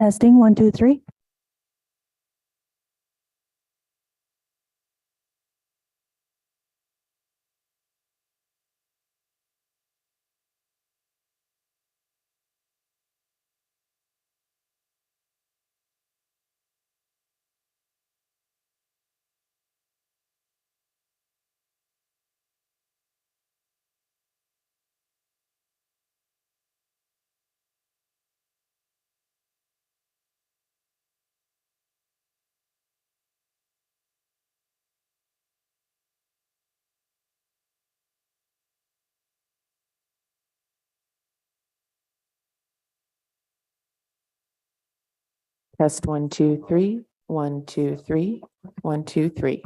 Testing, 1, 2, 3. Test 1, 2, 3, 1, 2, 3, 1, 2, 3.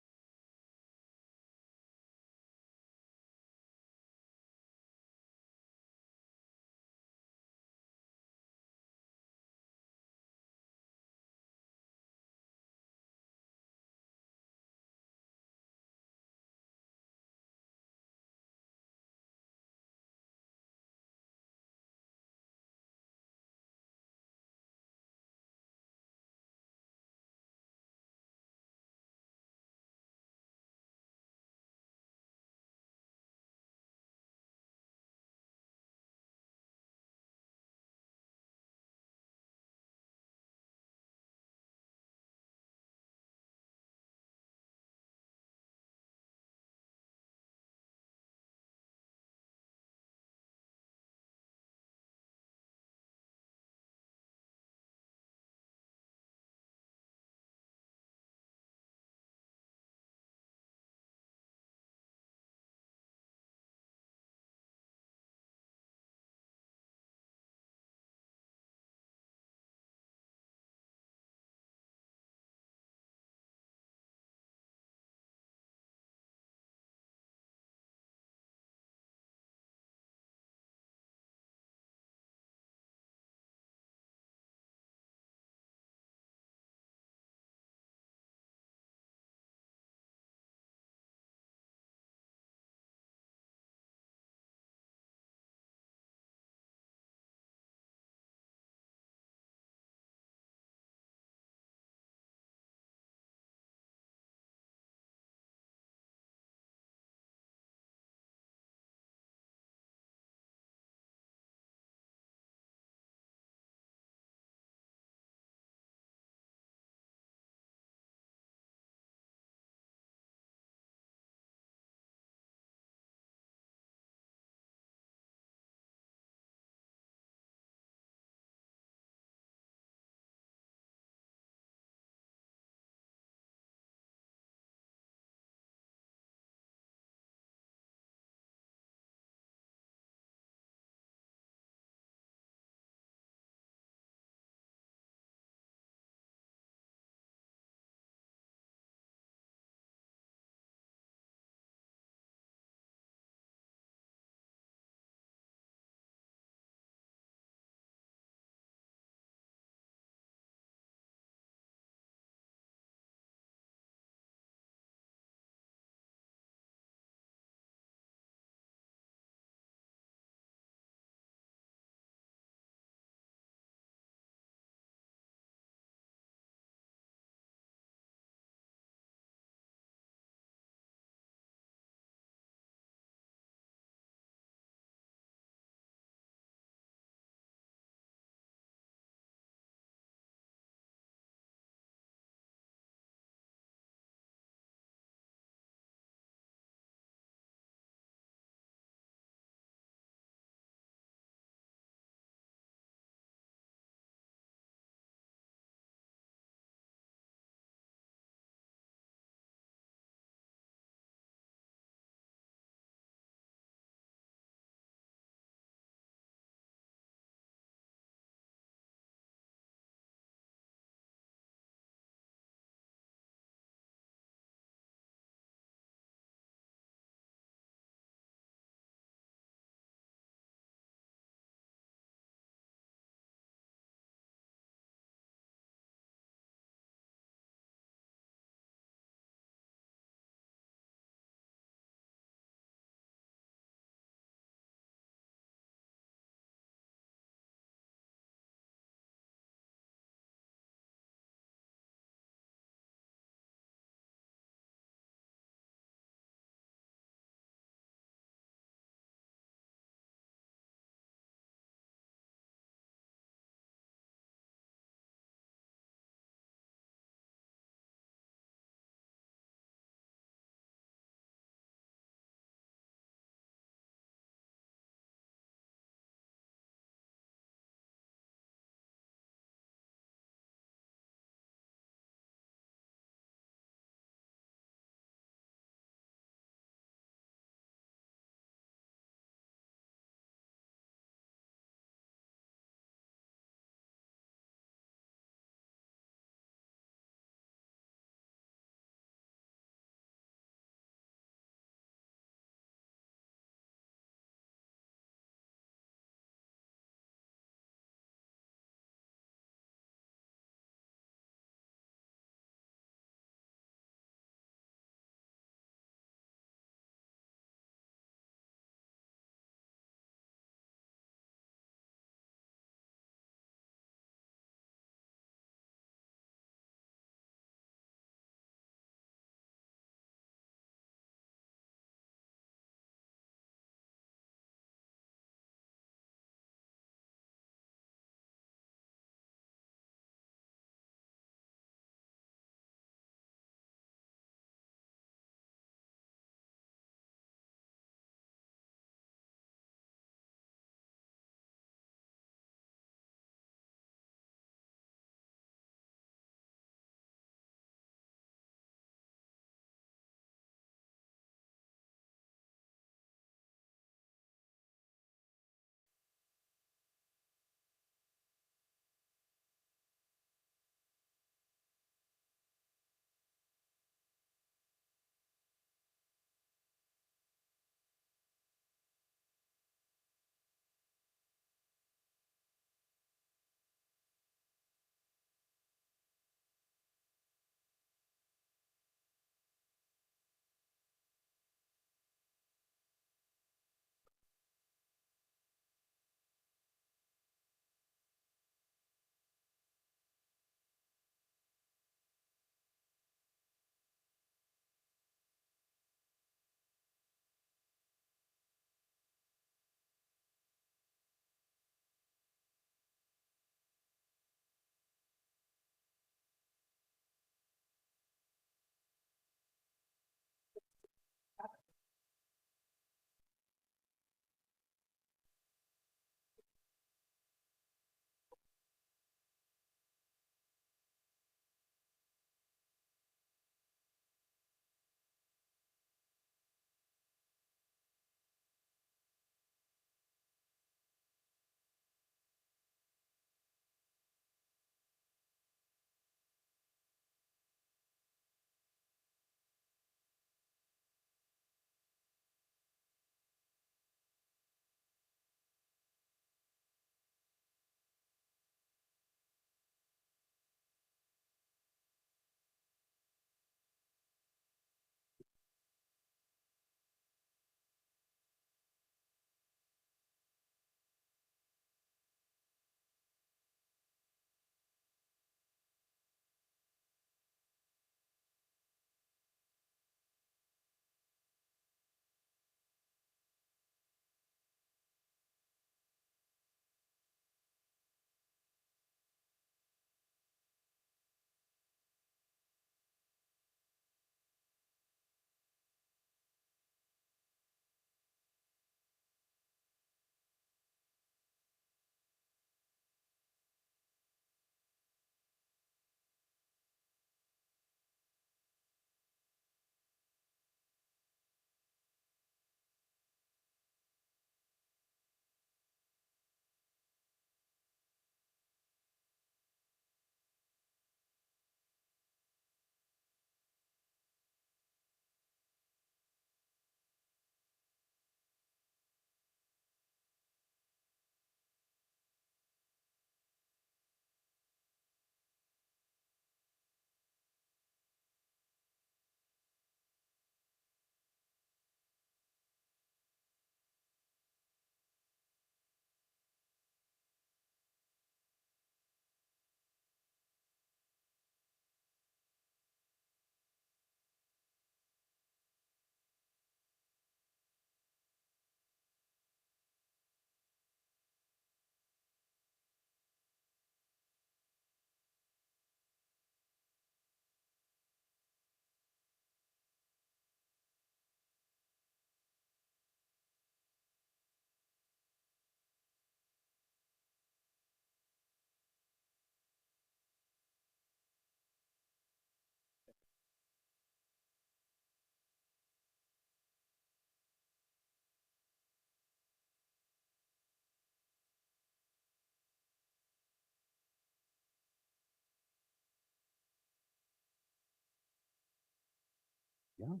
go.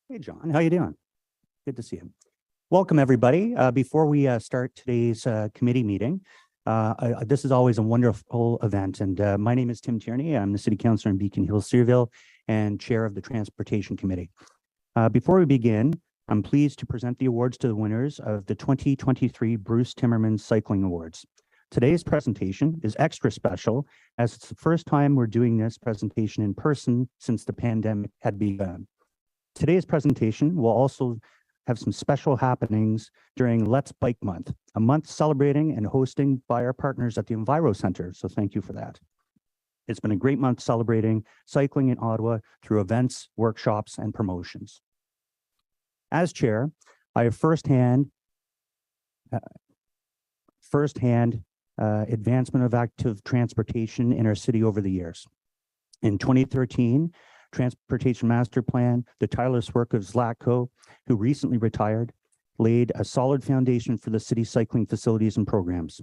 Hey, John, how you doing? Good to see you. Welcome, everybody. Before we start today's committee meeting, this is always a wonderful event. And my name is Tim Tierney. I'm the City Councilor in Beacon Hill, Searville, and Chair of the Transportation Committee. Before we begin, I'm pleased to present the awards to the winners of the 2023 Bruce Timmerman Cycling Awards. Today's presentation is extra special as it's the first time we're doing this presentation in person since the pandemic had begun. Today's presentation will also have some special happenings during Let's Bike Month, a month celebrating and hosting by our partners at the Enviro Center. So thank you for that. It's been a great month celebrating cycling in Ottawa through events, workshops, and promotions. As chair, I have firsthand advancement of active transportation in our city over the years. In 2013, Transportation Master Plan, the tireless work of Zlatko, who recently retired, laid a solid foundation for the city's cycling facilities and programs.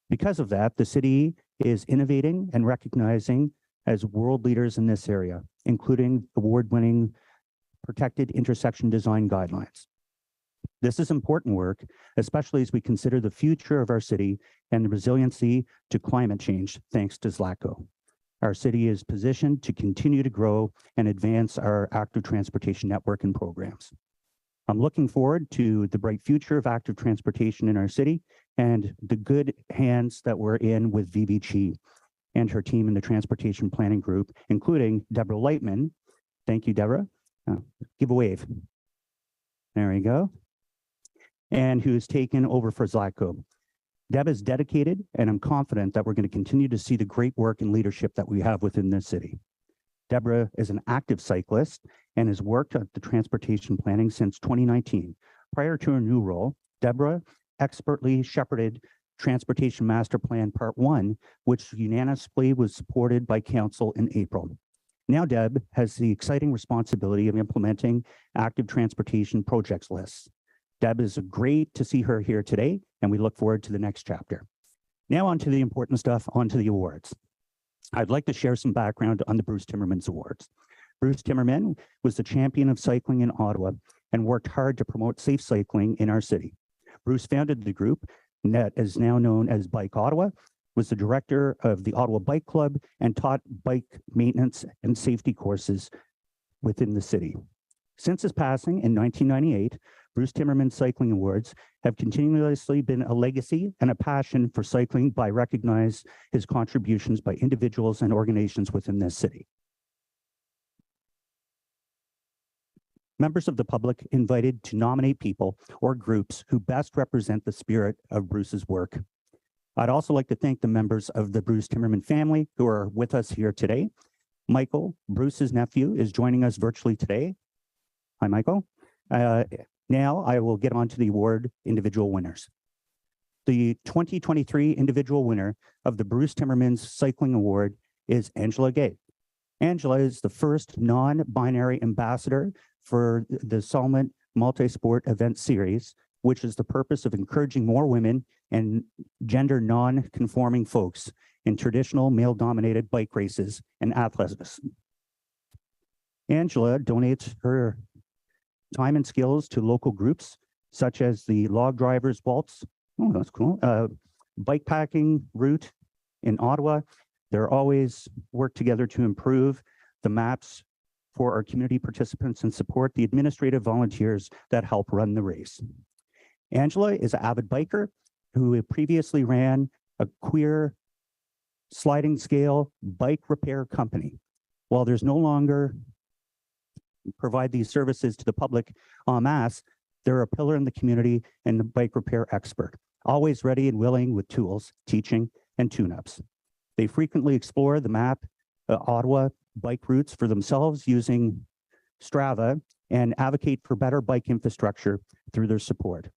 Because of that, the city is innovating and recognizing as world leaders in this area, including award-winning protected intersection design guidelines. This is important work, especially as we consider the future of our city and the resiliency to climate change, thanks to Zlatko. Our city is positioned to continue to grow and advance our active transportation network and programs. I'm looking forward to the bright future of active transportation in our city and the good hands that we're in with VVG and her team in the Transportation Planning Group, including Deborah Lightman. Thank you, Deborah. Give a wave. There we go. And who's taken over for Zlatko. Deb is dedicated, and I'm confident that we're going to continue to see the great work and leadership that we have within this city. Deborah is an active cyclist and has worked at the transportation planning since 2019. Prior to her new role, Deborah expertly shepherded Transportation Master Plan Part 1, which unanimously was supported by Council in April. Now Deb has the exciting responsibility of implementing active transportation projects lists. Deb, is great to see her here today, and we look forward to the next chapter. Now on to the important stuff, on to the awards. I'd like to share some background on the Bruce Timmerman's Awards. Bruce Timmerman was the champion of cycling in Ottawa and worked hard to promote safe cycling in our city. Bruce founded the group that is now known as Bike Ottawa, was the director of the Ottawa Bike Club, and taught bike maintenance and safety courses within the city. Since his passing in 1998, Bruce Timmerman Cycling Awards have continuously been a legacy and a passion for cycling by recognizing his contributions by individuals and organizations within this city. Members of the public invited to nominate people or groups who best represent the spirit of Bruce's work. I'd also like to thank the members of the Bruce Timmerman family who are with us here today. Michael, Bruce's nephew, is joining us virtually today. Hi, Michael. Now I will get on to the award individual winners. The 2023 individual winner of the Bruce Timmerman's Cycling Award is Angela Gay. Angela is the first non-binary ambassador for the Solomon Multi-Sport Event Series, which is the purpose of encouraging more women and gender non-conforming folks in traditional male-dominated bike races and athletics. Angela donates her time and skills to local groups such as the Log Drivers Waltz, oh, that's cool, bike packing route in Ottawa. They're always work together to improve the maps for our community participants and support the administrative volunteers that help run the race. Angela is an avid biker who previously ran a queer sliding scale bike repair company. While there's no longer provide these services to the public en masse, they're a pillar in the community and the bike repair expert, always ready and willing with tools, teaching, and tune-ups. They frequently explore the map, Ottawa bike routes for themselves using Strava and advocate for better bike infrastructure through their support.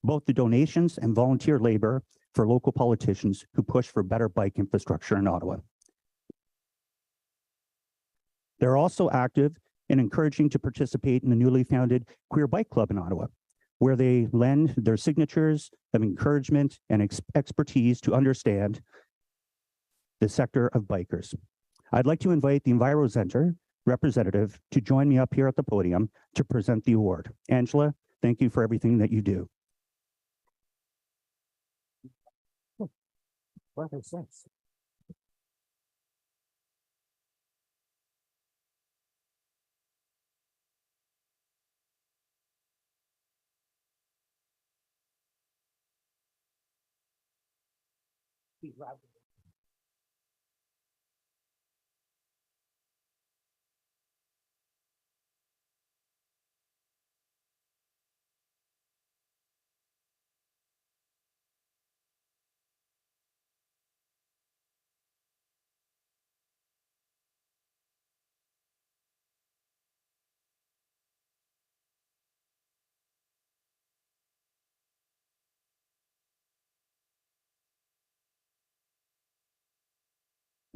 Both the donations and volunteer labor for local politicians who push for better bike infrastructure in Ottawa. They're also active and encouraging to participate in the newly founded Queer Bike Club in Ottawa. where they lend their signatures of encouragement and expertise to understand the sector of bikers. I'd like to invite the Enviro Center representative to join me up here at the podium to present the award. Angela, thank you for everything that you do. What is this?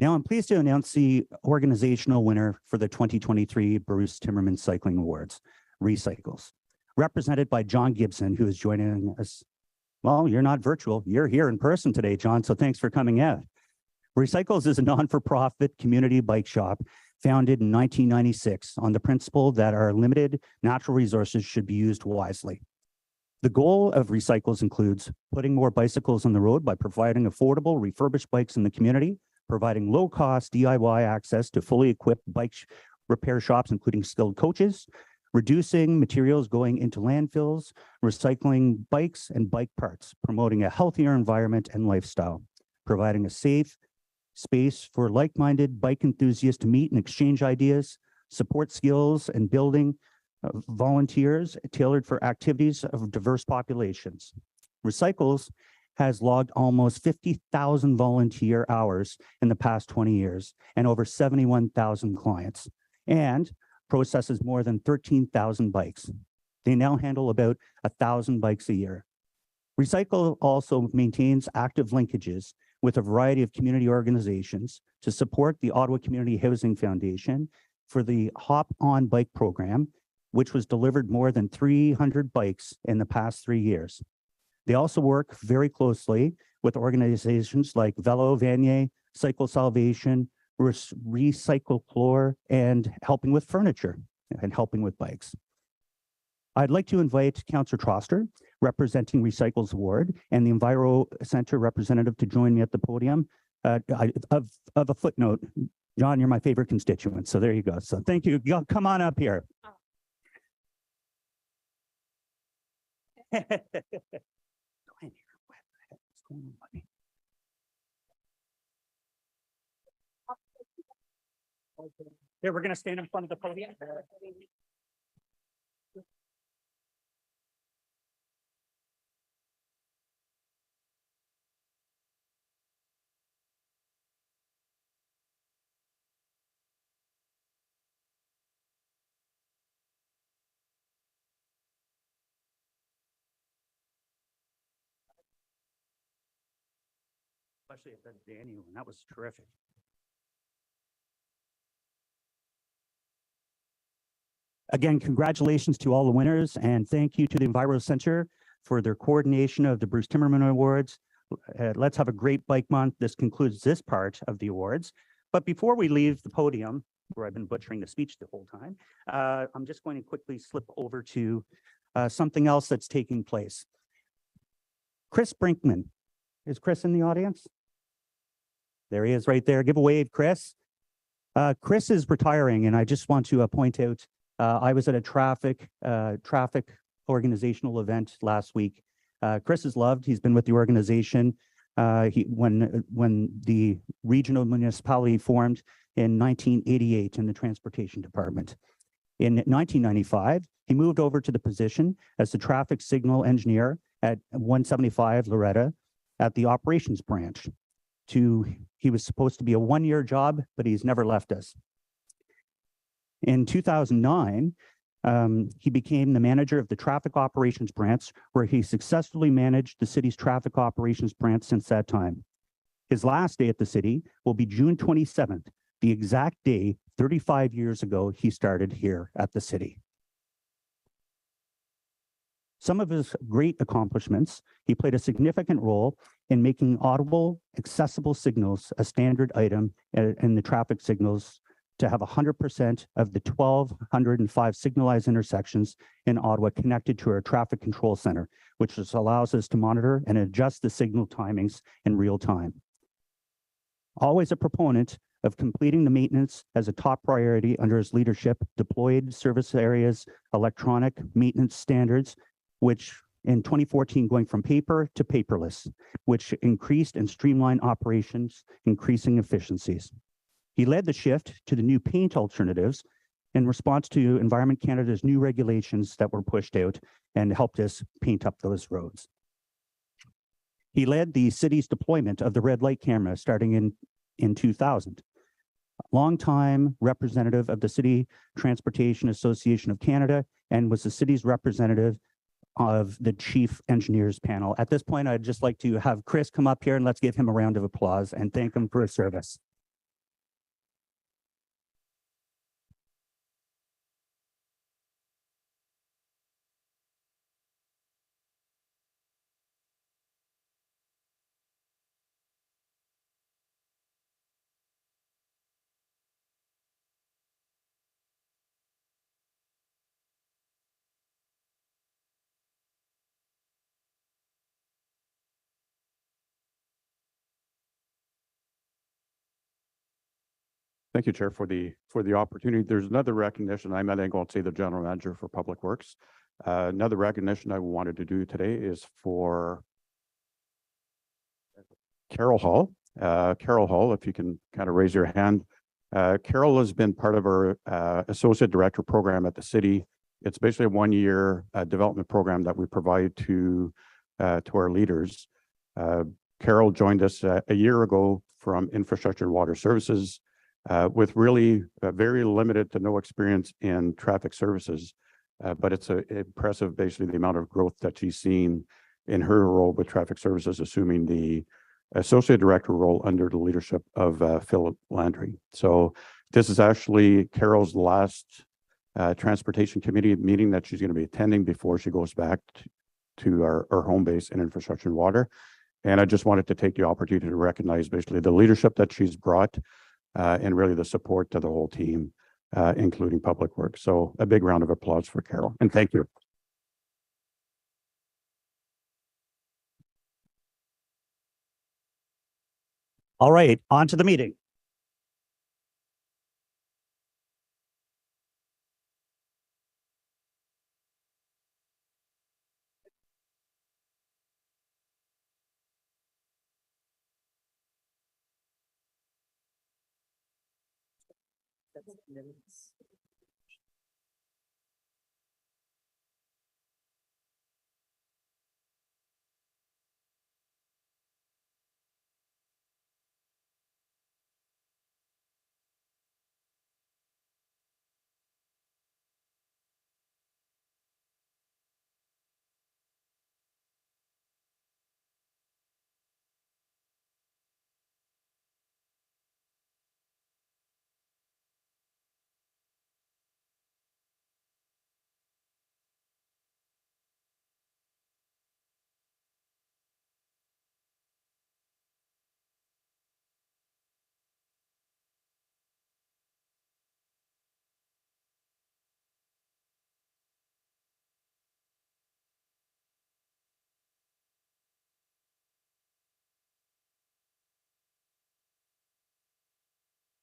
Now I'm pleased to announce the organizational winner for the 2023 Bruce Timmerman Cycling Awards, Recycles, represented by John Gibson, who is joining us. Well, you're not virtual, you're here in person today, John, so thanks for coming out. Recycles is a non-for-profit community bike shop founded in 1996 on the principle that our limited natural resources should be used wisely. The goal of Recycles includes putting more bicycles on the road by providing affordable refurbished bikes in the community, providing low-cost DIY access to fully equipped bike repair shops, including skilled coaches, reducing materials going into landfills, recycling bikes and bike parts, promoting a healthier environment and lifestyle, providing a safe space for like-minded bike enthusiasts to meet and exchange ideas, support skills and building volunteers tailored for activities of diverse populations. Recycles has logged almost 50,000 volunteer hours in the past 20 years and over 71,000 clients, and processes more than 13,000 bikes. They now handle about 1,000 bikes a year. Recycle also maintains active linkages with a variety of community organizations to support the Ottawa Community Housing Foundation for the Hop On Bike program, which was delivered more than 300 bikes in the past 3 years. They also work very closely with organizations like Velo Vanier, Cycle Salvation, Recycle Floor, and helping with furniture and helping with bikes. I'd like to invite Councillor Troster, representing Recycles Award, and the Enviro Center representative to join me at the podium. Of a footnote, John, you're my favorite constituent, so there you go. So thank you. Y'all come on up here. Here, we're going to stand in front of the podium. Especially at the Daniel, and that was terrific. Again, congratulations to all the winners, and thank you to the Enviro Center for their coordination of the Bruce Timmerman Awards. Let's have a great bike month. This concludes this part of the awards. But before we leave the podium, where I've been butchering the speech the whole time, I'm just going to quickly slip over to something else that's taking place. Chris Brinkman. Is Chris in the audience? There he is right there. Give a wave, Chris. Chris is retiring, and I just want to point out, I was at a traffic organizational event last week. Chris is loved. He's been with the organization when the regional municipality formed in 1988 in the transportation department. In 1995, he moved over to the position as the traffic signal engineer at 175 Loretta at the operations branch. He was supposed to be a one-year job, but he's never left us. In 2009, he became the manager of the traffic operations branch, where he successfully managed the city's traffic operations branch since that time. His last day at the city will be June 27th, the exact day 35 years ago he started here at the city. Some of his great accomplishments, he played a significant role in making audible, accessible signals a standard item in the traffic signals to have 100% of the 1,205 signalized intersections in Ottawa connected to our traffic control center, which just allows us to monitor and adjust the signal timings in real time. Always a proponent of completing the maintenance as a top priority under his leadership, deployed service areas, electronic maintenance standards, which in 2014 going from paper to paperless, which increased and streamlined operations, increasing efficiencies. He led the shift to the new paint alternatives in response to Environment Canada's new regulations that were pushed out and helped us paint up those roads. He led the city's deployment of the red light camera starting in 2000. Longtime representative of the City Transportation Association of Canada and was the city's representative of the Chief Engineers panel. At this point, I'd just like to have Chris come up here and let's give him a round of applause and thank him for his service. Thank you, Chair, for the opportunity. There's another recognition. I think I'll say the General Manager for Public Works. Another recognition I wanted to do today is for Carol Hall. Carol Hall, if you can kind of raise your hand. Carol has been part of our Associate Director program at the city. It's basically a one-year development program that we provide to our leaders. Carol joined us a year ago from Infrastructure and Water Services. With really very limited to no experience in traffic services. But it's impressive, basically, the amount of growth that she's seen in her role with traffic services, assuming the associate director role under the leadership of Philip Landry. So this is actually Carol's last transportation committee meeting that she's going to be attending before she goes back to our home base in infrastructure and water. And I just wanted to take the opportunity to recognize basically the leadership that she's brought and really the support to the whole team, including Public Works. So a big round of applause for Carol, and thank you. All right, on to the meeting.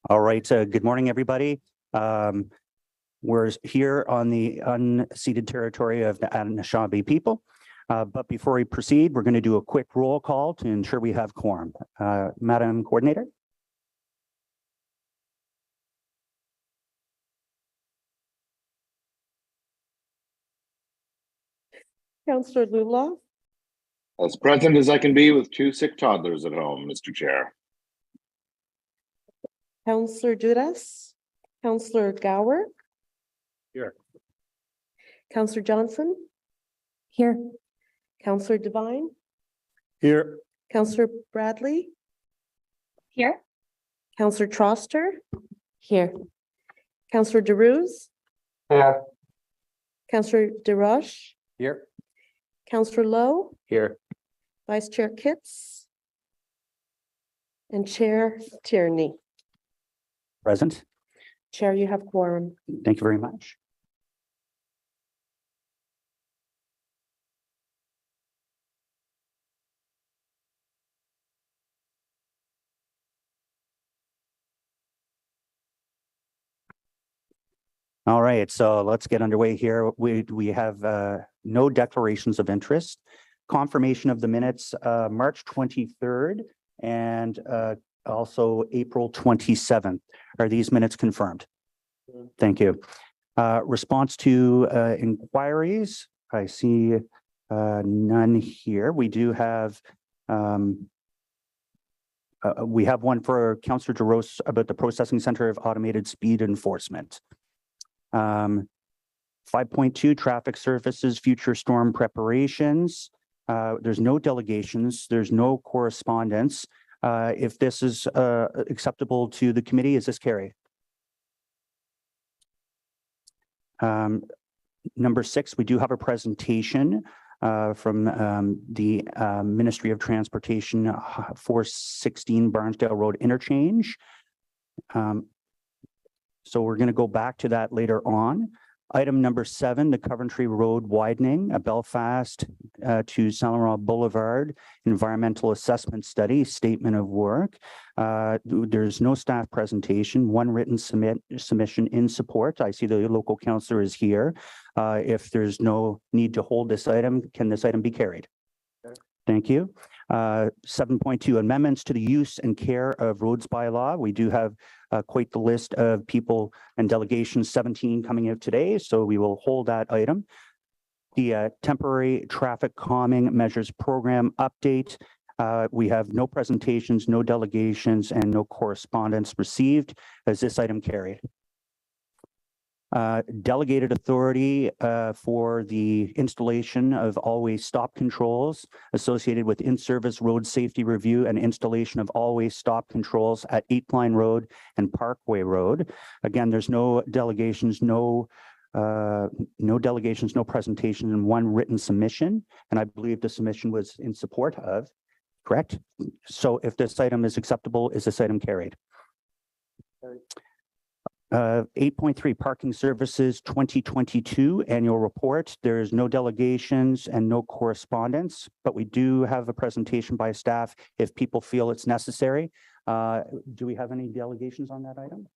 All right, good morning, everybody. We're here on the unceded territory of the Anishinaabe people. But before we proceed, we're going to do a quick roll call to ensure we have quorum. Madam Coordinator. Councillor Lula. As present as I can be with two sick toddlers at home, Mr. Chair. Councillor Dudas. Councillor Gower. Here. Councillor Johnson. Here. Councillor Devine. Here. Councillor Bradley. Here. Councillor Troster. Here. Councillor DeRuse. Here. Councillor DeRoche. Here. Counselor Lowe, Here. Vice Chair Kitts, and Chair Tierney. Present. Chair, you have quorum. Thank you very much. All right, so let's get underway here. We have no declarations of interest. Confirmation of the minutes, March 23rd and also April 27th. Are these minutes confirmed? Thank you. Response to inquiries. I see none here. We do have we have one for Councillor DeRose about the Processing Center of Automated Speed Enforcement. 5.2 traffic services, future storm preparations. There's no delegations, there's no correspondence. If this is acceptable to the committee, is this carried? Number 6, we do have a presentation from the Ministry of Transportation, 416 Barnsdale Road interchange. So we're going to go back to that later on. Item number 7, the Coventry Road widening, a Belfast to Saint Laurent Boulevard environmental assessment study, statement of work. There's no staff presentation, one written submission in support. I see the local councillor is here. If there's no need to hold this item, can this item be carried? Thank you. 7.2 amendments to the use and care of roads bylaw. We do have quite the list of people and delegations, 17 coming out today, so we will hold that item. The temporary traffic calming measures program update. We have no presentations, no delegations, and no correspondence received. Is this item carried? Delegated authority for the installation of always stop controls associated with in-service road safety review and installation of always stop controls at 8 Line Road and Parkway Road. Again, there's no delegations, no presentation, and one written submission. And I believe the submission was in support of, correct? So if this item is acceptable, is this item carried? 8.3 parking services 2022 annual report. There is no delegations and no correspondence, but we do have a presentation by staff if people feel it's necessary. Do we have any delegations on that item?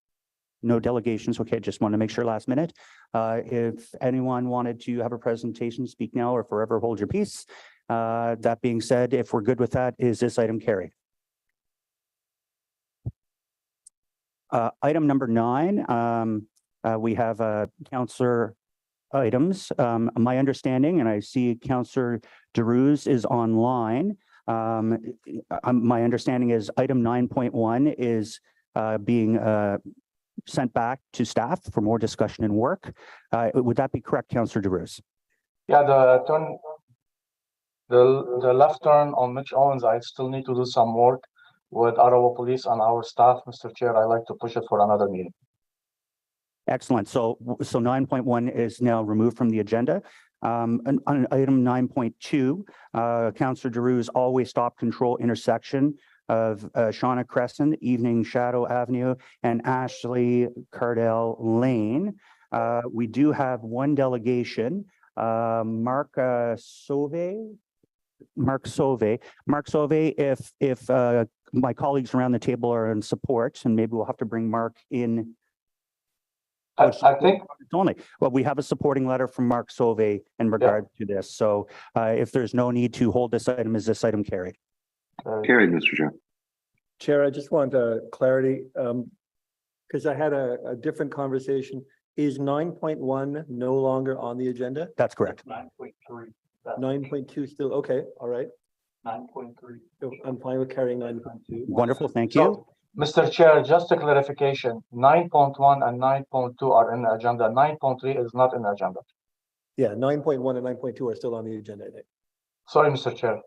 No delegations. Okay, just want to make sure last minute. If anyone wanted to have a presentation, speak now or forever hold your peace. That being said, if we're good with that, is this item carried? Item number 9, we have councillor items. My understanding, and I see Councillor DeRose is online. My understanding is item 9.1 is being sent back to staff for more discussion and work. Would that be correct, Councillor DeRose? Yeah, the left turn on Mitch Owens, I still need to do some work with Ottawa Police and our staff, Mr. Chair. I like to push it for another meeting. Excellent. So 9.1 is now removed from the agenda. On item 9.2, Councillor DeRose always stop control intersection of Shauna Crescent, Evening Shadow Avenue, and Ashley Cardell Lane. We do have one delegation, Mark Sauvé. Mark Sauvé, if my colleagues around the table are in support, and maybe we'll have to bring Mark in. I think Only. Well, we have a supporting letter from Mark Sauvé in regard to this. So if there's no need to hold this item, is this item carried? Carried, Mr. Chair. Chair, I just want clarity, because I had a different conversation. Is 9.1 no longer on the agenda? That's correct. 9.3. 9.2 still, okay, all right. 9.3. So I'm fine with carrying 9.2. Wonderful, thank you. So, Mr. Chair, just a clarification, 9.1 and 9.2 are in the agenda. 9.3 is not in the agenda. Yeah, 9.1 and 9.2 are still on the agenda, I think. Sorry, Mr. Chair.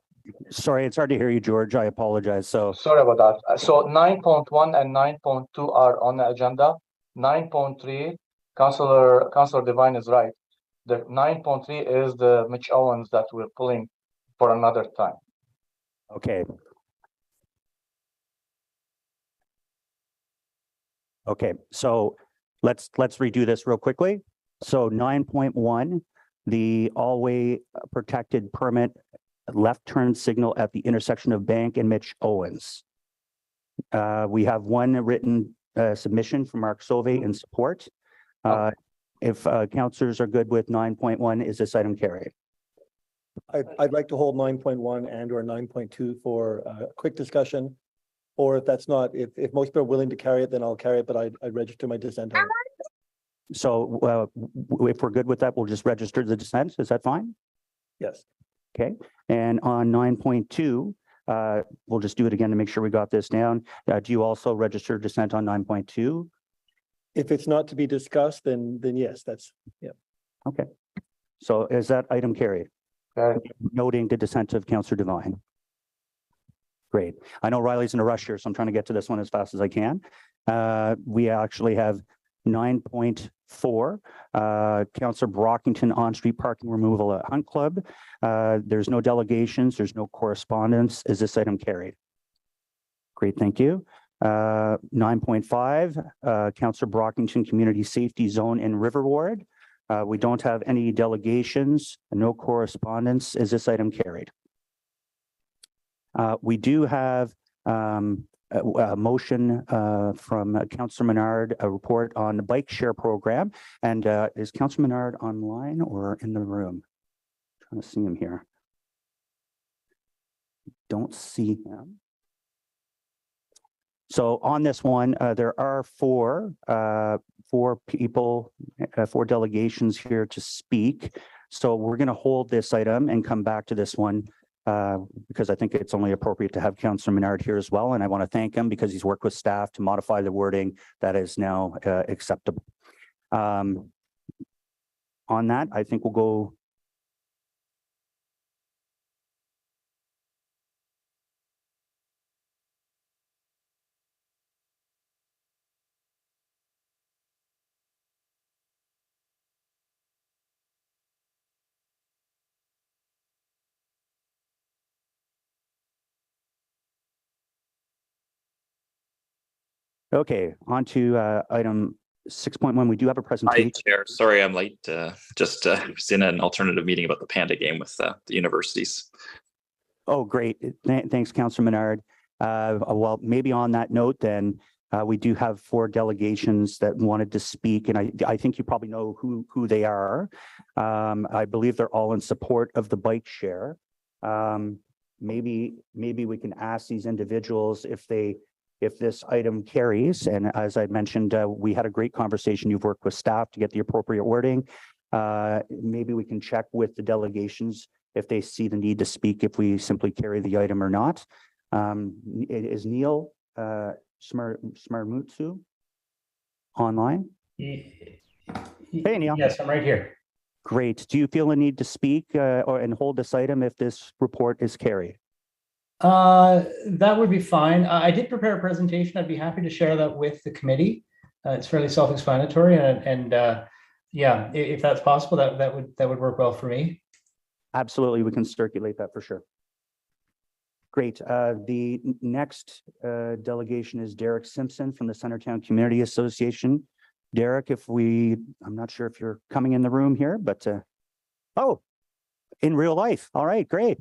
Sorry, it's hard to hear you, George. I apologize. So Sorry about that. So 9.1 and 9.2 are on the agenda. 9.3, Councillor Devine is right. The 9.3 is the Mitch Owens that we're pulling for another time. Okay. Okay, so let's redo this real quickly. So 9.1, the all-way protected permit left turn signal at the intersection of Bank and Mitch Owens. We have one written submission from Mark Sove in support. If councillors are good with 9.1, is this item carried? I'd like to hold 9.1 and or 9.2 for a quick discussion. Or if that's not, if most people are willing to carry it, then I'll carry it, but I register my dissent on it. So if we're good with that, we'll just register the dissent. Is that fine? Yes. Okay. And on 9.2, we'll just do it again to make sure we got this down. Do you also register dissent on 9.2? If it's not to be discussed, then yes, that's, yeah. Okay. So is that item carried? Noting the dissent of Councillor Devine. Great. I know Riley's in a rush here, so I'm trying to get to this one as fast as I can. We actually have 9.4, Councillor Brockington on-street parking removal at Hunt Club. There's no delegations, there's no correspondence. Is this item carried? Great, thank you. 9.5, Councillor Brockington Community Safety Zone in River Ward. We don't have any delegations, no correspondence. Is this item carried? We do have a motion from Councillor Menard, a report on the bike share program. And is Councillor Menard online or in the room? I'm trying to see him here. Don't see him. So on this one, there are four people, four delegations here to speak. So we're going to hold this item and come back to this one because I think it's only appropriate to have Councillor Menard here as well. And I want to thank him because he's worked with staff to modify the wording that is now acceptable. On that, I think we'll go. Okay, on to item 6.1. We do have a presentation. Hi, Chair. Sorry, I'm late. Just was in an alternative meeting about the Panda game with the universities. Oh, great. Thanks, Councillor Menard. Well, maybe on that note, then we do have four delegations that wanted to speak, and I think you probably know who they are. I believe they're all in support of the bike share. Maybe we can ask these individuals if this item carries. And as I mentioned, we had a great conversation. You've worked with staff to get the appropriate wording. Maybe we can check with the delegations if they see the need to speak, if we simply carry the item or not. Is Neil Smarmutsu online? Hey, Neil. Yes, I'm right here. Great. Do you feel a need to speak and hold this item if this report is carried? That would be fine. I did prepare a presentation. I'd be happy to share that with the committee. It's fairly self-explanatory, and yeah, if that's possible, that would work well for me. Absolutely, we can circulate that for sure. Great. The next delegation is Derek Simpson from the Centertown Community Association. Derek, I'm not sure if you're coming in the room here, but oh, in real life. All right, great.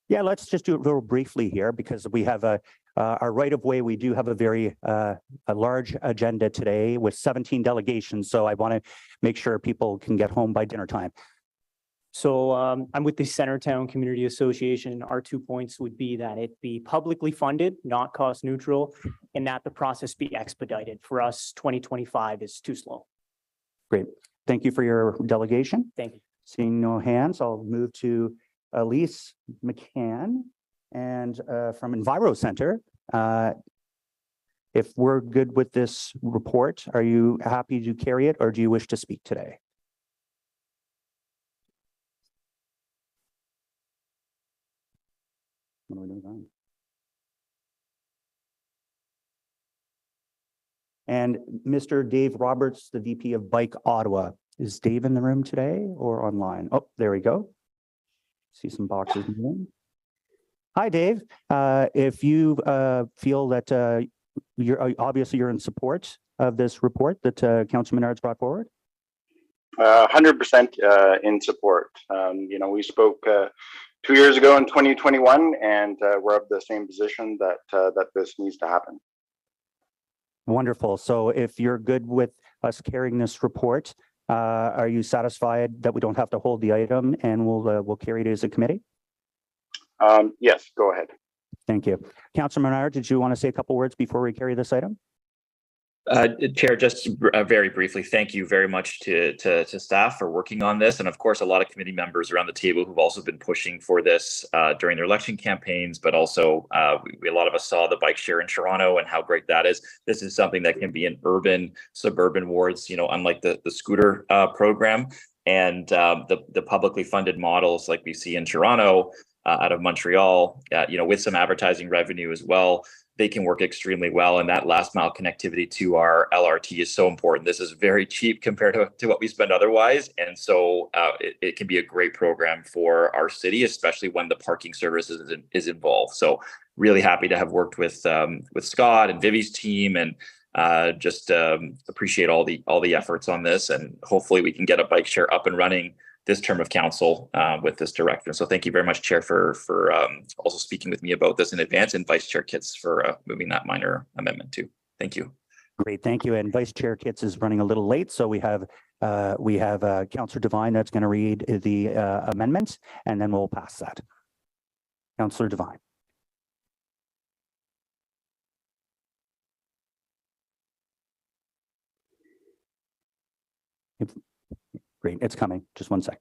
Yeah, let's just do it real briefly here because we have our right of way. We do have a very a large agenda today with 17 delegations. So I want to make sure people can get home by dinner time. So I'm with the Centertown Community Association. Our 2 points would be that it be publicly funded, not cost neutral, and that the process be expedited. For us, 2025 is too slow. Great. Thank you for your delegation. Thank you. Seeing no hands, I'll move to Elise McCann and from Enviro Center. If we're good with this report, are you happy to carry it or do you wish to speak today? What are we doing? And Mr. Dave Roberts, the VP of Bike Ottawa. Is Dave in the room today or online? Oh, there we go. See some boxes moving. Hi, Dave. If you feel that you're in support of this report that Councilor Menard's brought forward. 100% in support. We spoke 2 years ago in 2021, and we're of the same position that this needs to happen. Wonderful. So if you're good with us carrying this report, are you satisfied that we don't have to hold the item and we'll carry it as a committee? Yes, go ahead. Thank you. Councilor Menard, did you want to say a couple words before we carry this item? Chair, just very briefly, thank you very much to staff for working on this. And of course, a lot of committee members around the table who've also been pushing for this during their election campaigns, but also a lot of us saw the bike share in Toronto and how great that is. This is something that can be in urban, suburban wards, unlike the scooter program. And the publicly funded models like we see in Toronto, out of Montreal, with some advertising revenue as well, they can work extremely well. And that last mile connectivity to our LRT is so important. This is very cheap compared to what we spend otherwise. And so it can be a great program for our city, especially when the parking services is involved. So really happy to have worked with Scott and Vivi's team, and just appreciate all the efforts on this. And hopefully we can get a bike share up and running this term of council with this director. So thank you very much, Chair, for also speaking with me about this in advance, and Vice Chair Kitts for moving that minor amendment too. Thank you. Great, thank you. And Vice Chair Kitts is running a little late, so we have Councillor Devine that's going to read the amendments, and then we'll pass that. Councillor Devine. Great, it's coming. Just one sec.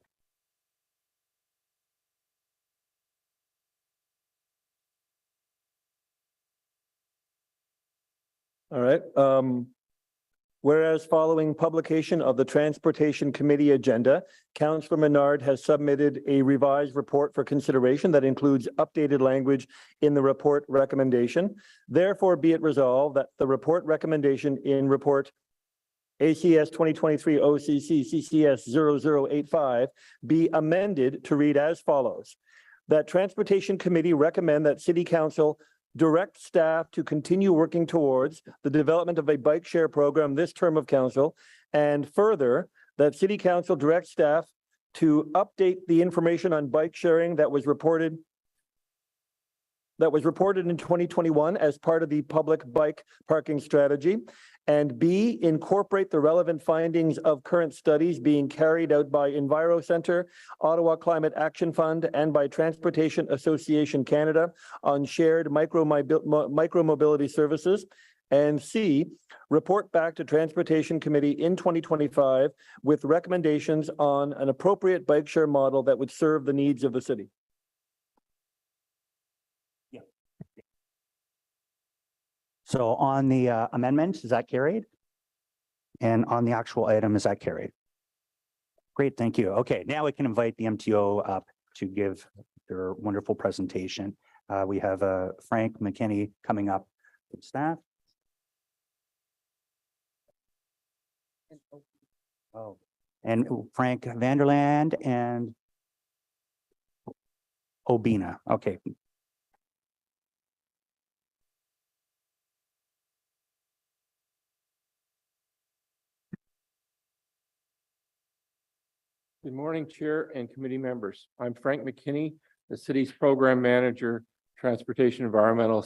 All right. Whereas following publication of the Transportation Committee agenda, Councillor Menard has submitted a revised report for consideration that includes updated language in the report recommendation. Therefore, be it resolved that the report recommendation in report ACS 2023 OCC CCS 0085 be amended to read as follows. That Transportation Committee recommend that City Council direct staff to continue working towards the development of a bike share program this term of council, and further that City Council direct staff to update the information on bike sharing that was reported in 2021 as part of the public bike parking strategy, and B, incorporate the relevant findings of current studies being carried out by Enviro Centre, Ottawa Climate Action Fund, and by Transportation Association Canada on shared micro-mobility services, and C, report back to Transportation Committee in 2025 with recommendations on an appropriate bike share model that would serve the needs of the city. So on the amendment, is that carried? And on the actual item, is that carried? Great, thank you. Okay, now we can invite the MTO up to give their wonderful presentation. We have Frank McKinney coming up from staff. Oh, and Frank Vanderland and Obina. Okay. Good morning, Chair and committee members. I'm Frank McKinney, the city's program manager, transportation environmental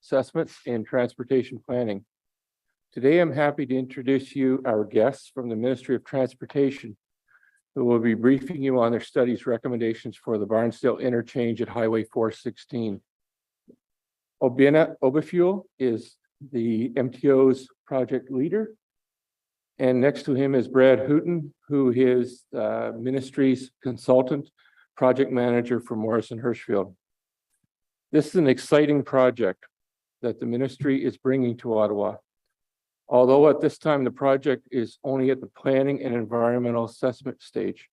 assessments and transportation planning. Today, I'm happy to introduce you our guests from the Ministry of Transportation, who will be briefing you on their study's recommendations for the Barnsdale interchange at Highway 416. Obina Oberfuel is the MTO's project leader. And next to him is Brad Hooton, who is ministry's consultant, project manager for Morrison Hirschfield. This is an exciting project that the ministry is bringing to Ottawa. Although at this time, the project is only at the planning and environmental assessment stage.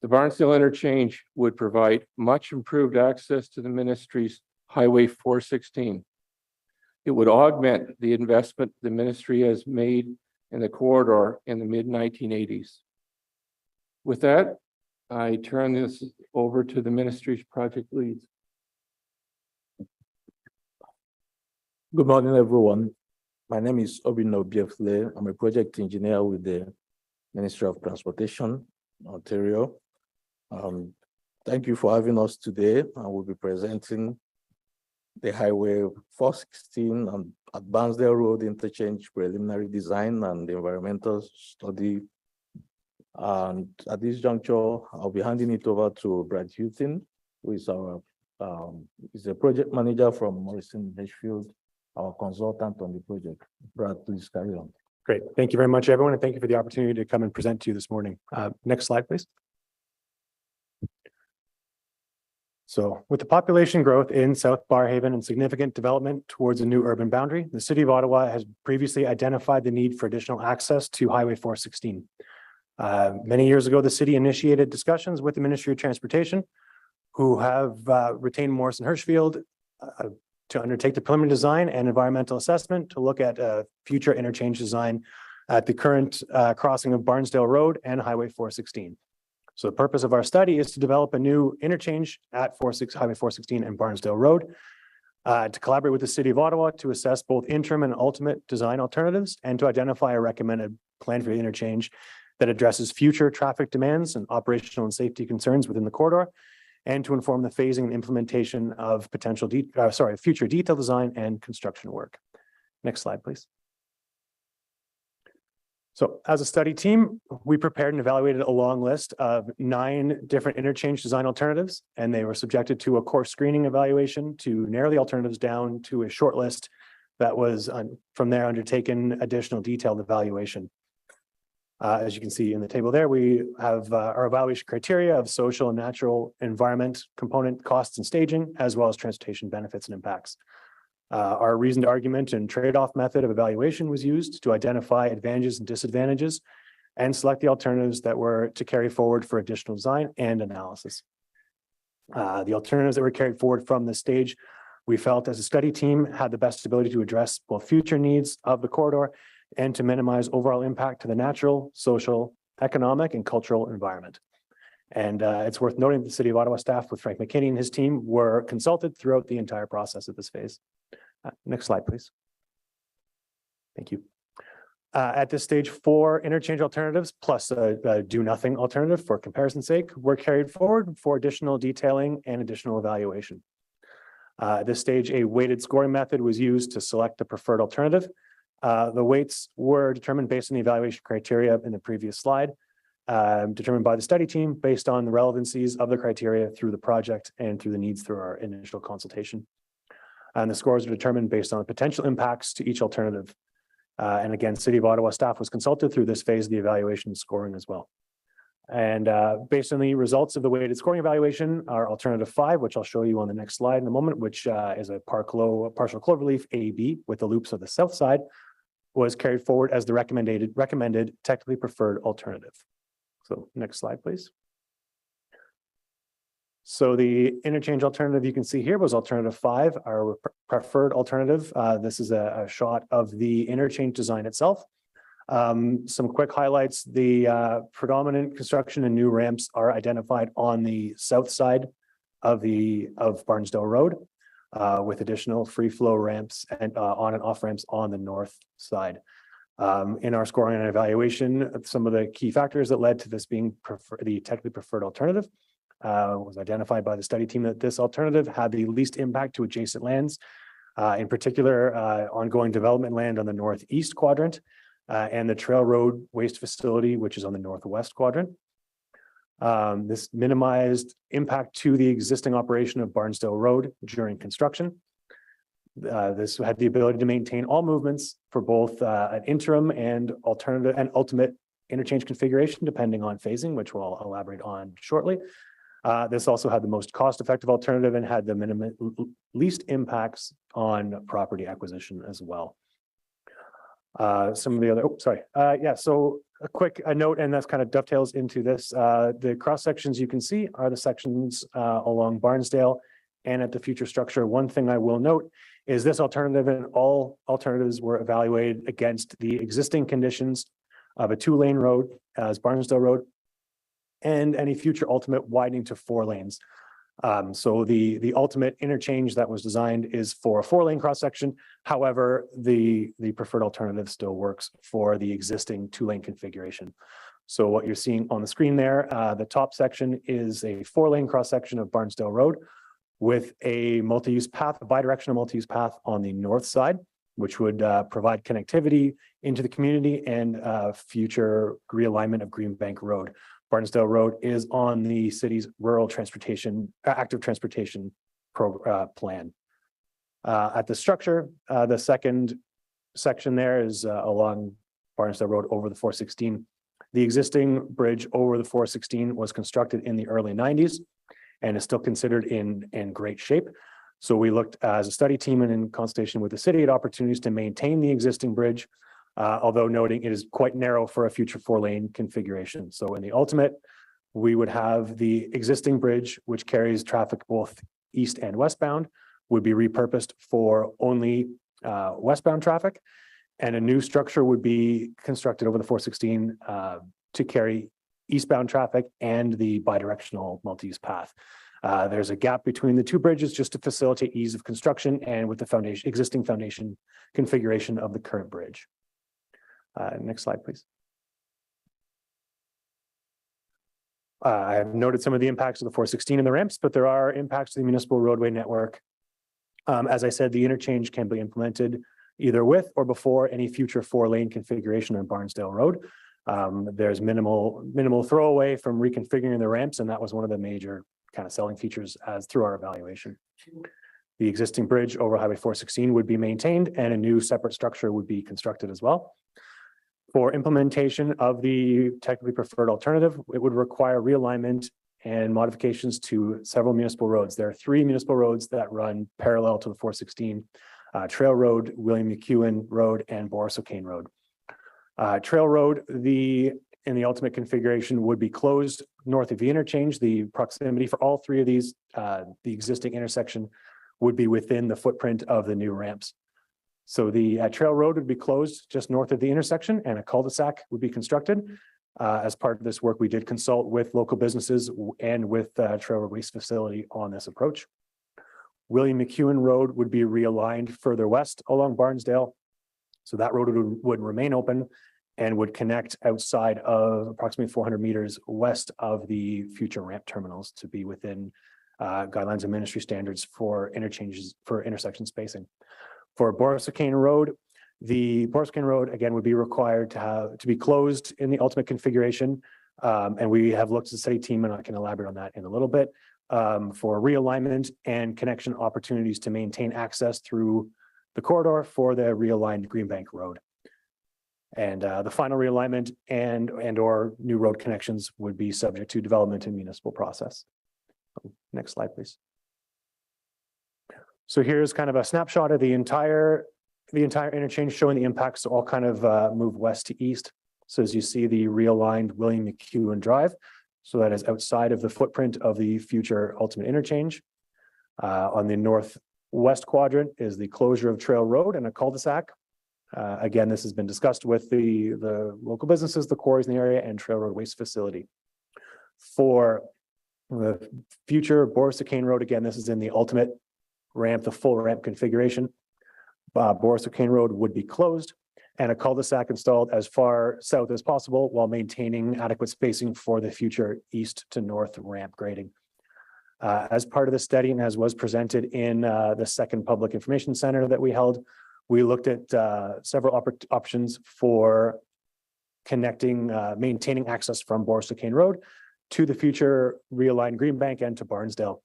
The Barnsdale interchange would provide much improved access to the ministry's Highway 416. It would augment the investment the ministry has made in the corridor in the mid-1980s. With that, I turn this over to the ministry's project leads. Good morning, everyone. My name is Obino Biefle. I'm a project engineer with the Ministry of Transportation, Ontario. Thank you for having us today. I will be presenting the Highway 416 and at Barnsdale Road interchange preliminary design and environmental study. And at this juncture, I'll be handing it over to Brad Houghton, who is our is a project manager from Morrison Hedgefield, our consultant on the project. Brad, please carry on. Great. Thank you very much, everyone, and thank you for the opportunity to come and present to you this morning. Next slide, please. So with the population growth in South Barrhaven and significant development towards a new urban boundary, the City of Ottawa has previously identified the need for additional access to Highway 416. Many years ago, the city initiated discussions with the Ministry of Transportation, who have retained Morrison Hirschfield to undertake the preliminary design and environmental assessment to look at future interchange design at the current crossing of Barnsdale Road and Highway 416. So the purpose of our study is to develop a new interchange at Highway 416 and Barnsdale Road to collaborate with the City of Ottawa to assess both interim and ultimate design alternatives and to identify a recommended plan for the interchange that addresses future traffic demands and operational and safety concerns within the corridor, and to inform the phasing and implementation of potential future detail design and construction work. Next slide, please. So as a study team, we prepared and evaluated a long list of 9 different interchange design alternatives, and they were subjected to a core screening evaluation to narrow the alternatives down to a short list that was from there undertaken additional detailed evaluation. As you can see in the table there, we have our evaluation criteria of social and natural environment, component costs and staging, as well as transportation benefits and impacts. Our reasoned argument and trade-off method of evaluation was used to identify advantages and disadvantages and select the alternatives that were to carry forward for additional design and analysis. The alternatives that were carried forward from this stage, we felt as a study team had the best ability to address both future needs of the corridor and to minimize overall impact to the natural, social, economic, and cultural environment. And it's worth noting that the City of Ottawa staff with Frank McKinney and his team were consulted throughout the entire process of this phase. Next slide, please. Thank you. At this stage, 4 interchange alternatives plus a do-nothing alternative for comparison's sake were carried forward for additional detailing and additional evaluation. At this stage, a weighted scoring method was used to select the preferred alternative. The weights were determined based on the evaluation criteria in the previous slide, determined by the study team based on the relevancies of the criteria through the project and through the needs through our initial consultation. And the scores are determined based on the potential impacts to each alternative. And again, City of Ottawa staff was consulted through this phase of the evaluation and scoring as well. And based on the results of the weighted scoring evaluation, our alternative 5, which I'll show you on the next slide in a moment, which is a partial cloverleaf AB with the loops of the south side, was carried forward as the recommended technically preferred alternative. So next slide, please. So the interchange alternative you can see here was alternative 5, our preferred alternative. This is a shot of the interchange design itself. Some quick highlights: the predominant construction and new ramps are identified on the south side of Barnsdale Road, with additional free flow ramps and on and off ramps on the north side. In our scoring and evaluation, some of the key factors that led to this being the technically preferred alternative was identified by the study team that this alternative had the least impact to adjacent lands, in particular ongoing development land on the northeast quadrant and the trail road waste facility, which is on the northwest quadrant. This minimized impact to the existing operation of Barnsdale Road during construction. This had the ability to maintain all movements for both an interim and alternative and ultimate interchange configuration, depending on phasing, which we'll elaborate on shortly. This also had the most cost-effective alternative and had the least impacts on property acquisition as well. Some of the other, so a quick note, and that's kind of dovetails into this. The cross sections you can see are the sections along Barnsdale and at the future structure. One thing I will note is this alternative and all alternatives were evaluated against the existing conditions of a 2-lane road as Barnesdale Road and any future ultimate widening to 4 lanes. So the ultimate interchange that was designed is for a 4-lane cross section. However, the preferred alternative still works for the existing 2-lane configuration. So what you're seeing on the screen there, the top section is a 4-lane cross section of Barnesdale Road with a multi-use path, a bidirectional multi-use path on the north side, which would provide connectivity into the community and future realignment of Greenbank Road. Barnesdale Road is on the city's rural transportation, active transportation plan. At the structure, the second section there is along Barnesdale Road over the 416. The existing bridge over the 416 was constructed in the early 90s and is still considered in great shape. So we looked as a study team and in consultation with the city at opportunities to maintain the existing bridge, although noting it is quite narrow for a future 4-lane configuration. So in the ultimate, we would have the existing bridge, which carries traffic both east and westbound, would be repurposed for only westbound traffic. And a new structure would be constructed over the 416 to carry eastbound traffic and the bidirectional multi-use path. There's a gap between the two bridges just to facilitate ease of construction and with the existing foundation configuration of the current bridge. Next slide, please. I have noted some of the impacts of the 416 and the ramps, but there are impacts to the municipal roadway network. As I said, the interchange can be implemented either with or before any future 4-lane configuration on Barnesdale Road. There's minimal throwaway from reconfiguring the ramps, and that was one of the major kind of selling features as through our evaluation. The existing bridge over Highway 416 would be maintained and a new separate structure would be constructed as well. For implementation of the technically preferred alternative, it would require realignment and modifications to several municipal roads. There are 3 municipal roads that run parallel to the 416, Trail Road, William McEwen Road, and Boris O'Kane Road. Trail Road, in the ultimate configuration would be closed north of the interchange. The proximity for all 3 of these, the existing intersection would be within the footprint of the new ramps. So the Trail Road would be closed just north of the intersection and a cul-de-sac would be constructed. As part of this work, we did consult with local businesses and with Trail Road Waste Facility on this approach. William McEwen Road would be realigned further west along Barnesdale. So that road would remain open and would connect outside of approximately 400 meters west of the future ramp terminals to be within guidelines and ministry standards for interchanges for intersection spacing. For Boris O'Kane Road, the Boris O'Kane Road again would be required to be closed in the ultimate configuration. And we have looked at the study team, and I can elaborate on that in a little bit, for realignment and connection opportunities to maintain access through the corridor for the realigned Greenbank Road. And the final realignment and or new road connections would be subject to development and municipal process. Next slide, please. So here's kind of a snapshot of the entire interchange showing the impacts to all kind of move west to east. So as you see the realigned William McEwen Drive, so that is outside of the footprint of the future ultimate interchange. On the northwest quadrant is the closure of Trail Road and a cul-de-sac. Again, this has been discussed with the local businesses, the quarries in the area, and Trail Road Waste Facility. For the future Boris O'Kane Road, again, this is in the ultimate ramp, the full ramp configuration. Boris O'Kane Road would be closed and a cul-de-sac installed as far south as possible while maintaining adequate spacing for the future east to north ramp grading. As part of the study and as was presented in the second public information center that we held, we looked at several options for connecting, maintaining access from Boris O'Kane Road to the future realigned Greenbank and to Barnesdale.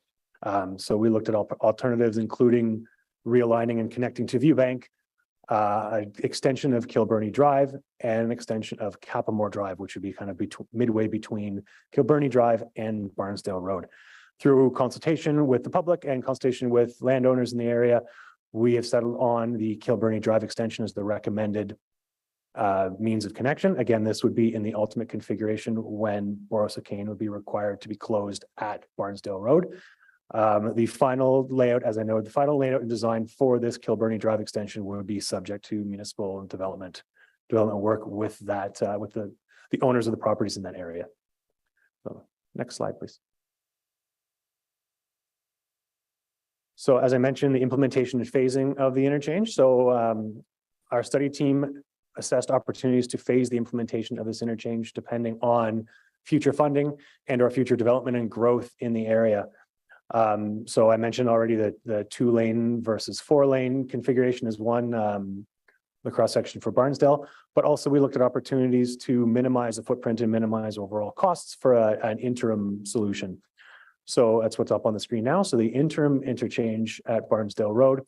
So we looked at alternatives, including realigning and connecting to Viewbank, an extension of Kilburney Drive, and an extension of Capamore Drive, which would be kind of midway between Kilburney Drive and Barnesdale Road. Through consultation with the public and consultation with landowners in the area, we have settled on the Kilburney Drive extension as the recommended means of connection. Again, this would be in the ultimate configuration when Boris O'Kane would be required to be closed at Barnesdale Road. The final layout, as I know, the final layout and design for this Kilburnie Drive extension will be subject to municipal development work with that, with the owners of the properties in that area. So next slide, please. So as I mentioned, the implementation and phasing of the interchange. So our study team assessed opportunities to phase the implementation of this interchange depending on future funding and or future development and growth in the area. So I mentioned already that the 2-lane versus 4-lane configuration is one, the cross section for Barnesdale, but also we looked at opportunities to minimize the footprint and minimize overall costs for an interim solution. So that's what's up on the screen now. So the interim interchange at Barnesdale Road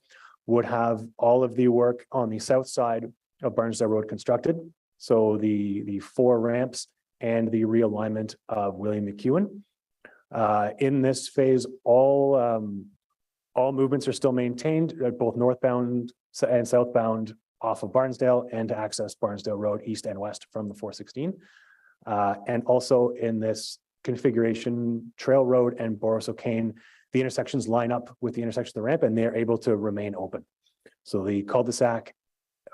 would have all of the work on the south side of Barnesdale Road constructed. So the 4 ramps and the realignment of William McEwen. In this phase, all movements are still maintained, both northbound and southbound off of Barnesdale and to access Barnesdale Road east and west from the 416. And also in this configuration, Trail Road and Boris O'Kane, the intersections line up with the intersection of the ramp and they're able to remain open. So the cul-de-sac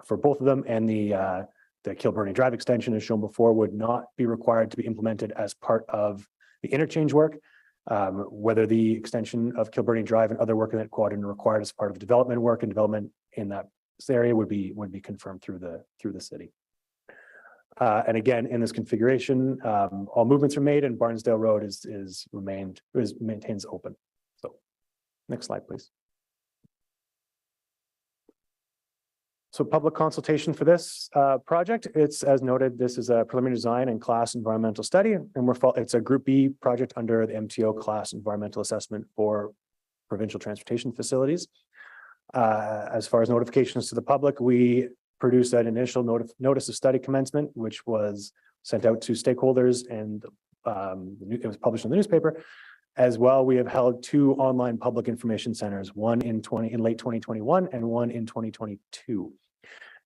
for both of them and the Kilburnie Drive extension as shown before would not be required to be implemented as part of the interchange work. Whether the extension of Kilburnie Drive and other work in that quadrant required as part of development work and development in that area would be confirmed through the city. And again, in this configuration, all movements are made and Barnesdale Road maintains open. So next slide, please. So public consultation for this project, it's as noted, this is a preliminary design and class environmental study, and it's a Group B project under the MTO class environmental assessment for provincial transportation facilities. As far as notifications to the public, we produced an initial notice of study commencement, which was sent out to stakeholders and it was published in the newspaper. As well, we have held 2 online public information centers, one in late 2021 and one in 2022.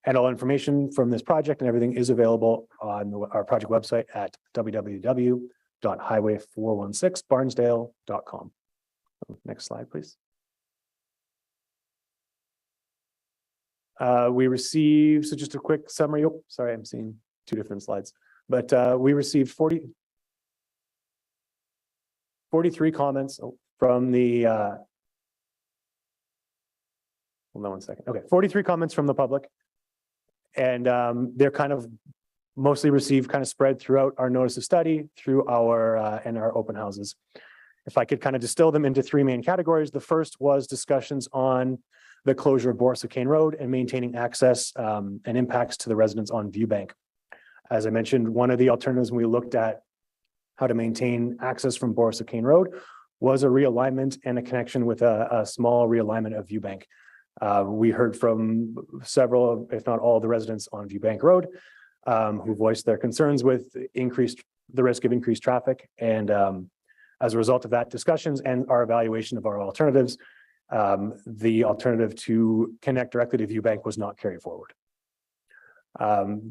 And all information from this project and everything is available on our project website at www.highway416barnesdale.com. Next slide, please. We received, so just a quick summary. Oh, sorry, I'm seeing 2 different slides, but we received 43 comments from the, hold on one second. Okay, 43 comments from the public. And they're kind of mostly received, kind of spread throughout our notice of study, through our and our open houses. If I could kind of distill them into 3 main categories. The first was discussions on the closure of Boris O'Kane Road and maintaining access and impacts to the residents on Viewbank. As I mentioned, one of the alternatives when we looked at how to maintain access from Boris O'Kane Road was a realignment and a connection with a small realignment of Viewbank. We heard from several, if not all, the residents on Viewbank Road who voiced their concerns with the risk of increased traffic. And as a result of that discussions and our evaluation of our alternatives, the alternative to connect directly to Viewbank was not carried forward.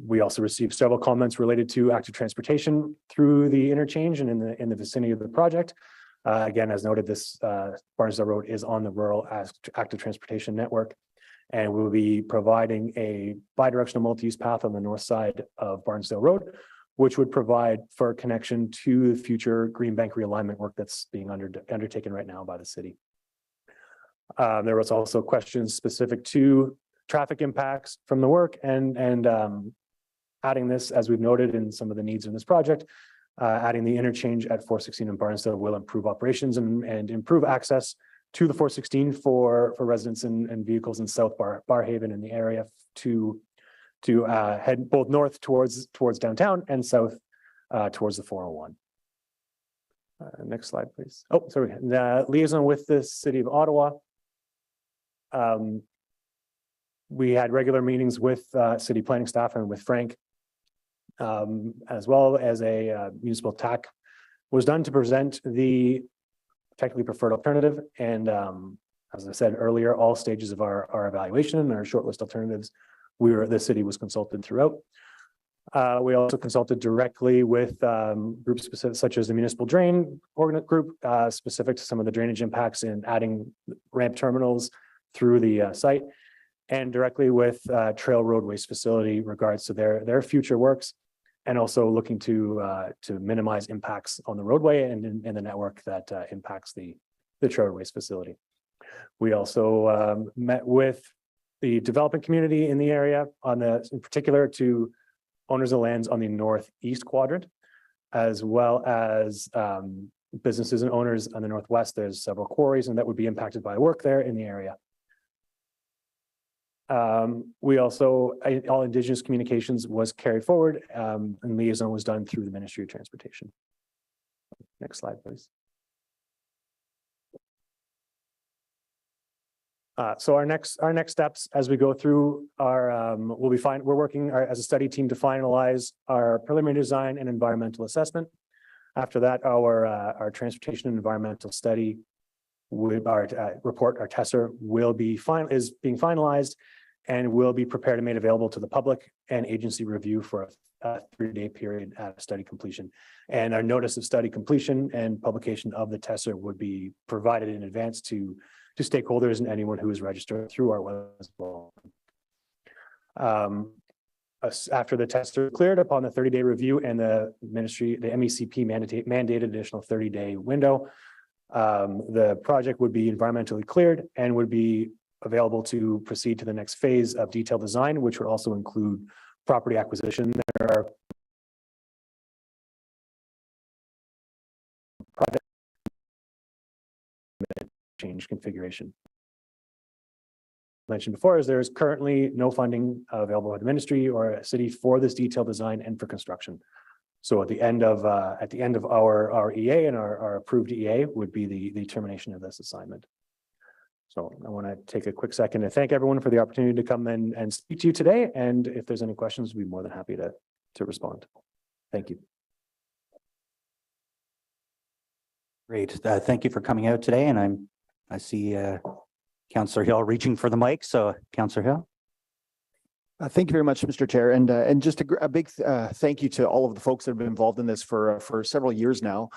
We also received several comments related to active transportation through the interchange and in the vicinity of the project. Again, as noted, this Barnesdale Road is on the rural active transportation network, and we will be providing a bidirectional multi-use path on the north side of Barnesdale Road, which would provide for connection to the future Greenbank realignment work that's being undertaken right now by the city. There was also questions specific to traffic impacts from the work and adding this, as we've noted in some of the needs in this project, adding the interchange at 416 in Barnesdale will improve operations and improve access to the 416 for residents and vehicles in South Barhaven in the area to head both north towards downtown and south towards the 401. Next slide, please. Oh, sorry. The liaison with the City of Ottawa. We had regular meetings with city planning staff and with Frank, as well as a municipal TAC was done to present the technically preferred alternative. And as I said earlier, all stages of our evaluation and our shortlist alternatives, the city was consulted throughout. We also consulted directly with groups specific, such as the municipal drain group, specific to some of the drainage impacts in adding ramp terminals through the site, and directly with Trail Road Waste Facility regards to their future works, and also looking to minimize impacts on the roadway and in the network that impacts the Trail Waste Facility. We also met with the development community in the area in particular to owners of lands on the northeast quadrant, as well as businesses and owners on the northwest. There's several quarries and that would be impacted by work there in the area. We also, all Indigenous communications was carried forward and liaison was done through the Ministry of Transportation. Next slide, please. So our next steps as we go through our, we're working as a study team to finalize our preliminary design and environmental assessment. After that, our transportation and environmental study with our report, our TESR is being finalized and will be prepared and made available to the public and agency review for a 3-day period at study completion. And our notice of study completion and publication of the TESR would be provided in advance to stakeholders and anyone who is registered through our website. After the tests are cleared upon the 30-day review and the MECP mandated additional 30-day window, the project would be environmentally cleared and would be available to proceed to the next phase of detailed design, which would also include property acquisition. There are project change configuration. Mentioned before is there is currently no funding available by the ministry or a city for this detailed design and for construction. So at the end of our EA and our approved EA would be the termination of this assignment. So I want to take a quick second to thank everyone for the opportunity to come in and speak to you today. And if there's any questions, we'd be more than happy to respond. Thank you. Great. Thank you for coming out today. And I see Councillor Hill reaching for the mic. So Councillor Hill. Thank you very much, Mr. Chair, and just a big thank you to all of the folks that have been involved in this for several years now,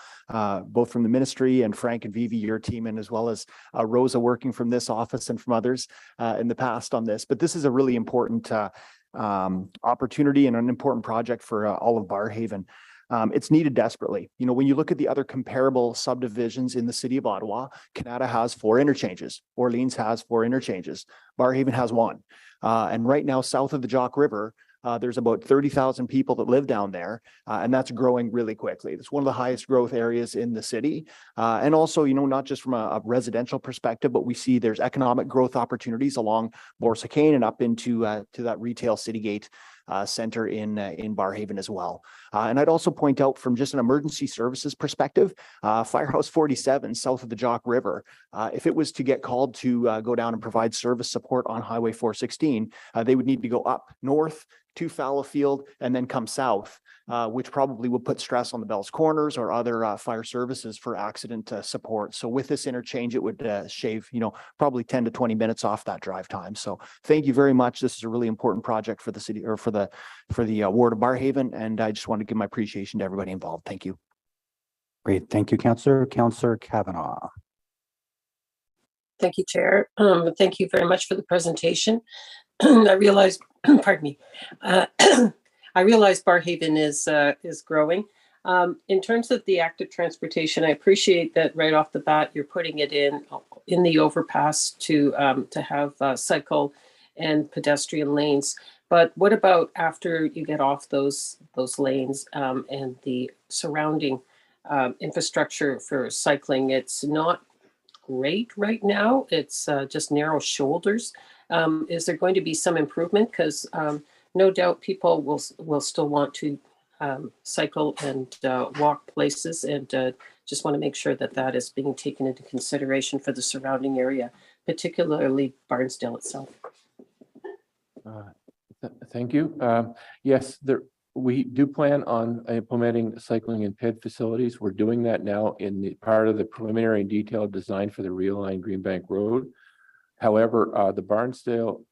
both from the ministry and Frank and Vivi, your team, and as well as Rosa working from this office and from others in the past on this. But this is a really important opportunity and an important project for all of Barrhaven. It's needed desperately. You know, when you look at the other comparable subdivisions in the city of Ottawa, Canada has 4 interchanges. Orleans has 4 interchanges. Barrhaven has 1. And right now, south of the Jock River, there's about 30,000 people that live down there, and that's growing really quickly. It's one of the highest growth areas in the city. And also, you know, not just from a residential perspective, but we see there's economic growth opportunities along Borsacane and up into to that retail Citygate center in Barrhaven as well. And I'd also point out from just an emergency services perspective, Firehouse 47 south of the Jock River, if it was to get called to go down and provide service support on Highway 416, they would need to go up north to Fallowfield and then come south, which probably would put stress on the Bell's Corners or other fire services for accident support. So with this interchange, it would shave, you know, probably 10 to 20 minutes off that drive time. So thank you very much. This is a really important project for the city or for the ward of Barrhaven, and I just want to give my appreciation to everybody involved. Thank you. Great. Thank you, Councillor. Councillor Kavanaugh. Thank you, Chair. Thank you very much for the presentation. I realize, pardon me, I realize Barrhaven is growing. In terms of the active transportation, I appreciate that right off the bat you're putting it in the overpass to have cycle and pedestrian lanes. But what about after you get off those lanes and the surrounding infrastructure for cycling? It's not great right now. It's just narrow shoulders. Is there going to be some improvement? Because no doubt people will still want to cycle and walk places, and just want to make sure that that is being taken into consideration for the surrounding area, particularly Barnsdale itself. Thank you. Yes, we do plan on implementing cycling and ped facilities. We're doing that now in the part of the preliminary and detailed design for the realigned Greenbank Road. However, the Barnsdale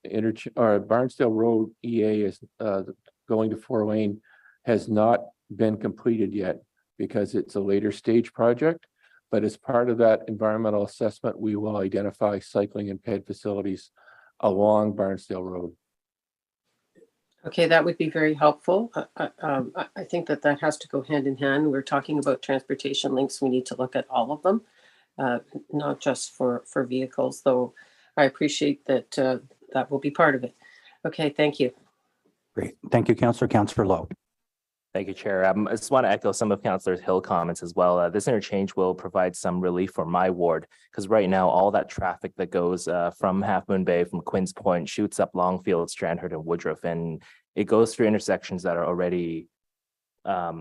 Road EA is going to 4-lane has not been completed yet because it's a later stage project. But as part of that environmental assessment, we will identify cycling and ped facilities along Barnsdale Road. Okay, that would be very helpful. I think that that has to go hand in hand. We're talking about transportation links. We need to look at all of them, not just for vehicles, though I appreciate that that will be part of it. Okay, thank you. Great. Thank you, Councillor. Councillor Lowe. Thank you, Chair. I just want to echo some of Councillor Hill comments as well. This interchange will provide some relief for my ward because right now all that traffic that goes from Half Moon Bay, from Quinns Point, shoots up Longfield, Strandherd, and Woodruff, and it goes through intersections that are already a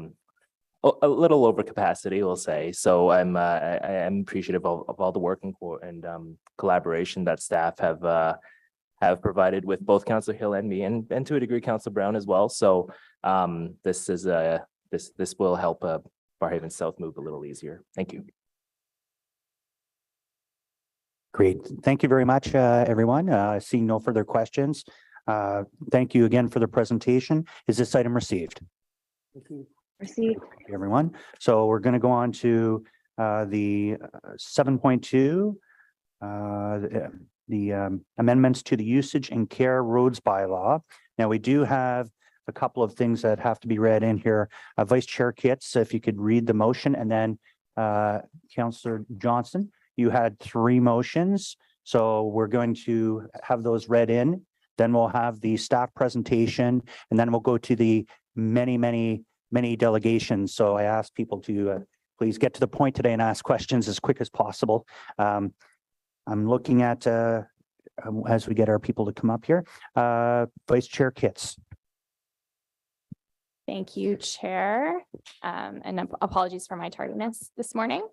little over capacity, we'll say. So I am appreciative of all the work and collaboration that staff have provided with both Councillor Hill and me, and to a degree Councillor Brown as well. So this will help Barrhaven South move a little easier. Thank you. Great. Thank you very much, everyone. Seeing no further questions. Thank you again for the presentation. Is this item received? Received. Thank you, everyone. So we're going to go on to the 7.2, the amendments to the usage and care roads bylaw. Now we do have a couple of things that have to be read in here. Vice Chair Kitts, if you could read the motion, and then Councillor Johnson, you had 3 motions. So we're going to have those read in. Then we'll have the staff presentation, and then we'll go to the many delegations. So I ask people to please get to the point today and ask questions as quick as possible. I'm looking at, as we get our people to come up here, Vice Chair Kitts. Thank you, Chair, and apologies for my tardiness this morning.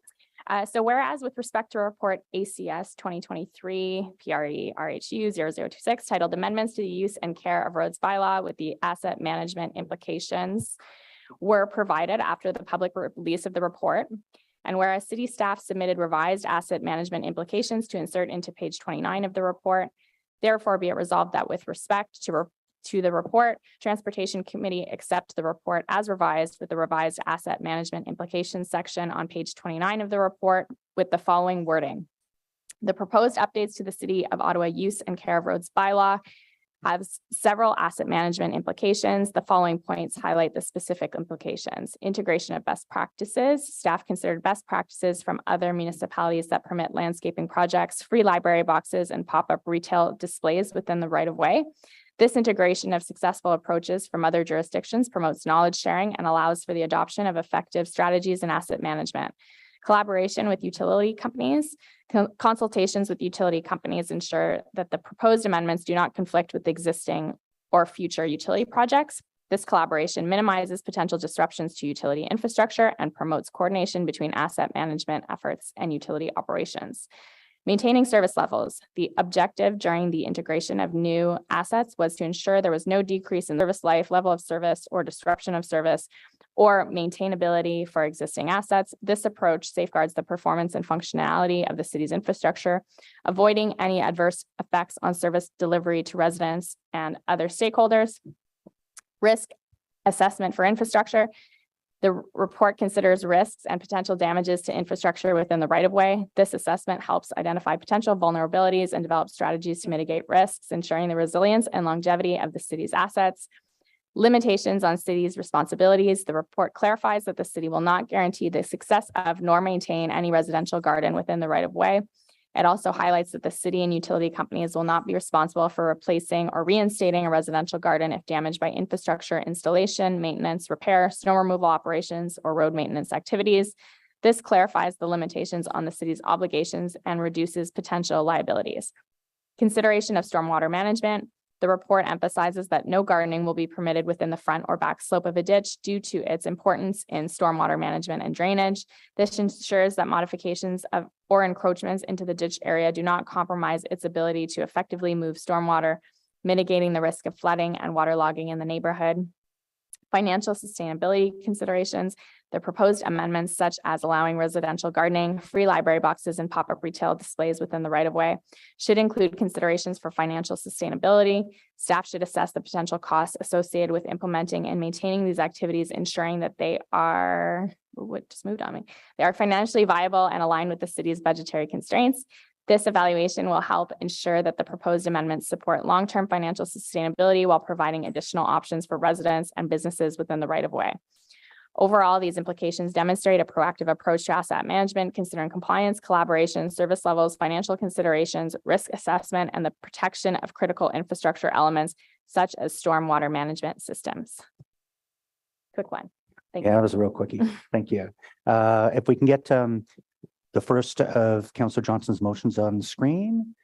So whereas with respect to report ACS 2023 PRE RHU 0026 titled Amendments to the Use and Care of Roads Bylaw with the Asset Management Implications were provided after the public release of the report. And whereas city staff submitted revised asset management implications to insert into page 29 of the report, therefore be it resolved that with respect to the report, Transportation Committee accept the report as revised with the revised asset management implications section on page 29 of the report with the following wording. The proposed updates to the City of Ottawa Use and Care of Roads bylaw have several asset management implications. The following points highlight the specific implications. Integration of best practices. Staff considered best practices from other municipalities that permit landscaping projects, free library boxes, and pop-up retail displays within the right-of-way. This integration of successful approaches from other jurisdictions promotes knowledge sharing and allows for the adoption of effective strategies in asset management. Collaboration with utility companies. Consultations with utility companies ensure that the proposed amendments do not conflict with existing or future utility projects. This collaboration minimizes potential disruptions to utility infrastructure and promotes coordination between asset management efforts and utility operations. Maintaining service levels. The objective during the integration of new assets was to ensure there was no decrease in service life, level of service, or disruption of service, or maintainability for existing assets. This approach safeguards the performance and functionality of the city's infrastructure, avoiding any adverse effects on service delivery to residents and other stakeholders. Risk assessment for infrastructure. The report considers risks and potential damages to infrastructure within the right-of-way. This assessment helps identify potential vulnerabilities and develop strategies to mitigate risks, ensuring the resilience and longevity of the city's assets. Limitations on city's responsibilities. The report clarifies that the city will not guarantee the success of nor maintain any residential garden within the right-of-way. It also highlights that the city and utility companies will not be responsible for replacing or reinstating a residential garden if damaged by infrastructure installation, maintenance, repair, snow removal operations, or road maintenance activities. This clarifies the limitations on the city's obligations and reduces potential liabilities. Consideration of stormwater management. The report emphasizes that no gardening will be permitted within the front or back slope of a ditch due to its importance in stormwater management and drainage. This ensures that modifications of or encroachments into the ditch area do not compromise its ability to effectively move stormwater, mitigating the risk of flooding and waterlogging in the neighborhood. financial sustainability considerations. The proposed amendments, such as allowing residential gardening, free library boxes, and pop-up retail displays within the right-of-way, should include considerations for financial sustainability. Staff should assess the potential costs associated with implementing and maintaining these activities, ensuring that they are, what just moved on me, they are financially viable and aligned with the city's budgetary constraints. This evaluation will help ensure that the proposed amendments support long-term financial sustainability while providing additional options for residents and businesses within the right-of-way. Overall, these implications demonstrate a proactive approach to asset management, considering compliance, collaboration, service levels, financial considerations, risk assessment, and the protection of critical infrastructure elements such as stormwater management systems. Quick one. Thank you. Yeah, that was a real quickie. Thank you. If we can get the first of Councillor Johnson's motions on the screen.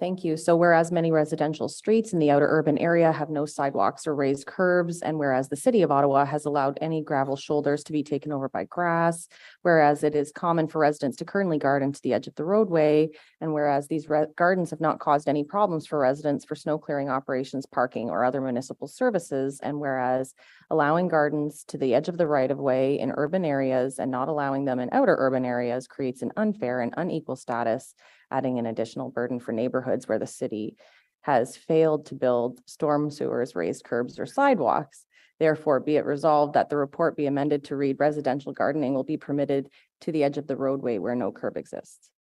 Thank you. So whereas many residential streets in the outer urban area have no sidewalks or raised curbs, and whereas the city of Ottawa has allowed any gravel shoulders to be taken over by grass, whereas it is common for residents to currently garden to the edge of the roadway, and whereas these gardens have not caused any problems for residents for snow clearing operations, parking, or other municipal services, and whereas allowing gardens to the edge of the right of way in urban areas and not allowing them in outer urban areas creates an unfair and unequal status, adding an additional burden for neighborhoods where the city has failed to build storm sewers, raised curbs, or sidewalks. Therefore, be it resolved that the report be amended to read residential gardening will be permitted to the edge of the roadway where no curb exists.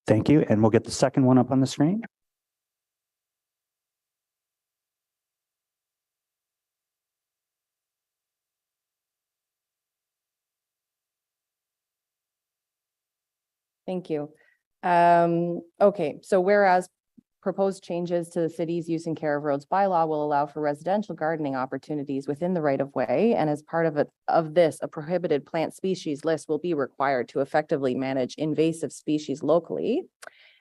Thank you. And we'll get the second one up on the screen. Thank you. Okay, so whereas proposed changes to the city's use and care of roads bylaw will allow for residential gardening opportunities within the right of way, and as part of this, a prohibited plant species list will be required to effectively manage invasive species locally.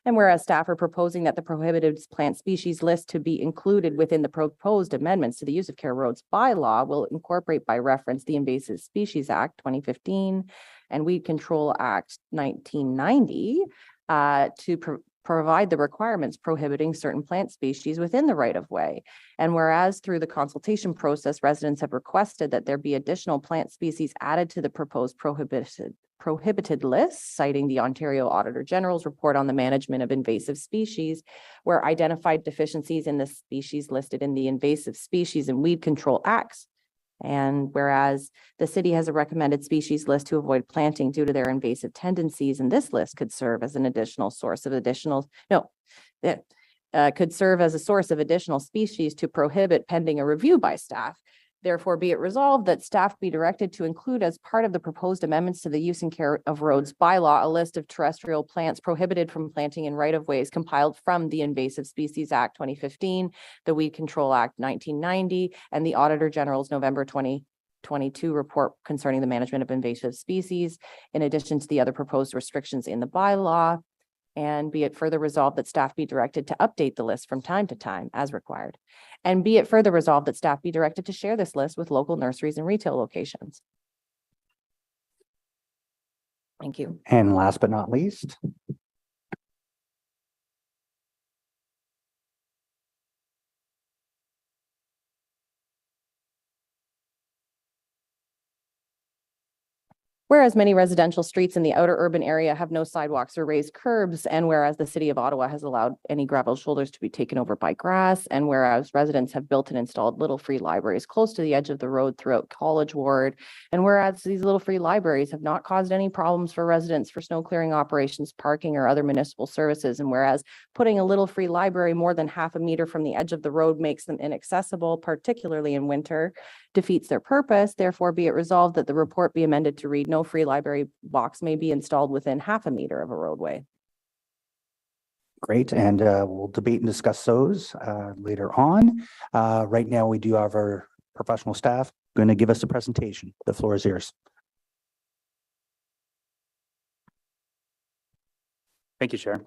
And whereas staff are proposing that the prohibited plant species list to be included within the proposed amendments to the use of care roads bylaw will incorporate by reference the Invasive Species Act 2015 and Weed Control Act 1990 to provide the requirements prohibiting certain plant species within the right of way. And whereas through the consultation process, residents have requested that there be additional plant species added to the proposed prohibited list, citing the Ontario Auditor General's report on the management of invasive species, where identified deficiencies in the species listed in the Invasive Species and Weed Control Acts. And whereas the city has a recommended species list to avoid planting due to their invasive tendencies, and this list could serve as an additional source of could serve as a source of additional species to prohibit pending a review by staff. Therefore, be it resolved that staff be directed to include as part of the proposed amendments to the use and care of roads bylaw a list of terrestrial plants prohibited from planting in right-of-ways compiled from the Invasive Species Act 2015, the Weed Control Act 1990, and the Auditor General's November 2022 report concerning the management of invasive species, in addition to the other proposed restrictions in the bylaw. And be it further resolved that staff be directed to update the list from time to time as required. And be it further resolved that staff be directed to share this list with local nurseries and retail locations. Thank you. And last but not least. Whereas many residential streets in the outer urban area have no sidewalks or raised curbs, and whereas the city of Ottawa has allowed any gravel shoulders to be taken over by grass, and whereas residents have built and installed little free libraries close to the edge of the road throughout College Ward, and whereas these little free libraries have not caused any problems for residents for snow clearing operations, parking, or other municipal services, and whereas putting a little free library more than half a meter from the edge of the road makes them inaccessible, particularly in winter, defeats their purpose. Therefore, be it resolved that the report be amended to read no free library box may be installed within half a meter of a roadway. Great, and we'll debate and discuss those later on. Right now, we do have our professional staff going to give us a presentation. The floor is yours. Thank you, Chair.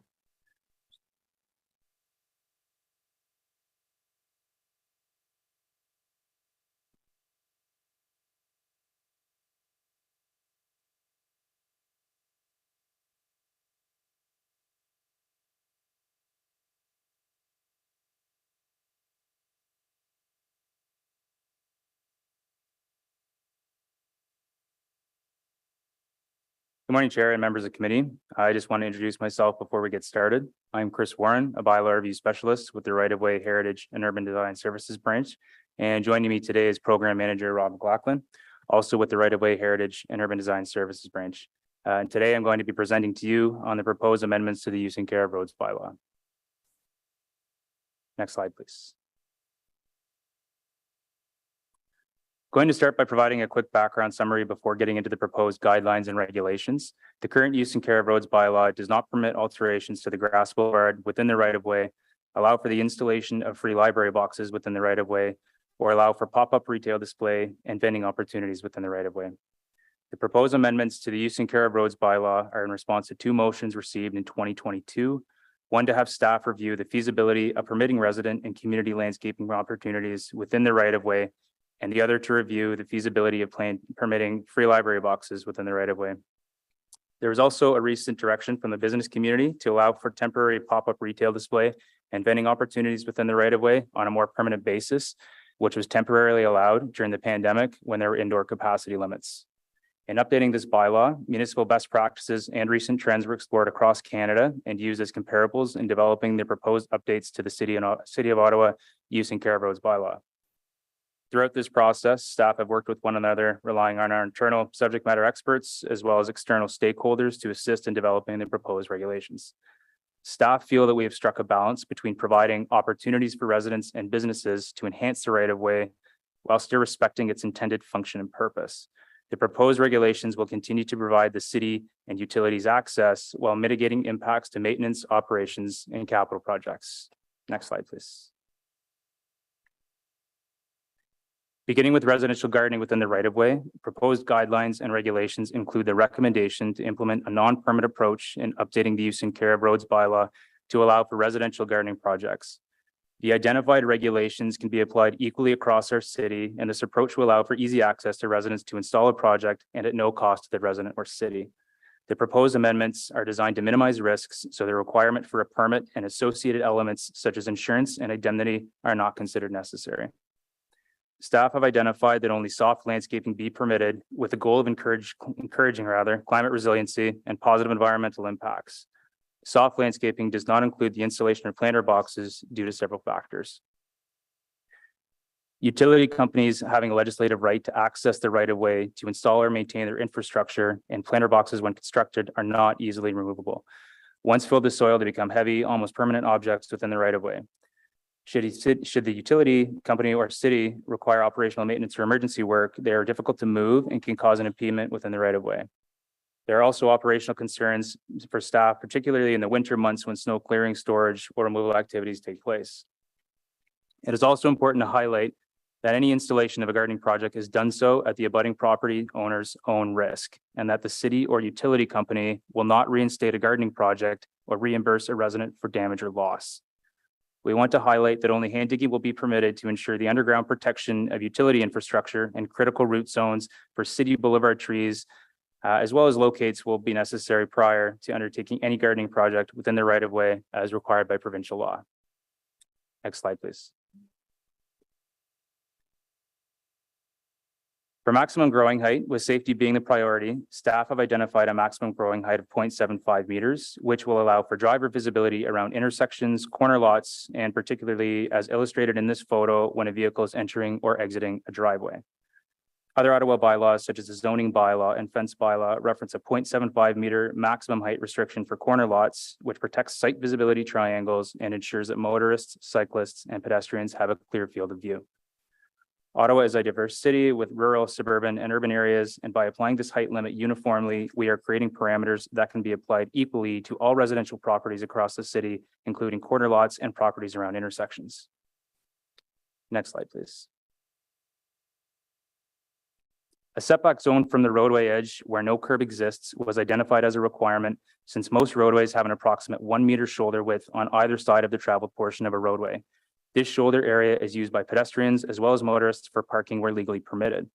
Good morning, Chair and members of the committee. I just want to introduce myself before we get started. I'm Chris Warren, a bylaw review specialist with the Right-of-Way, Heritage, and Urban Design Services branch. And joining me today is Program Manager Rob McLaughlin, also with the Right-of-Way, Heritage, and Urban Design Services branch. And today I'm going to be presenting to you on the proposed amendments to the Use and Care of Roads bylaw. Next slide, please. Going to start by providing a quick background summary before getting into the proposed guidelines and regulations. The current Use and Care of Roads bylaw does not permit alterations to the grass boulevard within the right-of-way, allow for the installation of free library boxes within the right-of-way, or allow for pop-up retail display and vending opportunities within the right-of-way. The proposed amendments to the Use and Care of Roads bylaw are in response to two motions received in 2022. One, to have staff review the feasibility of permitting resident and community landscaping opportunities within the right-of-way, and the other to review the feasibility of permitting free library boxes within the right-of-way. There was also a recent direction from the business community to allow for temporary pop-up retail display and vending opportunities within the right-of-way on a more permanent basis, which was temporarily allowed during the pandemic when there were indoor capacity limits. In updating this bylaw, municipal best practices and recent trends were explored across Canada and used as comparables in developing the proposed updates to the City of Ottawa Use and Care of Roads bylaw. Throughout this process, staff have worked with one another, relying on our internal subject matter experts, as well as external stakeholders to assist in developing the proposed regulations. Staff feel that we have struck a balance between providing opportunities for residents and businesses to enhance the right-of-way while still respecting its intended function and purpose. The proposed regulations will continue to provide the city and utilities access while mitigating impacts to maintenance, operations, and capital projects. Next slide, please. Beginning with residential gardening within the right-of-way, proposed guidelines and regulations include the recommendation to implement a non-permit approach in updating the Use and Care of Roads bylaw to allow for residential gardening projects. The identified regulations can be applied equally across our city, and this approach will allow for easy access to residents to install a project and at no cost to the resident or city. The proposed amendments are designed to minimize risks, so the requirement for a permit and associated elements such as insurance and indemnity are not considered necessary. Staff have identified that only soft landscaping be permitted with the goal of encouraging climate resiliency and positive environmental impacts. Soft landscaping does not include the installation of planter boxes due to several factors. Utility companies having a legislative right to access the right-of-way to install or maintain their infrastructure, and planter boxes when constructed are not easily removable. Once filled with soil, they become heavy, almost permanent objects within the right-of-way. Should the utility company or city require operational maintenance or emergency work, they are difficult to move and can cause an impediment within the right-of-way. There are also operational concerns for staff, particularly in the winter months when snow clearing, storage, or removal activities take place. It is also important to highlight that any installation of a gardening project is done so at the abutting property owner's own risk, and that the city or utility company will not reinstate a gardening project or reimburse a resident for damage or loss. We want to highlight that only hand digging will be permitted to ensure the underground protection of utility infrastructure and critical root zones for city boulevard trees, as well as locates will be necessary prior to undertaking any gardening project within the right-of-way as required by provincial law. Next slide, please. For maximum growing height, with safety being the priority, staff have identified a maximum growing height of 0.75 meters, which will allow for driver visibility around intersections, corner lots, and particularly as illustrated in this photo when a vehicle is entering or exiting a driveway. Other Ottawa bylaws, such as the zoning bylaw and fence bylaw, reference a 0.75 meter maximum height restriction for corner lots, which protects site visibility triangles and ensures that motorists, cyclists, and pedestrians have a clear field of view. Ottawa is a diverse city with rural, suburban, and urban areas, and by applying this height limit uniformly, we are creating parameters that can be applied equally to all residential properties across the city, including corner lots and properties around intersections. Next slide, please. A setback zone from the roadway edge where no curb exists was identified as a requirement, since most roadways have an approximate 1 meter shoulder width on either side of the traveled portion of a roadway. This shoulder area is used by pedestrians as well as motorists for parking where legally permitted.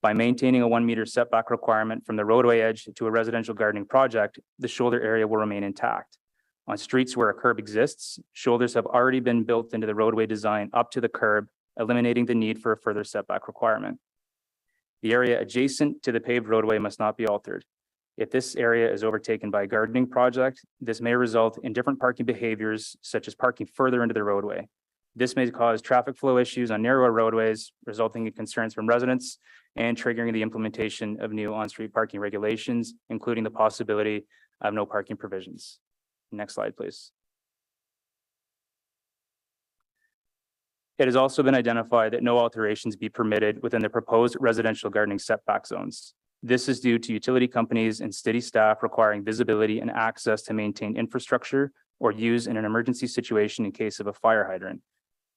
By maintaining a 1 meter setback requirement from the roadway edge to a residential gardening project, the shoulder area will remain intact. On streets where a curb exists, shoulders have already been built into the roadway design up to the curb, eliminating the need for a further setback requirement. The area adjacent to the paved roadway must not be altered. If this area is overtaken by a gardening project, this may result in different parking behaviors, such as parking further into the roadway. This may cause traffic flow issues on narrower roadways, resulting in concerns from residents and triggering the implementation of new on-street parking regulations, including the possibility of no parking provisions. Next slide, please. It has also been identified that no alterations be permitted within the proposed residential gardening setback zones. This is due to utility companies and city staff requiring visibility and access to maintain infrastructure or use in an emergency situation in case of a fire hydrant.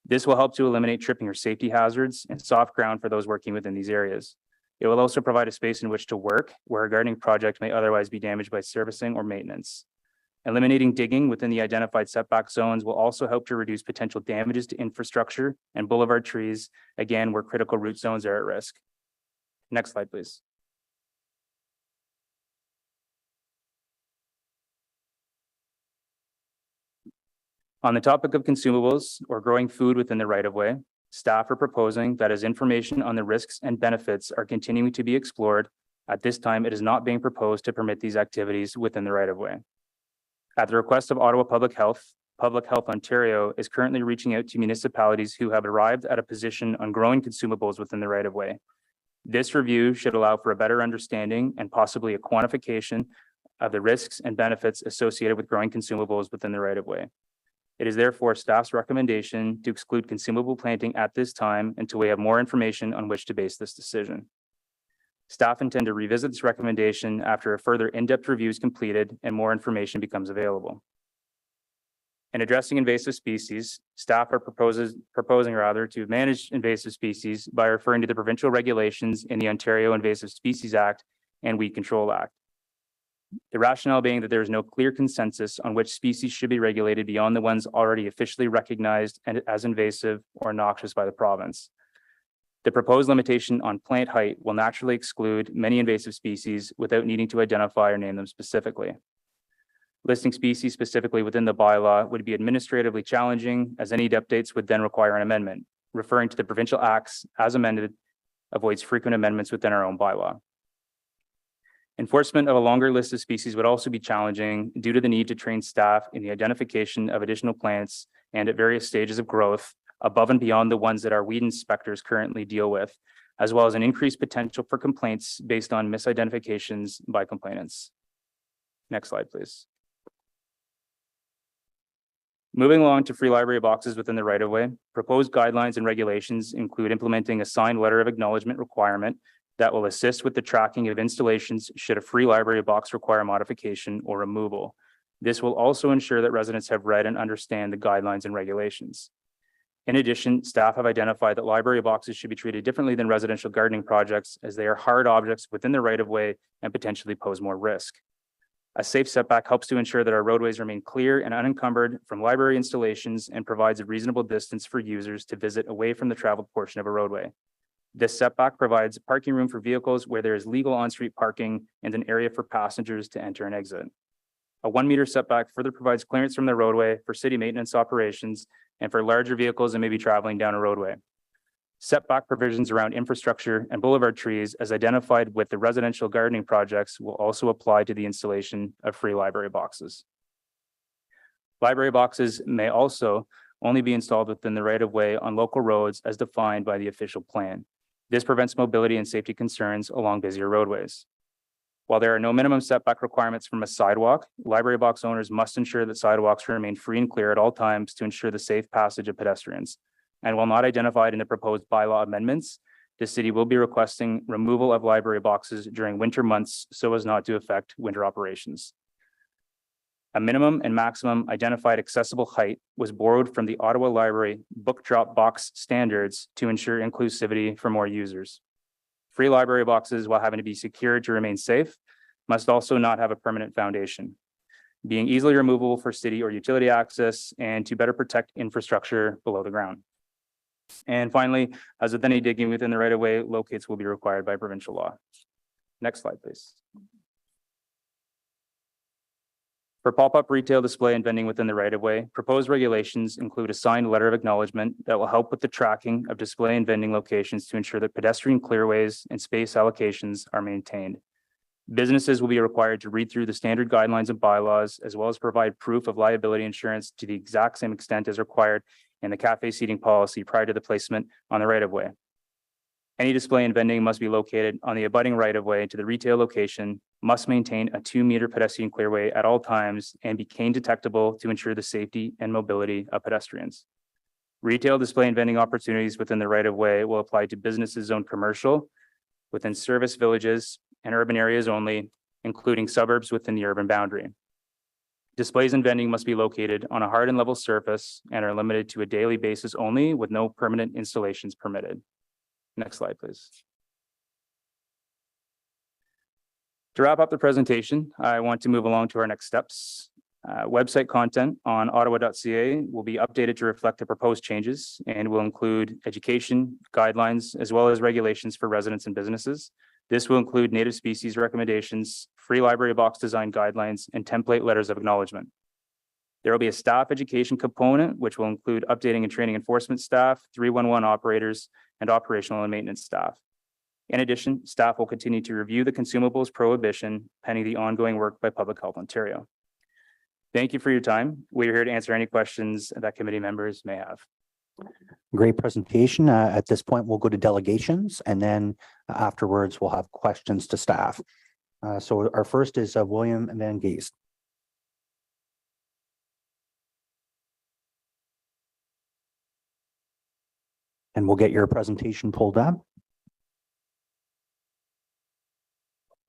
This will help to eliminate tripping or safety hazards and soft ground for those working within these areas. It will also provide a space in which to work where a gardening project may otherwise be damaged by servicing or maintenance. Eliminating digging within the identified setback zones will also help to reduce potential damages to infrastructure and boulevard trees, again, where critical root zones are at risk. Next slide, please. On the topic of consumables or growing food within the right-of-way, staff are proposing that as information on the risks and benefits are continuing to be explored, at this time, it is not being proposed to permit these activities within the right-of-way. At the request of Ottawa Public Health Ontario is currently reaching out to municipalities who have arrived at a position on growing consumables within the right-of-way. This review should allow for a better understanding and possibly a quantification of the risks and benefits associated with growing consumables within the right-of-way. It is therefore staff's recommendation to exclude consumable planting at this time until we have more information on which to base this decision. Staff intend to revisit this recommendation after a further in-depth review is completed and more information becomes available. In addressing invasive species, staff are proposing to manage invasive species by referring to the provincial regulations in the Ontario Invasive Species Act and Weed Control Act. The rationale being that there is no clear consensus on which species should be regulated beyond the ones already officially recognized as invasive or noxious by the province. The proposed limitation on plant height will naturally exclude many invasive species without needing to identify or name them specifically. Listing species specifically within the bylaw would be administratively challenging, as any updates would then require an amendment. Referring to the provincial acts as amended avoids frequent amendments within our own bylaw. Enforcement of a longer list of species would also be challenging due to the need to train staff in the identification of additional plants and at various stages of growth above and beyond the ones that our weed inspectors currently deal with, as well as an increased potential for complaints based on misidentifications by complainants. Next slide, please. Moving along to free library boxes within the right-of-way, proposed guidelines and regulations include implementing a signed letter of acknowledgement requirement that will assist with the tracking of installations should a free library box require modification or removal. This will also ensure that residents have read and understand the guidelines and regulations. In addition, staff have identified that library boxes should be treated differently than residential gardening projects, as they are hard objects within the right-of-way and potentially pose more risk. A safe setback helps to ensure that our roadways remain clear and unencumbered from library installations and provides a reasonable distance for users to visit away from the traveled portion of a roadway. This setback provides parking room for vehicles where there is legal on-street parking and an area for passengers to enter and exit. A 1 meter setback further provides clearance from the roadway for city maintenance operations and for larger vehicles that may be traveling down a roadway. Setback provisions around infrastructure and boulevard trees, as identified with the residential gardening projects, will also apply to the installation of free library boxes. Library boxes may also only be installed within the right-of-way on local roads as defined by the official plan. This prevents mobility and safety concerns along busier roadways. While there are no minimum setback requirements from a sidewalk, library box owners must ensure that sidewalks remain free and clear at all times to ensure the safe passage of pedestrians. And while not identified in the proposed bylaw amendments, the city will be requesting removal of library boxes during winter months so as not to affect winter operations. A minimum and maximum identified accessible height was borrowed from the Ottawa Library book drop box standards to ensure inclusivity for more users. Free library boxes, while having to be secured to remain safe, must also not have a permanent foundation, being easily removable for city or utility access and to better protect infrastructure below the ground. And finally, as with any digging within the right-of-way, locates will be required by provincial law. Next slide, please. For pop-up retail display and vending within the right-of-way, proposed regulations include a signed letter of acknowledgement that will help with the tracking of display and vending locations to ensure that pedestrian clearways and space allocations are maintained. Businesses will be required to read through the standard guidelines and bylaws, as well as provide proof of liability insurance to the exact same extent as required in the cafe seating policy prior to the placement on the right-of-way. Any display and vending must be located on the abutting right-of-way to the retail location, must maintain a 2-meter pedestrian clearway at all times, and be cane detectable to ensure the safety and mobility of pedestrians. Retail display and vending opportunities within the right-of-way will apply to businesses zoned commercial, within service villages, and urban areas only, including suburbs within the urban boundary. Displays and vending must be located on a hard and level surface and are limited to a daily basis only, with no permanent installations permitted. Next slide, please. To wrap up the presentation, I want to move along to our next steps. Website content on ottawa.ca will be updated to reflect the proposed changes and will include education, guidelines, as well as regulations for residents and businesses. This will include native species recommendations, free library box design guidelines, and template letters of acknowledgement. There will be a staff education component, which will include updating and training enforcement staff, 311 operators, and operational and maintenance staff. In addition, staff will continue to review the consumables prohibition pending the ongoing work by Public Health Ontario. Thank you for your time. We're here to answer any questions that committee members may have. Great presentation. At this point, we'll go to delegations, and then afterwards we'll have questions to staff. So our first is William Van Geest. And we'll get your presentation pulled up.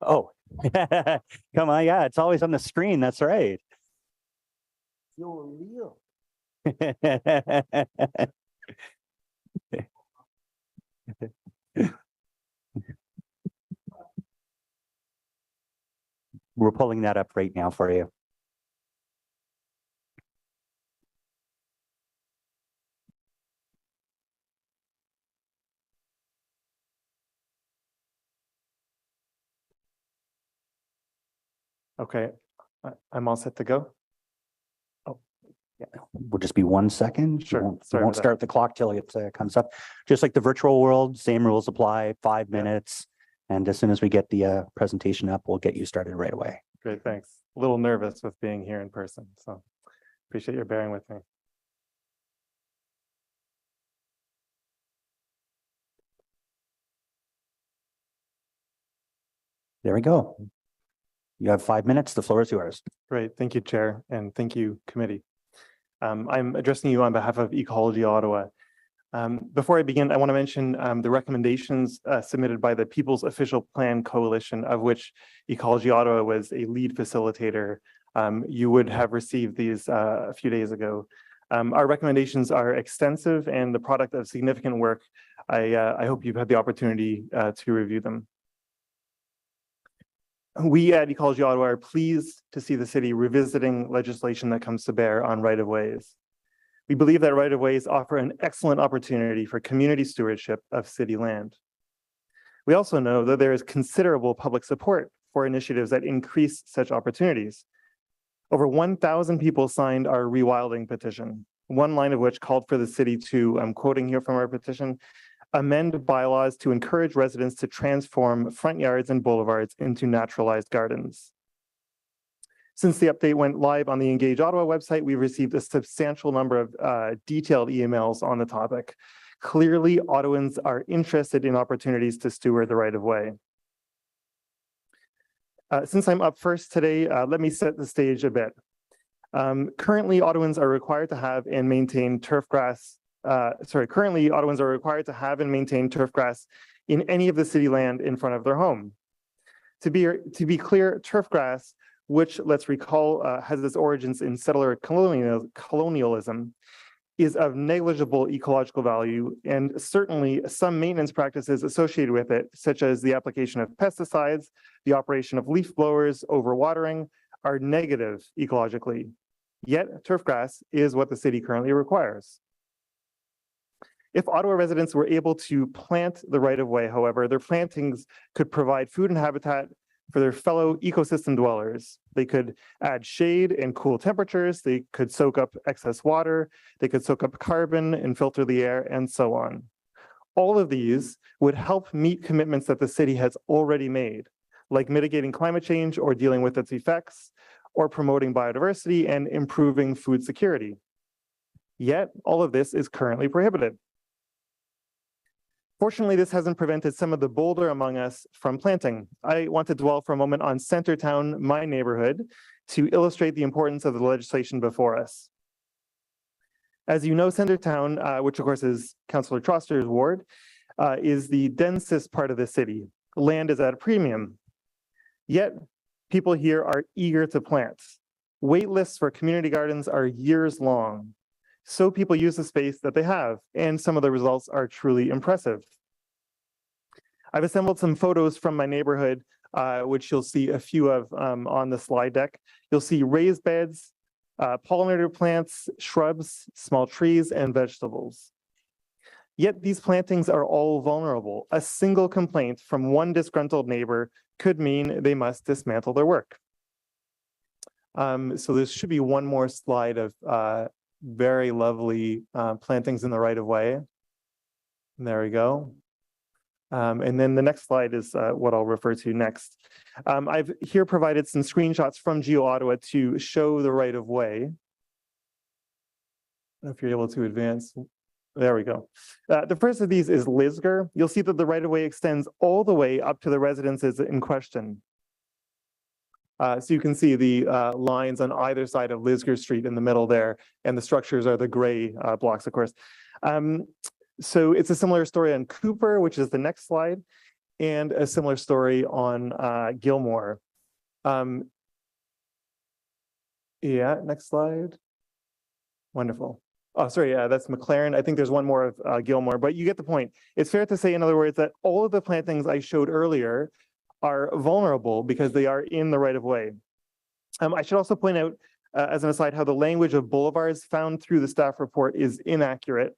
Oh, come on. Yeah, it's always on the screen. That's right. You're real. We're pulling that up right now for you. Okay, I'm all set to go. Oh, yeah. Will just be 1 second. Sure. We won't start the clock till it comes up. Just like the virtual world, same rules apply, 5 minutes. And as soon as we get the presentation up, we'll get you started right away. Great, thanks. A little nervous with being here in person, so appreciate your bearing with me. There we go. You have 5 minutes. The floor is yours. Great. Thank you, Chair, and thank you, committee. I'm addressing you on behalf of Ecology Ottawa. Before I begin, I want to mention the recommendations submitted by the People's Official Plan Coalition, of which Ecology Ottawa was a lead facilitator. You would have received these a few days ago. Our recommendations are extensive and the product of significant work. I hope you've had the opportunity to review them. We at Ecology Ottawa are pleased to see the city revisiting legislation that comes to bear on right-of-ways. We believe that right-of-ways offer an excellent opportunity for community stewardship of city land. We also know that there is considerable public support for initiatives that increase such opportunities. Over 1,000 people signed our rewilding petition, one line of which called for the city to, I'm quoting here from our petition, amend bylaws to encourage residents to transform front yards and boulevards into naturalized gardens. Since the update went live on the Engage Ottawa website, we've received a substantial number of detailed emails on the topic. Clearly, Ottawans are interested in opportunities to steward the right-of-way. Since I'm up first today, let me set the stage a bit. Currently, Ottawans are required to have and maintain turf grass. Currently, Ottawans are required to have and maintain turf grass in any of the city land in front of their home. To be clear, turf grass, which, let's recall, has its origins in settler colonialism, is of negligible ecological value, and certainly some maintenance practices associated with it, such as the application of pesticides, the operation of leaf blowers, overwatering, are negative ecologically. Yet turf grass is what the city currently requires. If Ottawa residents were able to plant the right-of-way, however, their plantings could provide food and habitat for their fellow ecosystem dwellers. They could add shade and cool temperatures, they could soak up excess water, they could soak up carbon and filter the air, and so on. All of these would help meet commitments that the city has already made, like mitigating climate change or dealing with its effects, or promoting biodiversity and improving food security. Yet, all of this is currently prohibited. Fortunately, this hasn't prevented some of the bolder among us from planting. I want to dwell for a moment on Centertown, my neighborhood, to illustrate the importance of the legislation before us. As you know, Centertown, which of course is Councillor Troster's ward, is the densest part of the city. Land is at a premium. Yet, people here are eager to plant. Wait lists for community gardens are years long. So people use the space that they have, and some of the results are truly impressive. I've assembled some photos from my neighborhood, which you'll see a few of on the slide deck. You'll see raised beds, pollinator plants, shrubs, small trees, and vegetables. Yet these plantings are all vulnerable. A single complaint from one disgruntled neighbor could mean they must dismantle their work. So there should be one more slide of very lovely plantings in the right of way. There we go. And then the next slide is what I'll refer to next. I've here provided some screenshots from Geo Ottawa to show the right of way. I don't know if you're able to advance. There we go. The first of these is Lisgar. You'll see that the right of way extends all the way up to the residences in question. So you can see the lines on either side of Lisgar Street in the middle there, and the structures are the gray blocks, of course. So it's a similar story on Cooper, which is the next slide, and a similar story on Gilmore. Yeah, next slide. Wonderful. Oh, sorry, that's McLaren. I think there's one more of Gilmore, but you get the point. It's fair to say, in other words, that all of the plantings I showed earlier are vulnerable because they are in the right of way. I should also point out, as an aside, how the language of boulevards found through the staff report is inaccurate.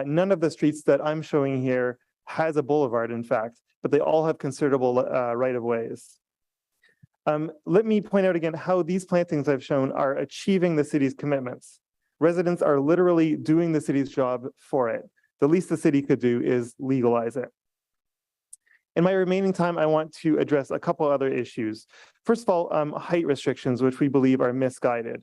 None of the streets that I'm showing here has a boulevard, in fact, but they all have considerable right of ways. Let me point out again how these plantings I've shown are achieving the city's commitments. Residents are literally doing the city's job for it. The least the city could do is legalize it. In my remaining time, I want to address a couple other issues. First of all, height restrictions, which we believe are misguided.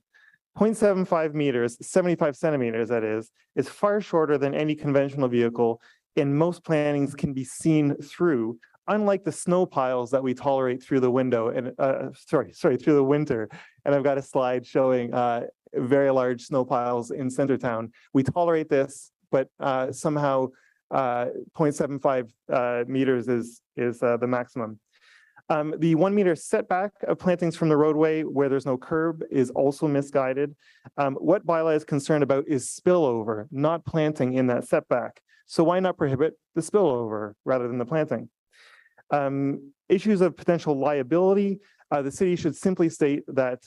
0.75 meters, 75 centimeters that is far shorter than any conventional vehicle, and most plantings can be seen through, unlike the snow piles that we tolerate through the window and through the winter. And I've got a slide showing very large snow piles in Centertown. We tolerate this, but somehow 0.75 meters is the maximum. The 1 meter setback of plantings from the roadway where there's no curb is also misguided. What bylaw is concerned about is spillover, not planting in that setback. So why not prohibit the spillover rather than the planting? Issues of potential liability, the city should simply state that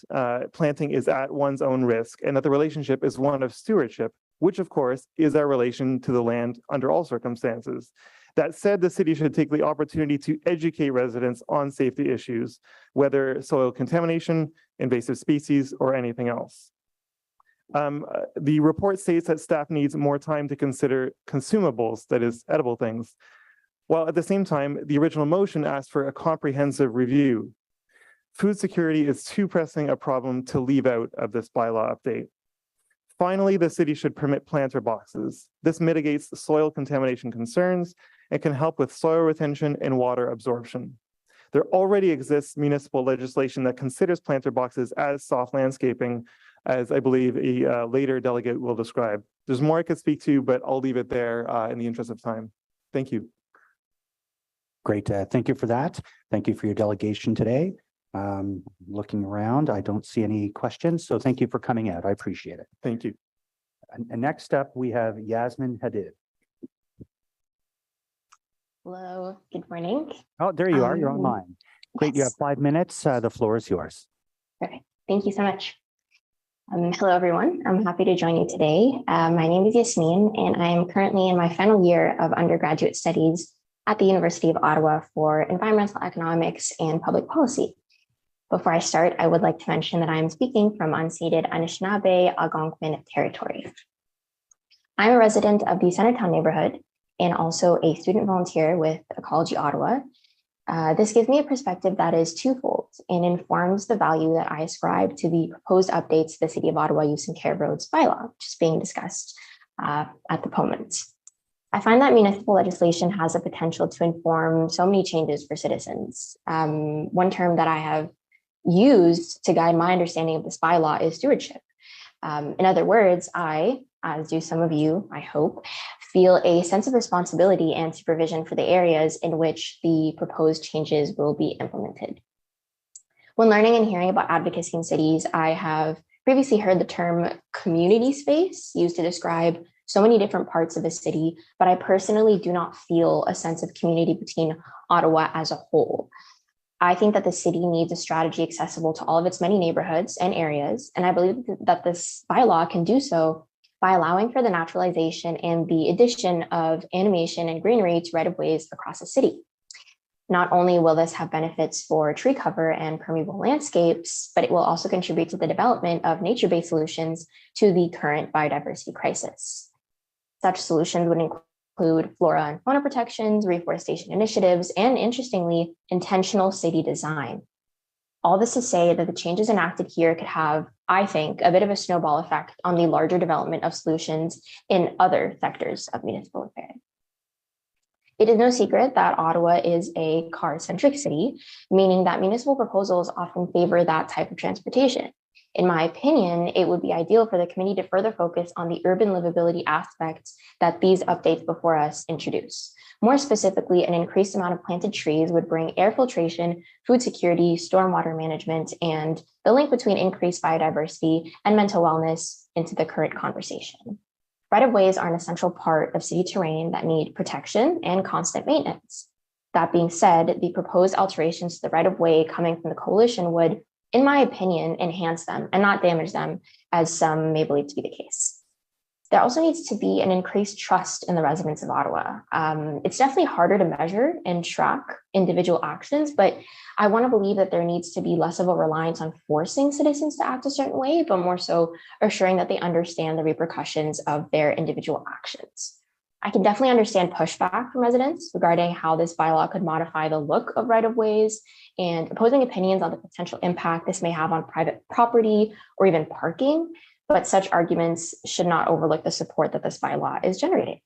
planting is at one's own risk and that the relationship is one of stewardship, which of course is our relation to the land under all circumstances. That said, the city should take the opportunity to educate residents on safety issues, whether soil contamination, invasive species, or anything else. The report states that staff needs more time to consider consumables, that is, edible things, while at the same time, the original motion asked for a comprehensive review. Food security is too pressing a problem to leave out of this bylaw update. Finally, the city should permit planter boxes. This mitigates the soil contamination concerns and can help with soil retention and water absorption. There already exists municipal legislation that considers planter boxes as soft landscaping, as I believe a later delegate will describe. There's more I could speak to, but I'll leave it there in the interest of time. Thank you. Great. Thank you for that. Thank you for your delegation today. Looking around, I don't see any questions, so thank you for coming out. I appreciate it. Thank you. And next up, we have Yasmin Hadid. Hello, good morning. Oh, there you are. You're online. Great. You have 5 minutes. The floor is yours. Perfect. Thank you so much. Hello, everyone. I'm happy to join you today. My name is Yasmin, and I am currently in my final year of undergraduate studies at the University of Ottawa for environmental economics and public policy. Before I start, I would like to mention that I am speaking from unceded Anishinaabe Algonquin territory. I'm a resident of the Centertown neighborhood and also a student volunteer with Ecology Ottawa. This gives me a perspective that is twofold and informs the value that I ascribe to the proposed updates to the City of Ottawa Use and Care of Roads bylaw, which is being discussed at the moment. I find that municipal legislation has the potential to inform so many changes for citizens. One term that I have used to guide my understanding of this bylaw is stewardship. In other words, I, as do some of you, I hope, feel a sense of responsibility and supervision for the areas in which the proposed changes will be implemented. When learning and hearing about advocacy in cities, I have previously heard the term community space used to describe so many different parts of the city, but I personally do not feel a sense of community between Ottawa as a whole. I think that the city needs a strategy accessible to all of its many neighborhoods and areas, and I believe that this bylaw can do so by allowing for the naturalization and the addition of animation and greenery to right-of-ways across the city. Not only will this have benefits for tree cover and permeable landscapes, but it will also contribute to the development of nature-based solutions to the current biodiversity crisis. Such solutions would include flora and fauna protections, reforestation initiatives, and interestingly, intentional city design. All this to say that the changes enacted here could have, I think, a bit of a snowball effect on the larger development of solutions in other sectors of municipal affairs. It is no secret that Ottawa is a car-centric city, meaning that municipal proposals often favor that type of transportation. In my opinion, it would be ideal for the committee to further focus on the urban livability aspects that these updates before us introduce. More specifically, an increased amount of planted trees would bring air filtration, food security, stormwater management, and the link between increased biodiversity and mental wellness into the current conversation. Right-of-ways are an essential part of city terrain that need protection and constant maintenance. That being said, the proposed alterations to the right-of-way coming from the coalition would, in my opinion, enhance them and not damage them, as some may believe to be the case. There also needs to be an increased trust in the residents of Ottawa. It's definitely harder to measure and track individual actions, but I want to believe that there needs to be less of a reliance on forcing citizens to act a certain way, but more so assuring that they understand the repercussions of their individual actions. I can definitely understand pushback from residents regarding how this bylaw could modify the look of right-of-ways and opposing opinions on the potential impact this may have on private property or even parking. But such arguments should not overlook the support that this bylaw is generating.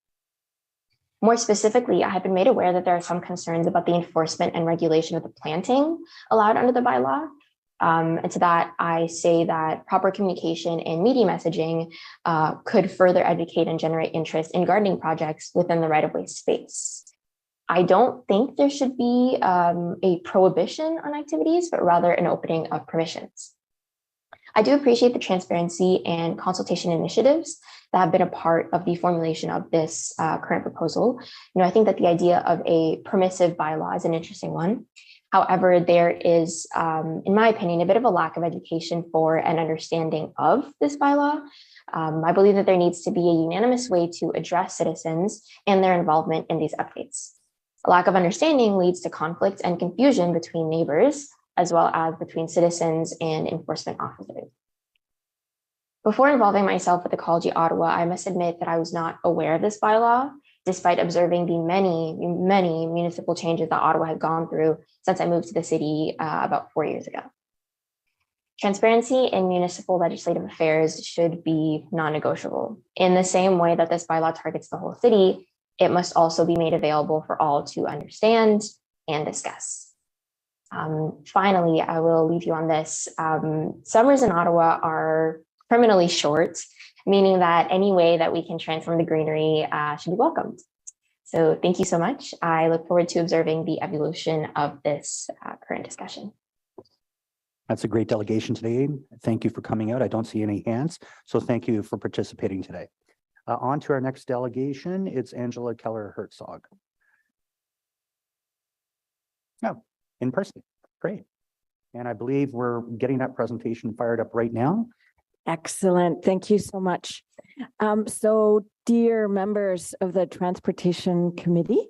More specifically, I have been made aware that there are some concerns about the enforcement and regulation of the planting allowed under the bylaw. And to that, I say that proper communication and media messaging could further educate and generate interest in gardening projects within the right-of-way space. I don't think there should be a prohibition on activities, but rather an opening of permissions. I do appreciate the transparency and consultation initiatives that have been a part of the formulation of this current proposal. I think that the idea of a permissive bylaw is an interesting one. However, there is, in my opinion, a bit of a lack of education for and understanding of this bylaw. I believe that there needs to be a unanimous way to address citizens and their involvement in these updates. A lack of understanding leads to conflict and confusion between neighbors, as well as between citizens and enforcement officers. Before involving myself with Ecology Ottawa, I must admit that I was not aware of this bylaw, despite observing the many municipal changes that Ottawa had gone through since I moved to the city about 4 years ago. Transparency in municipal legislative affairs should be non-negotiable. In the same way that this bylaw targets the whole city, it must also be made available for all to understand and discuss. Finally, I will leave you on this. Summers in Ottawa are criminally short, meaning that any way that we can transform the greenery should be welcomed. So thank you so much. I look forward to observing the evolution of this current discussion. That's a great delegation today. Thank you for coming out. I don't see any hands, so thank you for participating today. On to our next delegation. It's Angela Keller-Herzog. No. In person. Great. And I believe we're getting that presentation fired up right now. Excellent. Thank you so much. So dear members of the Transportation Committee,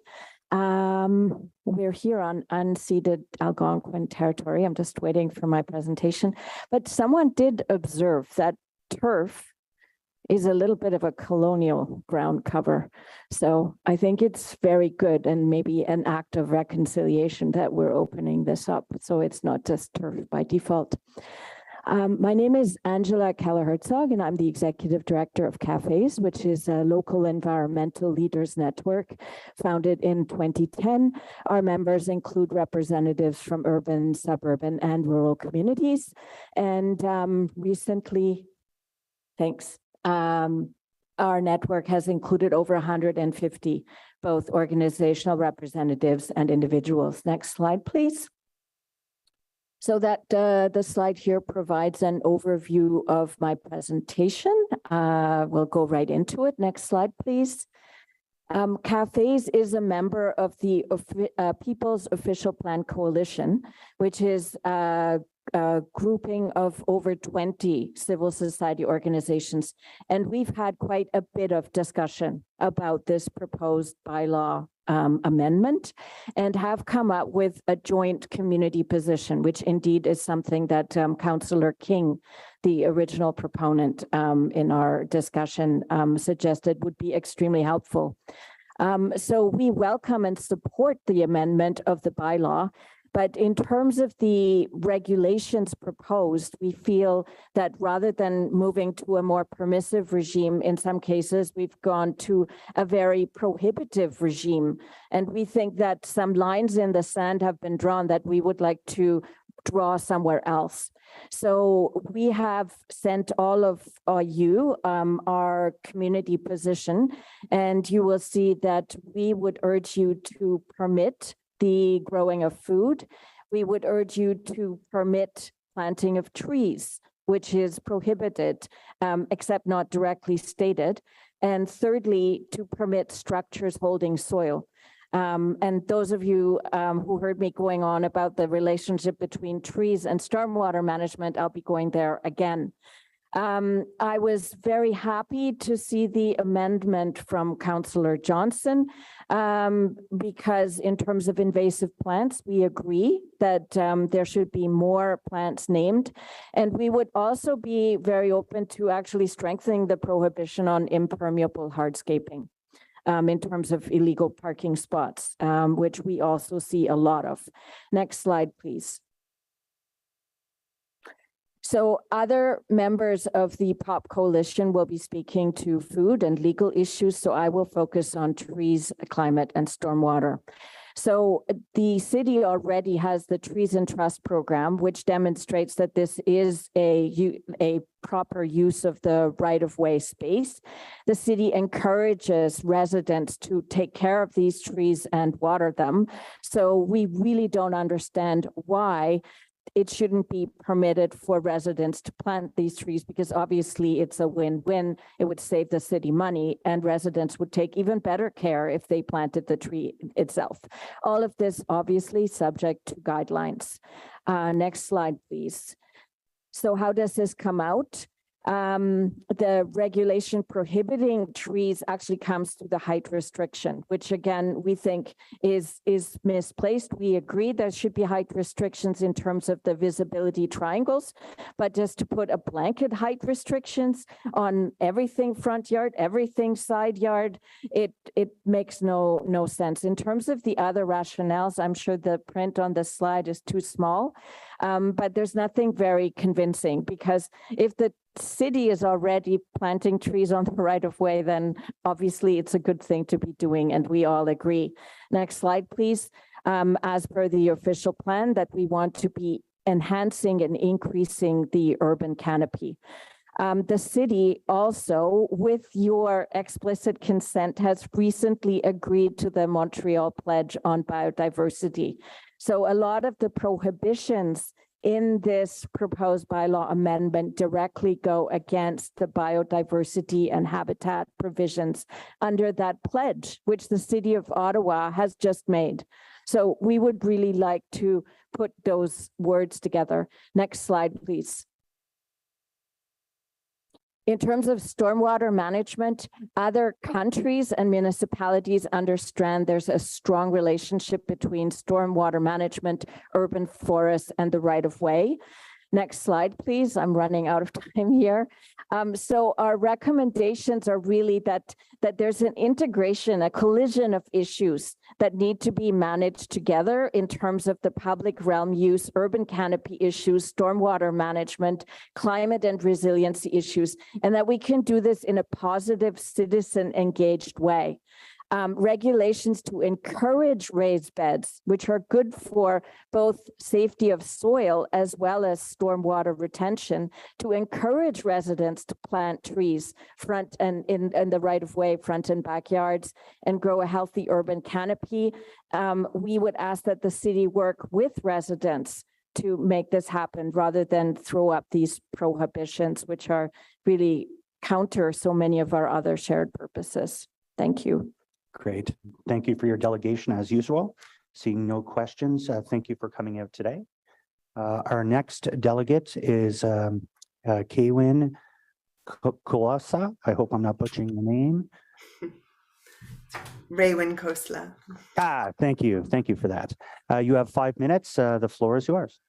we're here on unceded Algonquin territory. I'm just waiting for my presentation, but someone did observe that turf is a little bit of a colonial ground cover. So I think it's very good and maybe an act of reconciliation that we're opening this up. So it's not just turf by default. My name is Angela Keller-Herzog, and I'm the Executive Director of Cafes, which is a local environmental leaders network founded in 2010. Our members include representatives from urban, suburban, and rural communities. And recently, our network has included over 150, both organizational representatives and individuals. Next slide, please. So that the slide here provides an overview of my presentation. We'll go right into it. Next slide, please. Cafes is a member of the People's Official Plan Coalition, which is a grouping of over 20 civil society organizations. And we've had quite a bit of discussion about this proposed bylaw amendment and have come up with a joint community position, which indeed is something that Councillor King, the original proponent in our discussion, suggested would be extremely helpful. So we welcome and support the amendment of the bylaw. But in terms of the regulations proposed, we feel that rather than moving to a more permissive regime, in some cases, we've gone to a very prohibitive regime. And we think that some lines in the sand have been drawn that we would like to draw somewhere else. So we have sent all of you our community position, and you will see that we would urge you to permit the growing of food. We would urge you to permit planting of trees, which is prohibited, except not directly stated. And thirdly, to permit structures holding soil. And those of you who heard me going on about the relationship between trees and stormwater management, I'll be going there again. I was very happy to see the amendment from Councillor Johnson because in terms of invasive plants, we agree that there should be more plants named. And we would also be very open to actually strengthening the prohibition on impermeable hardscaping in terms of illegal parking spots, which we also see a lot of. Next slide, please. So other members of the POP coalition will be speaking to food and legal issues. So I will focus on trees, climate, and stormwater. So the city already has the Trees and Trust program, which demonstrates that this is a proper use of the right-of-way space. The city encourages residents to take care of these trees and water them. So we really don't understand why it shouldn't be permitted for residents to plant these trees, because obviously it's a win-win. It would save the city money and residents would take even better care if they planted the tree itself. All of this obviously subject to guidelines. Next slide, please. So how does this come out? The regulation prohibiting trees actually comes through the height restriction, which again, we think is misplaced. We agree there should be height restrictions in terms of the visibility triangles, but just to put a blanket height restrictions on everything front yard, everything side yard, it makes no sense. In terms of the other rationales, I'm sure the print on the slide is too small, but there's nothing very convincing, because if the city is already planting trees on the right of way, then obviously it's a good thing to be doing, and we all agree. Next slide, please. As per the official plan, that we want to be enhancing and increasing the urban canopy. The city also, with your explicit consent, has recently agreed to the Montreal Pledge on Biodiversity. So a lot of the prohibitions in this proposed bylaw amendment directly go against the biodiversity and habitat provisions under that pledge, which the city of Ottawa has just made. So we would really like to put those words together. Next slide, please. In terms of stormwater management, other countries and municipalities understand there's a strong relationship between stormwater management, urban forests, and the right-of-way. Next slide, please. I'm running out of time here. So our recommendations are really that there's an integration, a collision of issues that need to be managed together in terms of the public realm use, urban canopy issues, stormwater management, climate and resiliency issues, and that we can do this in a positive, citizen engaged way. Regulations to encourage raised beds, which are good for both safety of soil as well as stormwater retention, to encourage residents to plant trees front and in the right of way, front and backyards, and grow a healthy urban canopy. We would ask that the city work with residents to make this happen rather than throw up these prohibitions, which are really counter so many of our other shared purposes. Thank you. Great. Thank you for your delegation as usual. Seeing no questions, thank you for coming out today. Our next delegate is Kaywin Kolasa. I hope I'm not butchering the name. Raywin Khosla. Thank you. Thank you for that. You have 5 minutes. The floor is yours.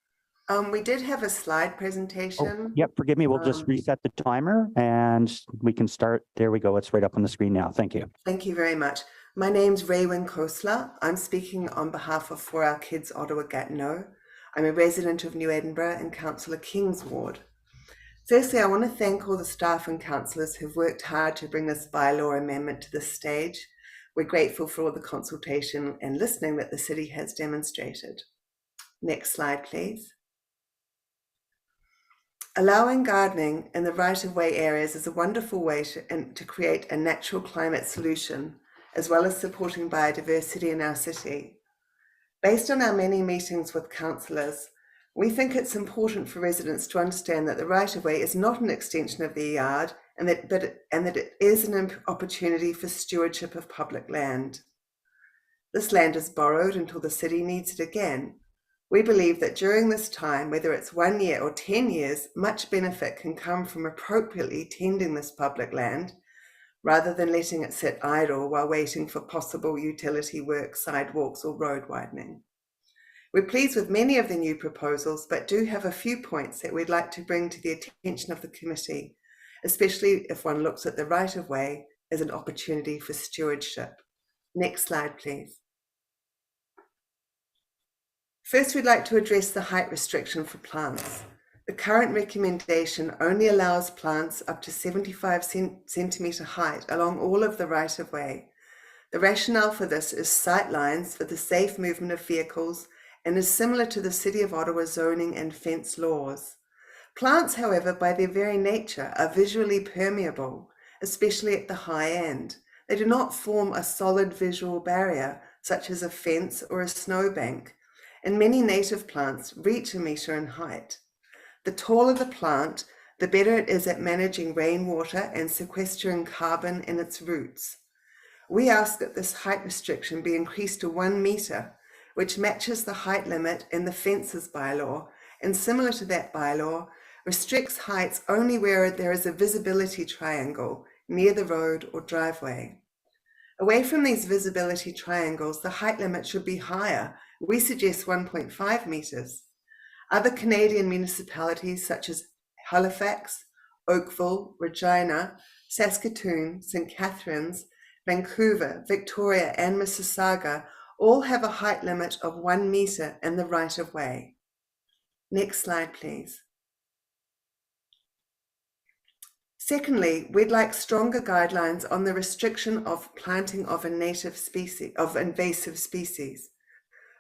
We did have a slide presentation. Yep, forgive me. We'll just reset the timer and we can start. There we go. It's right up on the screen now. Thank you. Thank you very much. My name's Raywin Khosla. I'm speaking on behalf of For Our Kids Ottawa Gatineau. I'm a resident of New Edinburgh and Councillor King's Ward. Firstly, I want to thank all the staff and councillors who've worked hard to bring this bylaw amendment to this stage. We're grateful for all the consultation and listening that the city has demonstrated. Next slide, please. Allowing gardening in the right-of-way areas is a wonderful way to create a natural climate solution, as well as supporting biodiversity in our city. Based on our many meetings with councillors, we think it's important for residents to understand that the right-of-way is not an extension of their yard, and that it is an opportunity for stewardship of public land. This land is borrowed until the city needs it again. We believe that during this time, whether it's 1 year or 10 years, much benefit can come from appropriately tending this public land, rather than letting it sit idle while waiting for possible utility work, sidewalks, or road widening. We're pleased with many of the new proposals, but do have a few points that we'd like to bring to the attention of the committee, especially if one looks at the right-of-way as an opportunity for stewardship. Next slide, please. First, we'd like to address the height restriction for plants. The current recommendation only allows plants up to 75 centimetre height along all of the right-of-way. The rationale for this is sight lines for the safe movement of vehicles and is similar to the City of Ottawa zoning and fence laws. Plants, however, by their very nature, are visually permeable, especially at the high end. They do not form a solid visual barrier, such as a fence or a snowbank, and many native plants reach a metre in height. The taller the plant, the better it is at managing rainwater and sequestering carbon in its roots. We ask that this height restriction be increased to 1 metre, which matches the height limit in the fences bylaw, and similar to that bylaw, restricts heights only where there is a visibility triangle near the road or driveway. Away from these visibility triangles, the height limit should be higher. We suggest 1.5 metres. Other Canadian municipalities such as Halifax, Oakville, Regina, Saskatoon, St. Catharines, Vancouver, Victoria, and Mississauga all have a height limit of 1 metre in the right-of-way. Next slide, please. Secondly, we'd like stronger guidelines on the restriction of planting of invasive species.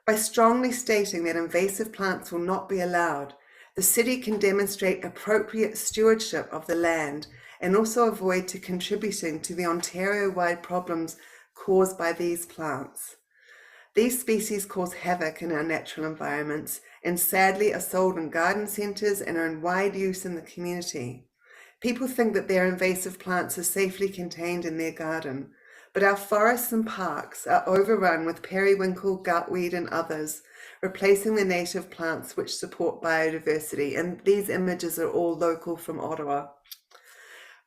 By strongly stating that invasive plants will not be allowed, the city can demonstrate appropriate stewardship of the land and also avoid contributing to the Ontario-wide problems caused by these plants. These species cause havoc in our natural environments and sadly are sold in garden centres and are in wide use in the community. People think that their invasive plants are safely contained in their garden, but our forests and parks are overrun with periwinkle, goutweed, and others, replacing the native plants which support biodiversity, and these images are all local from Ottawa.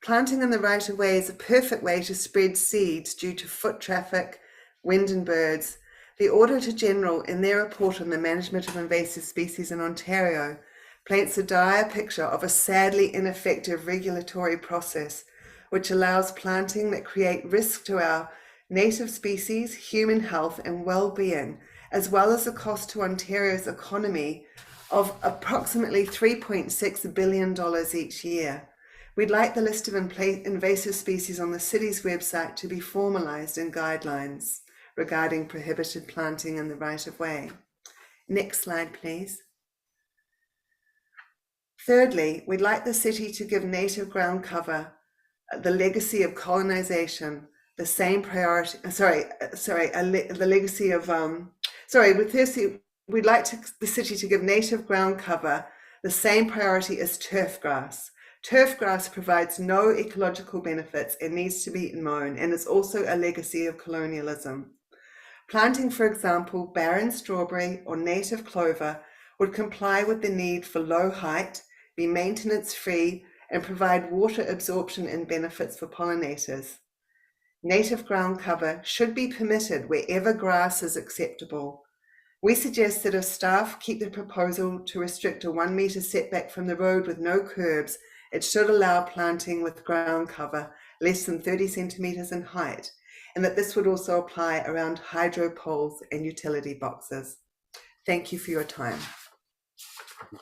Planting in the right-of-way is a perfect way to spread seeds due to foot traffic, wind and birds. The Auditor General, in their report on the management of invasive species in Ontario, paints a dire picture of a sadly ineffective regulatory process which allows planting that create risk to our native species, human health and well-being, as well as the cost to Ontario's economy of approximately $3.6 billion each year. We'd like the list of invasive species on the city's website to be formalized in guidelines regarding prohibited planting in the right-of-way. Next slide, please. Thirdly, we'd like the city to give native ground cover, the legacy of colonization, the same priority, we'd like the city to give native ground cover the same priority as turf grass. Turf grass provides no ecological benefits and needs to be mown, and is also a legacy of colonialism. Planting, for example, barren strawberry or native clover would comply with the need for low height, be maintenance-free, and provide water absorption and benefits for pollinators. Native ground cover should be permitted wherever grass is acceptable. We suggest that if staff keep the proposal to restrict a 1 metre setback from the road with no curbs, it should allow planting with ground cover less than 30 centimetres in height, and that this would also apply around hydro poles and utility boxes. Thank you for your time.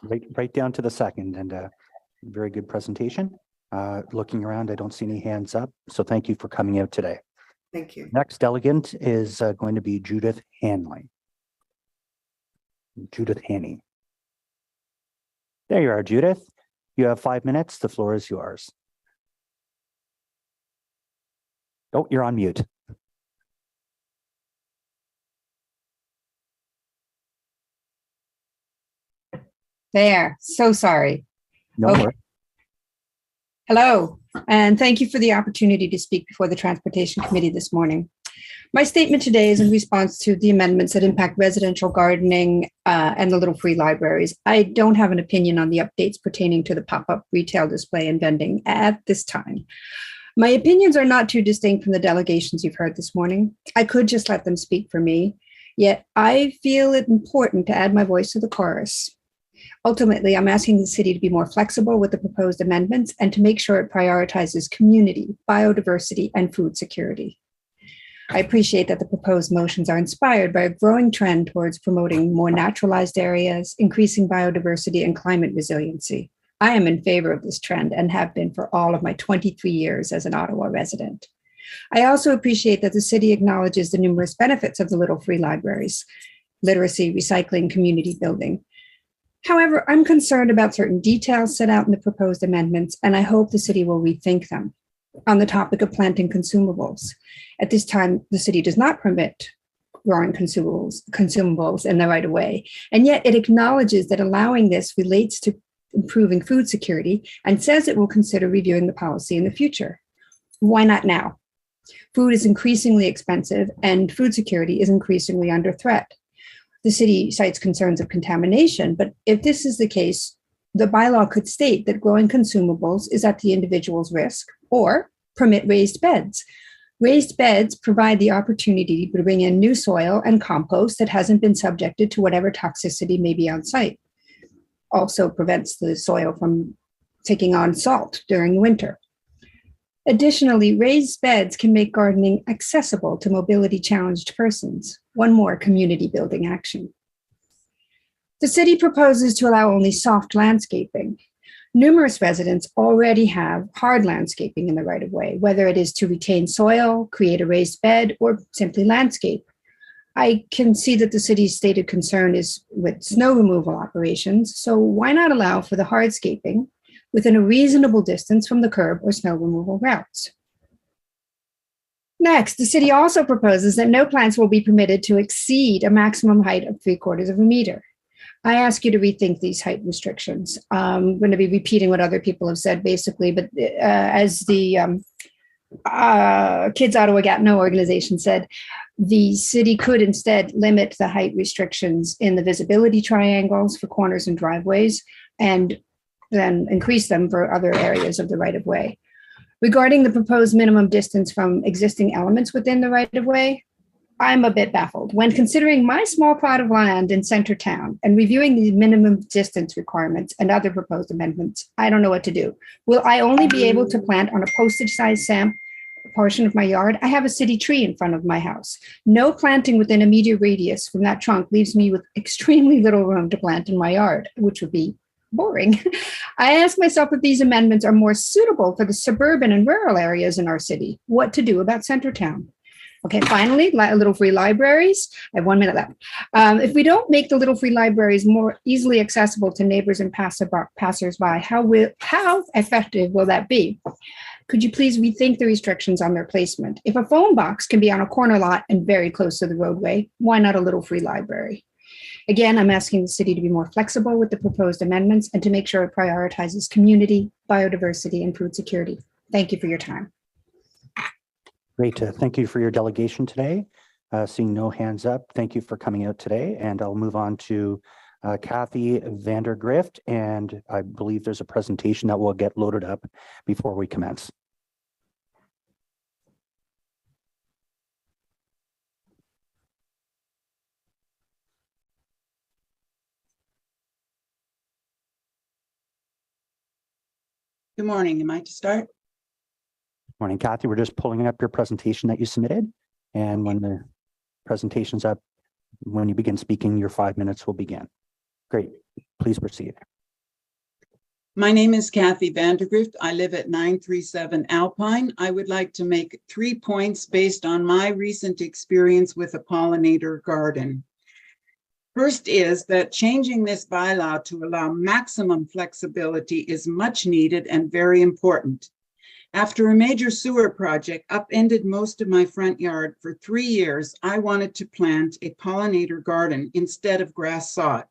Right down to the second, and very good presentation. Looking around, I don't see any hands up, so thank you for coming out today. Thank you. Next delegate is going to be Judith Hanley. Judith Haney. There you are, Judith. You have 5 minutes. The floor is yours. Oh, you're on mute. There, so sorry. No Okay. worries. Hello, and thank you for the opportunity to speak before the Transportation Committee this morning. My statement today is in response to the amendments that impact residential gardening and the Little Free Libraries. I don't have an opinion on the updates pertaining to the pop-up retail display and vending at this time. My opinions are not too distinct from the delegations you've heard this morning. I could just let them speak for me, yet I feel it important to add my voice to the chorus. Ultimately, I'm asking the city to be more flexible with the proposed amendments and to make sure it prioritizes community, biodiversity, and food security. I appreciate that the proposed motions are inspired by a growing trend towards promoting more naturalized areas, increasing biodiversity, and climate resiliency. I am in favor of this trend and have been for all of my 23 years as an Ottawa resident. I also appreciate that the city acknowledges the numerous benefits of the Little Free Libraries: literacy, recycling, community building. However, I'm concerned about certain details set out in the proposed amendments, and I hope the city will rethink them. On the topic of planting consumables, at this time, the city does not permit growing consumables in the right of way, and yet it acknowledges that allowing this relates to improving food security and says it will consider reviewing the policy in the future. Why not now? Food is increasingly expensive and food security is increasingly under threat. The city cites concerns of contamination, but if this is the case, the bylaw could state that growing consumables is at the individual's risk, or permit raised beds. Raised beds provide the opportunity to bring in new soil and compost that hasn't been subjected to whatever toxicity may be on site. Also prevents the soil from taking on salt during winter. Additionally, raised beds can make gardening accessible to mobility challenged persons. One more community building action. The city proposes to allow only soft landscaping. Numerous residents already have hard landscaping in the right of way, whether it is to retain soil, create a raised bed, or simply landscape. I can see that the city's stated concern is with snow removal operations, so why not allow for the hardscaping within a reasonable distance from the curb or snow removal routes? Next, the city also proposes that no plants will be permitted to exceed a maximum height of 3/4 of a meter. I ask you to rethink these height restrictions. I'm going to be repeating what other people have said basically, but as the Kids Ottawa Gatineau organization said, the city could instead limit the height restrictions in the visibility triangles for corners and driveways, and then increase them for other areas of the right-of-way. Regarding the proposed minimum distance from existing elements within the right-of-way, I'm a bit baffled. When considering my small plot of land in center town and reviewing the minimum distance requirements and other proposed amendments, I don't know what to do. Will I only be able to plant on a postage-sized stamp portion of my yard? I have a city tree in front of my house. No planting within a immediate radius from that trunk leaves me with extremely little room to plant in my yard, which would be boring. I ask myself if these amendments are more suitable for the suburban and rural areas in our city. What to do about Centertown? Okay, finally, little free libraries. I have 1 minute left. If we don't make the little free libraries more easily accessible to neighbors and passersby, how effective will that be? Could you please rethink the restrictions on their placement? If a phone box can be on a corner lot and very close to the roadway, why not a little free library? Again, I'm asking the city to be more flexible with the proposed amendments and to make sure it prioritizes community, biodiversity, and food security. Thank you for your time. Great. Thank you for your delegation today. Seeing no hands up, thank you for coming out today. And I'll move on to Kathy Vandergrift. And I believe there's a presentation that will get loaded up before we commence. Good morning. Am I to start? Morning, Kathy. We're just pulling up your presentation that you submitted. And when the presentation's up, when you begin speaking, your 5 minutes will begin. Great. Please proceed. My name is Kathy Vandergrift. I live at 937 Alpine. I would like to make 3 points based on my recent experience with a pollinator garden. First is that changing this bylaw to allow maximum flexibility is much needed and very important. After a major sewer project upended most of my front yard for 3 years, I wanted to plant a pollinator garden instead of grass sod.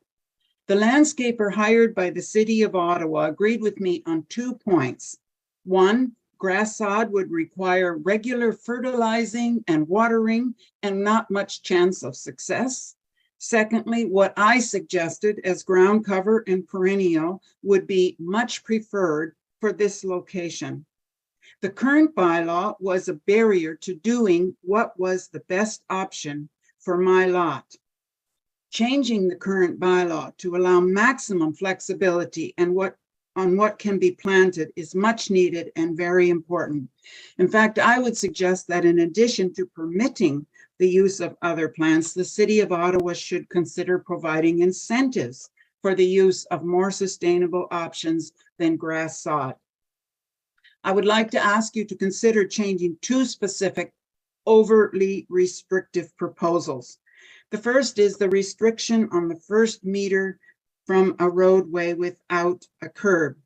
The landscaper hired by the City of Ottawa agreed with me on 2 points. One, grass sod would require regular fertilizing and watering and not much chance of success. Secondly, what I suggested as ground cover and perennial would be much preferred for this location. The current bylaw was a barrier to doing what was the best option for my lot. Changing the current bylaw to allow maximum flexibility and on what can be planted is much needed and very important. In fact, I would suggest that in addition to permitting the use of other plants, the City of Ottawa should consider providing incentives for the use of more sustainable options than grass sod. I would like to ask you to consider changing 2 specific overly restrictive proposals. The first is the restriction on the first meter from a roadway without a curb.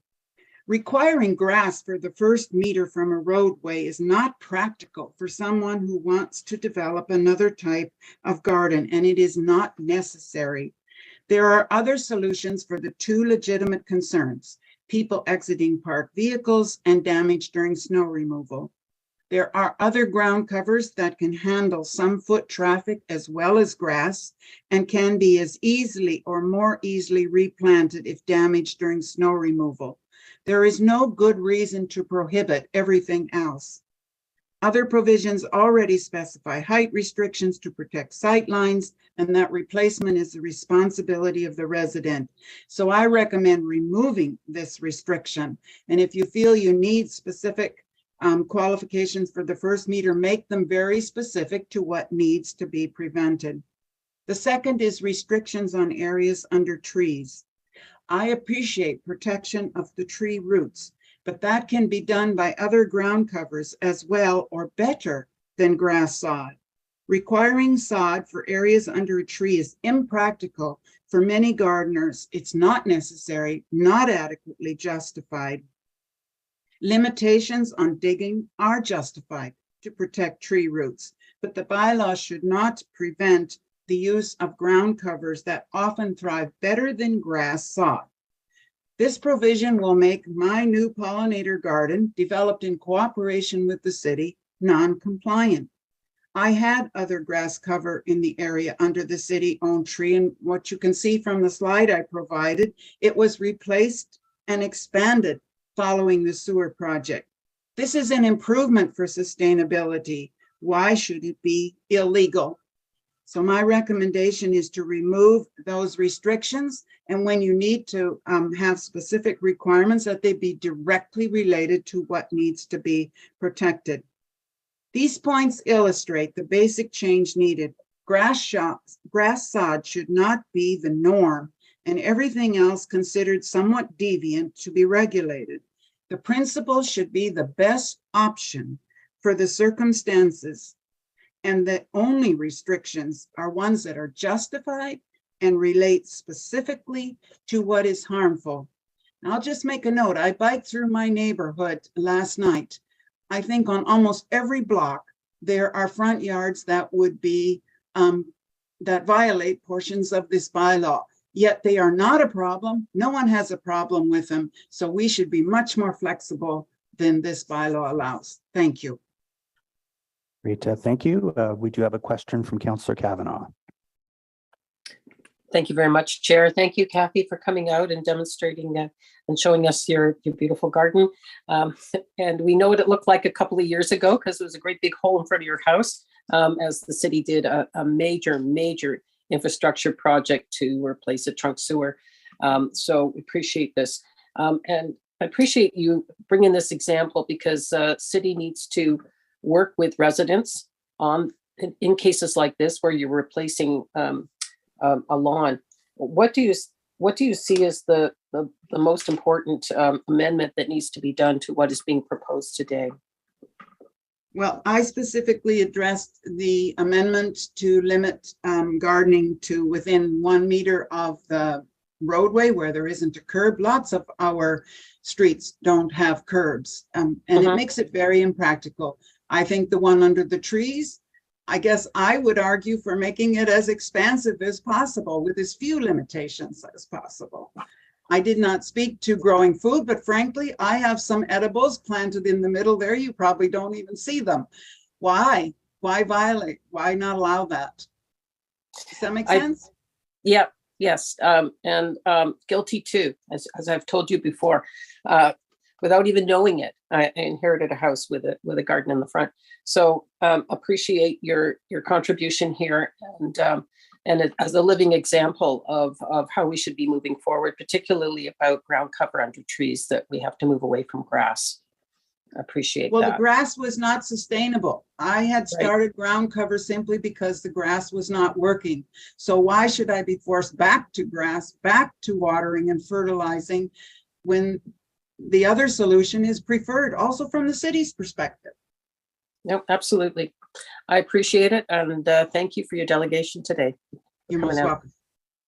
Requiring grass for the first meter from a roadway is not practical for someone who wants to develop another type of garden, and it is not necessary. There are other solutions for the 2 legitimate concerns: people exiting parked vehicles and damage during snow removal. There are other ground covers that can handle some foot traffic as well as grass and can be as easily or more easily replanted if damaged during snow removal. There is no good reason to prohibit everything else. Other provisions already specify height restrictions to protect sight lines, and that replacement is the responsibility of the resident. So I recommend removing this restriction. And if you feel you need specific qualifications for the first meter, make them very specific to what needs to be prevented. The second is restrictions on areas under trees. I appreciate protection of the tree roots, but that can be done by other ground covers as well or better than grass sod. Requiring sod for areas under a tree is impractical for many gardeners. It's not necessary, not adequately justified. Limitations on digging are justified to protect tree roots, but the bylaw should not prevent the use of ground covers that often thrive better than grass sod. This provision will make my new pollinator garden, developed in cooperation with the city, non-compliant. I had other grass cover in the area under the city-owned tree, and what you can see from the slide I provided, it was replaced and expanded following the sewer project. This is an improvement for sustainability. Why should it be illegal So my recommendation is to remove those restrictions. And when you need to have specific requirements, that they be directly related to what needs to be protected. These points illustrate the basic change needed. Grass sod should not be the norm, and everything else considered somewhat deviant to be regulated. The principle should be the best option for the circumstances, and the only restrictions are ones that are justified and relate specifically to what is harmful. And I'll just make a note. I biked through my neighborhood last night. I think on almost every block, there are front yards that would be, that violate portions of this bylaw. Yet they are not a problem. No one has a problem with them. So we should be much more flexible than this bylaw allows. Thank you. Great, thank you. We do have a question from Councillor Kavanaugh. Thank you very much, Chair. Thank you, Kathy, for coming out and demonstrating and showing us your beautiful garden. And we know what it looked like a couple of years ago because it was a great big hole in front of your house as the city did a major infrastructure project to replace a trunk sewer. So we appreciate this. And I appreciate you bringing this example because city needs to work with residents on in cases like this where you're replacing a lawn. What do you see as the most important amendment that needs to be done to what is being proposed today? Well, I specifically addressed the amendment to limit gardening to within 1 meter of the roadway where there isn't a curb. Lots of our streets don't have curbs, and it makes it very impractical. I think the one under the trees, I guess I would argue for making it as expansive as possible with as few limitations as possible. I did not speak to growing food, but frankly, I have some edibles planted in the middle there. You probably don't even see them. Why? Why violate? Why not allow that? Does that make sense? Yeah, yes. And guilty too, as I've told you before. Without even knowing it, I inherited a house with a garden in the front. So appreciate your contribution here and as a living example of how we should be moving forward, particularly about ground cover under trees, that we have to move away from grass. I appreciate that. Well, the grass was not sustainable. I had started ground cover simply because the grass was not working. So why should I be forced back to grass, back to watering and fertilizing when the other solution is preferred, also from the city's perspective? No, absolutely. I appreciate it. And thank you for your delegation today. You're most welcome.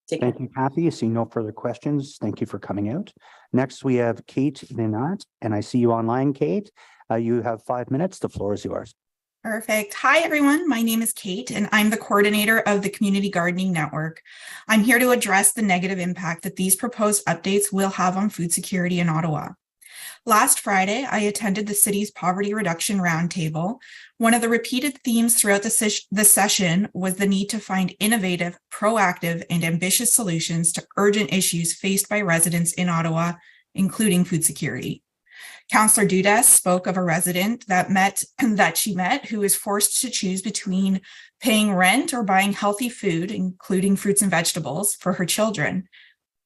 Thank you, Kathy. I see no further questions. Thank you for coming out. Next, we have Kate Minot, and I see you online, Kate. You have 5 minutes. The floor is yours. Perfect. Hi, everyone. My name is Kate, and I'm the coordinator of the Community Gardening Network. I'm here to address the negative impact that these proposed updates will have on food security in Ottawa. Last Friday, I attended the city's Poverty Reduction Roundtable. One of the repeated themes throughout the session was the need to find innovative, proactive, and ambitious solutions to urgent issues faced by residents in Ottawa, including food security. Councillor Dudas spoke of a resident that she met who is forced to choose between paying rent or buying healthy food, including fruits and vegetables, for her children.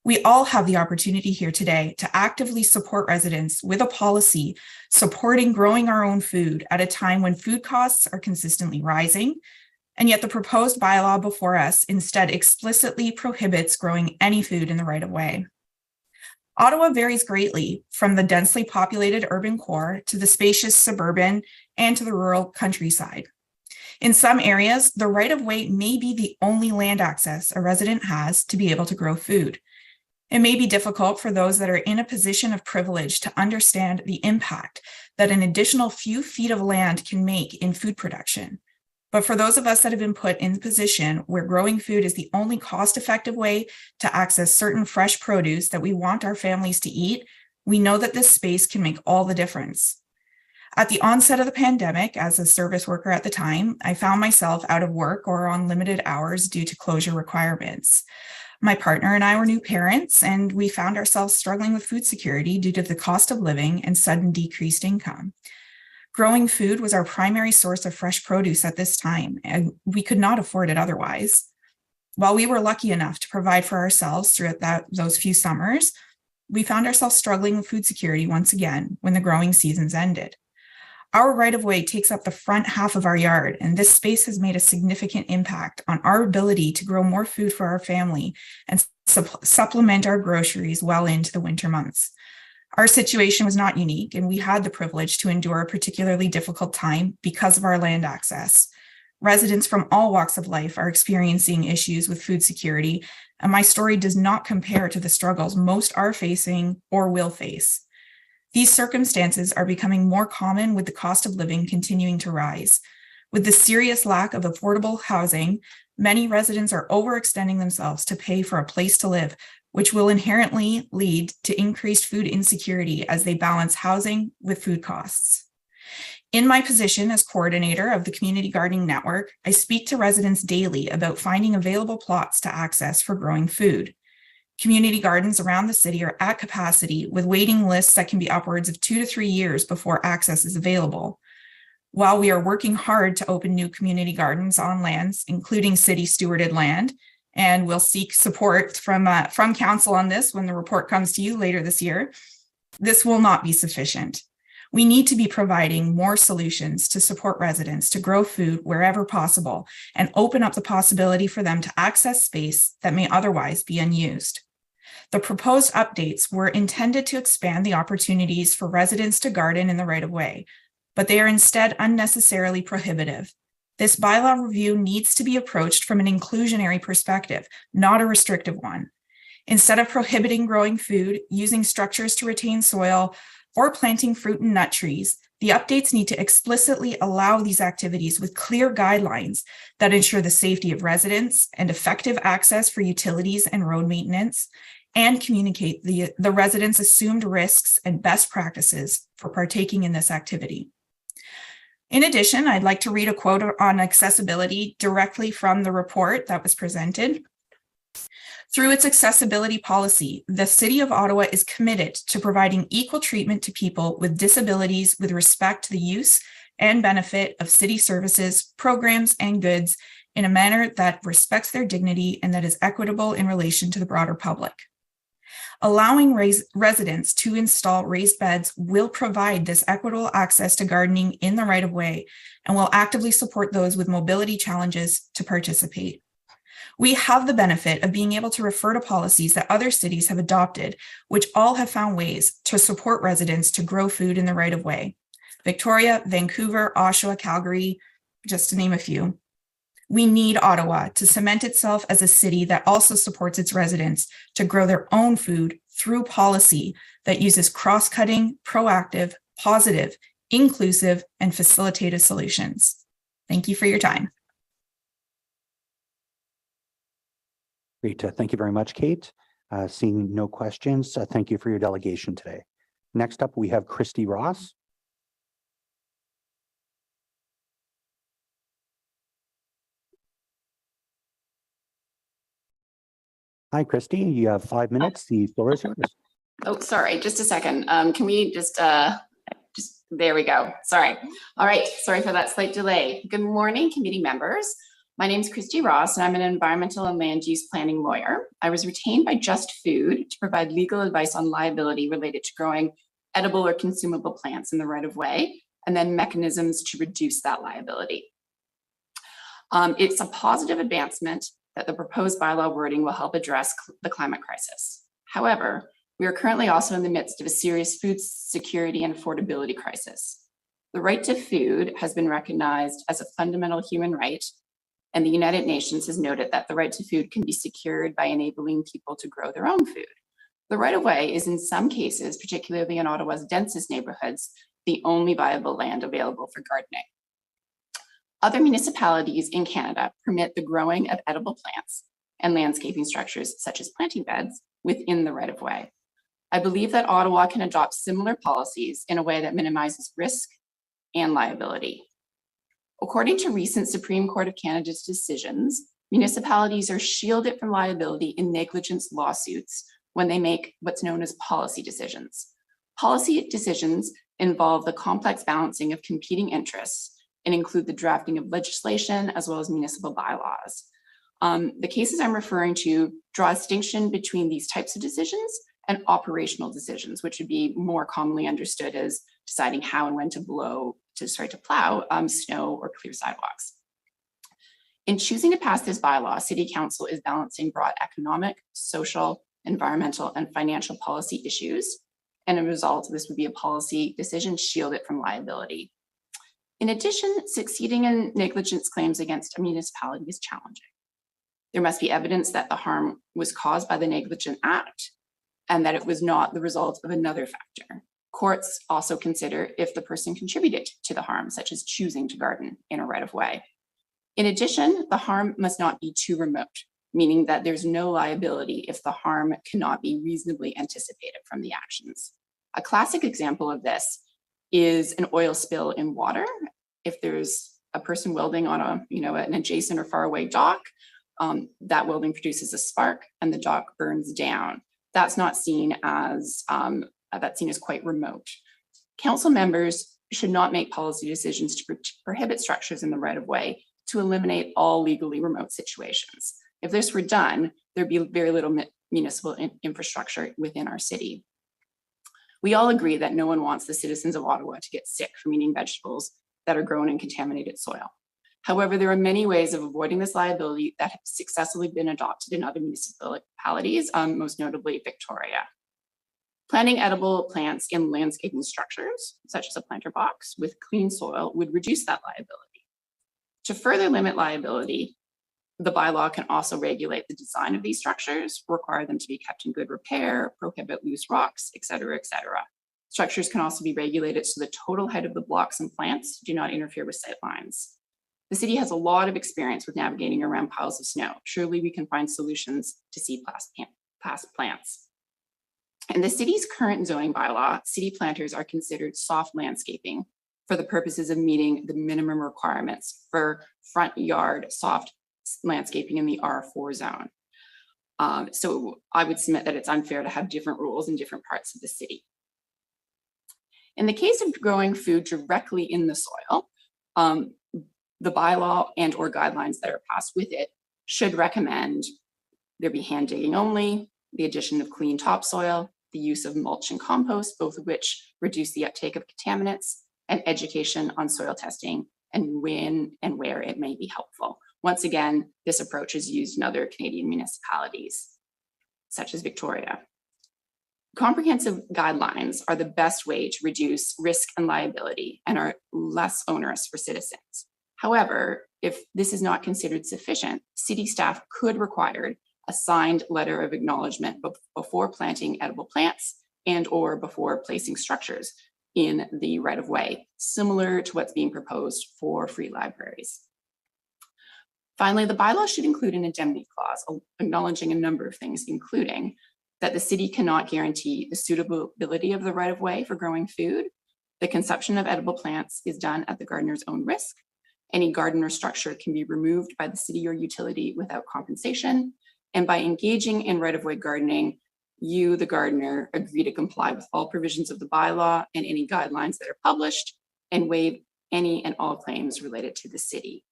We all have the opportunity here today to actively support residents with a policy supporting growing our own food at a time when food costs are consistently rising, and yet the proposed bylaw before us instead explicitly prohibits growing any food in the right-of-way. Ottawa varies greatly from the densely populated urban core to the spacious suburban and to the rural countryside. In some areas, the right-of-way may be the only land access a resident has to be able to grow food. It may be difficult for those that are in a position of privilege to understand the impact that an additional few feet of land can make in food production. But for those of us that have been put in the position where growing food is the only cost-effective way to access certain fresh produce that we want our families to eat, we know that this space can make all the difference. At the onset of the pandemic, as a service worker at the time, I found myself out of work or on limited hours due to closure requirements. My partner and I were new parents, and we found ourselves struggling with food security due to the cost of living and sudden decreased income. Growing food was our primary source of fresh produce at this time, and we could not afford it otherwise. While we were lucky enough to provide for ourselves throughout those few summers, we found ourselves struggling with food security once again when the growing seasons ended. Our right-of-way takes up the front half of our yard, and this space has made a significant impact on our ability to grow more food for our family and supplement our groceries well into the winter months. Our situation was not unique, and we had the privilege to endure a particularly difficult time because of our land access. Residents from all walks of life are experiencing issues with food security, and my story does not compare to the struggles most are facing or will face. These circumstances are becoming more common with the cost of living continuing to rise. With the serious lack of affordable housing, many residents are overextending themselves to pay for a place to live, which will inherently lead to increased food insecurity as they balance housing with food costs. In my position as coordinator of the Community Gardening Network, I speak to residents daily about finding available plots to access for growing food. Community gardens around the city are at capacity with waiting lists that can be upwards of 2 to 3 years before access is available. While we are working hard to open new community gardens on lands, including city stewarded land, and we'll seek support from council on this when the report comes to you later this year, this will not be sufficient. We need to be providing more solutions to support residents to grow food wherever possible and open up the possibility for them to access space that may otherwise be unused. The proposed updates were intended to expand the opportunities for residents to garden in the right-of-way, but they are instead unnecessarily prohibitive. This bylaw review needs to be approached from an inclusionary perspective, not a restrictive one. Instead of prohibiting growing food, using structures to retain soil, or planting fruit and nut trees, the updates need to explicitly allow these activities with clear guidelines that ensure the safety of residents and effective access for utilities and road maintenance, and communicate the residents' assumed risks and best practices for partaking in this activity. In addition, I'd like to read a quote on accessibility directly from the report that was presented. Through its accessibility policy, the City of Ottawa is committed to providing equal treatment to people with disabilities with respect to the use and benefit of city services, programs, and goods in a manner that respects their dignity and that is equitable in relation to the broader public. Allowing residents to install raised beds will provide this equitable access to gardening in the right-of-way and will actively support those with mobility challenges to participate. We have the benefit of being able to refer to policies that other cities have adopted, which all have found ways to support residents to grow food in the right-of-way. Victoria, Vancouver, Oshawa, Calgary, just to name a few. We need Ottawa to cement itself as a city that also supports its residents to grow their own food through policy that uses cross-cutting, proactive, positive, inclusive, and facilitative solutions. Thank you for your time. Great. Thank you very much, Kate. Seeing no questions, thank you for your delegation today. Next up, we have Christy Ross. Hi, Christy. You have 5 minutes. The floor is yours. Oh, sorry. Just a second. Can we just there we go. Sorry. All right. Sorry for that slight delay. Good morning, committee members. My name is Christy Ross, and I'm an environmental and land use planning lawyer. I was retained by Just Food to provide legal advice on liability related to growing edible or consumable plants in the right-of-way, and then mechanisms to reduce that liability. It's a positive advancement that the proposed bylaw wording will help address the climate crisis. However, we are currently also in the midst of a serious food security and affordability crisis. The right to food has been recognized as a fundamental human right, and the United Nations has noted that the right to food can be secured by enabling people to grow their own food. The right-of-way is in some cases, particularly in Ottawa's densest neighborhoods, the only viable land available for gardening. Other municipalities in Canada permit the growing of edible plants and landscaping structures such as planting beds within the right-of-way. I believe that Ottawa can adopt similar policies in a way that minimizes risk and liability. According to recent Supreme Court of Canada's decisions, municipalities are shielded from liability in negligence lawsuits when they make what's known as policy decisions. Policy decisions involve the complex balancing of competing interests and include the drafting of legislation as well as municipal bylaws. The cases I'm referring to draw a distinction between these types of decisions and operational decisions, which would be more commonly understood as deciding how and when to plow snow or clear sidewalks. In choosing to pass this bylaw, City Council is balancing broad economic, social, environmental, and financial policy issues. And a result, this would be a policy decision shielded from liability. In addition, succeeding in negligence claims against a municipality is challenging. There must be evidence that the harm was caused by the negligent act and that it was not the result of another factor. Courts also consider if the person contributed to the harm, such as choosing to garden in a right-of-way. In addition, the harm must not be too remote, meaning that there's no liability if the harm cannot be reasonably anticipated from the actions. A classic example of this is an oil spill in water. If there's a person welding on an adjacent or faraway dock, that welding produces a spark and the dock burns down. That's not seen as that's seen as quite remote. Council members should not make policy decisions to prohibit structures in the right-of-way to eliminate all legally remote situations. If this were done, there'd be very little municipal infrastructure within our city. We all agree that no one wants the citizens of Ottawa to get sick from eating vegetables that are grown in contaminated soil. However, there are many ways of avoiding this liability that have successfully been adopted in other municipalities, most notably Victoria. Planting edible plants in landscaping structures, such as a planter box with clean soil, would reduce that liability. To further limit liability, the bylaw can also regulate the design of these structures, require them to be kept in good repair, prohibit loose rocks, et cetera, et cetera. Structures can also be regulated so the total height of the blocks and plants do not interfere with sight lines. The city has a lot of experience with navigating around piles of snow. Surely we can find solutions to see past plants. In the city's current zoning bylaw, city planters are considered soft landscaping for the purposes of meeting the minimum requirements for front yard soft landscaping in the R4 zone. So I would submit that it's unfair to have different rules in different parts of the city. In the case of growing food directly in the soil, the bylaw and or guidelines that are passed with it should recommend there be hand digging only, the addition of clean topsoil, the use of mulch and compost, both of which reduce the uptake of contaminants, and education on soil testing and when and where it may be helpful. Once again, this approach is used in other Canadian municipalities, such as Victoria. Comprehensive guidelines are the best way to reduce risk and liability and are less onerous for citizens. However, if this is not considered sufficient, city staff could require a signed letter of acknowledgement before planting edible plants and or before placing structures in the right-of-way, similar to what's being proposed for free libraries. Finally, the bylaw should include an indemnity clause acknowledging a number of things, including that the city cannot guarantee the suitability of the right-of-way for growing food. The consumption of edible plants is done at the gardener's own risk. Any garden or structure can be removed by the city or utility without compensation. And by engaging in right-of-way gardening, you, the gardener, agree to comply with all provisions of the bylaw and any guidelines that are published and waive any and all claims related to the city.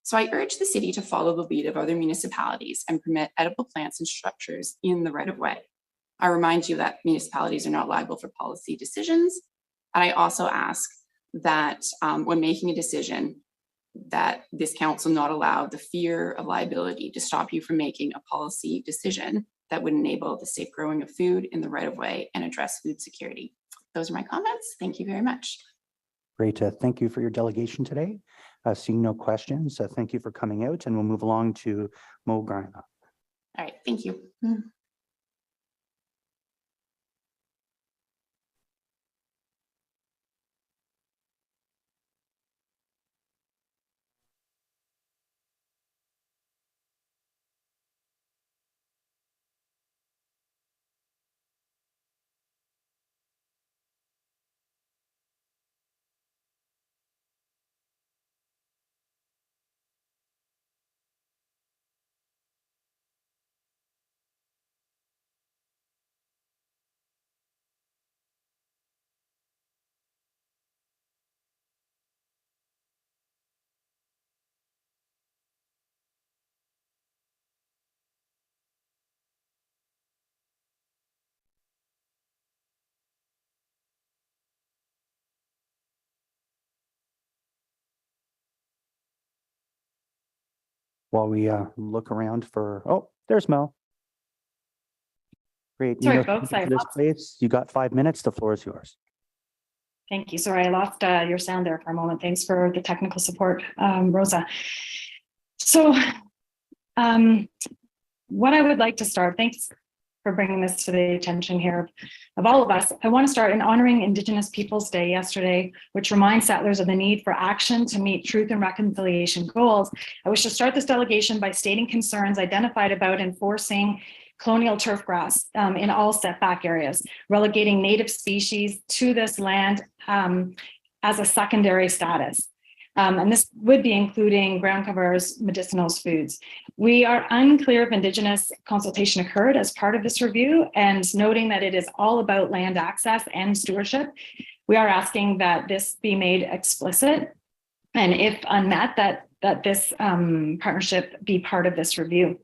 So I urge the city to follow the lead of other municipalities and permit edible plants and structures in the right-of-way. I remind you that municipalities are not liable for policy decisions. And I also ask that when making a decision, that this council not allow the fear of liability to stop you from making a policy decision that would enable the safe growing of food in the right-of-way and address food security. Those are my comments. Thank you very much. Great. Thank you for your delegation today. Seeing no questions, thank you for coming out, and we'll move along to Mo Garna. All right, thank you. while we look around for, oh, there's Mel. Great. Sorry, Nina, folks, for this place, you got 5 minutes. The floor is yours. Thank you. Sorry, I lost your sound there for a moment. Thanks for the technical support, Rosa. So what I would like to start, thanks for bringing this to the attention here of all of us. I want to start in honoring Indigenous Peoples Day yesterday, which reminds settlers of the need for action to meet truth and reconciliation goals. I wish to start this delegation by stating concerns identified about enforcing colonial turfgrass in all setback areas, relegating native species to this land as a secondary status. And this would be including ground covers, medicinals, foods. We are unclear if Indigenous consultation occurred as part of this review, and noting that it is all about land access and stewardship, we are asking that this be made explicit, and if unmet, that this partnership be part of this review.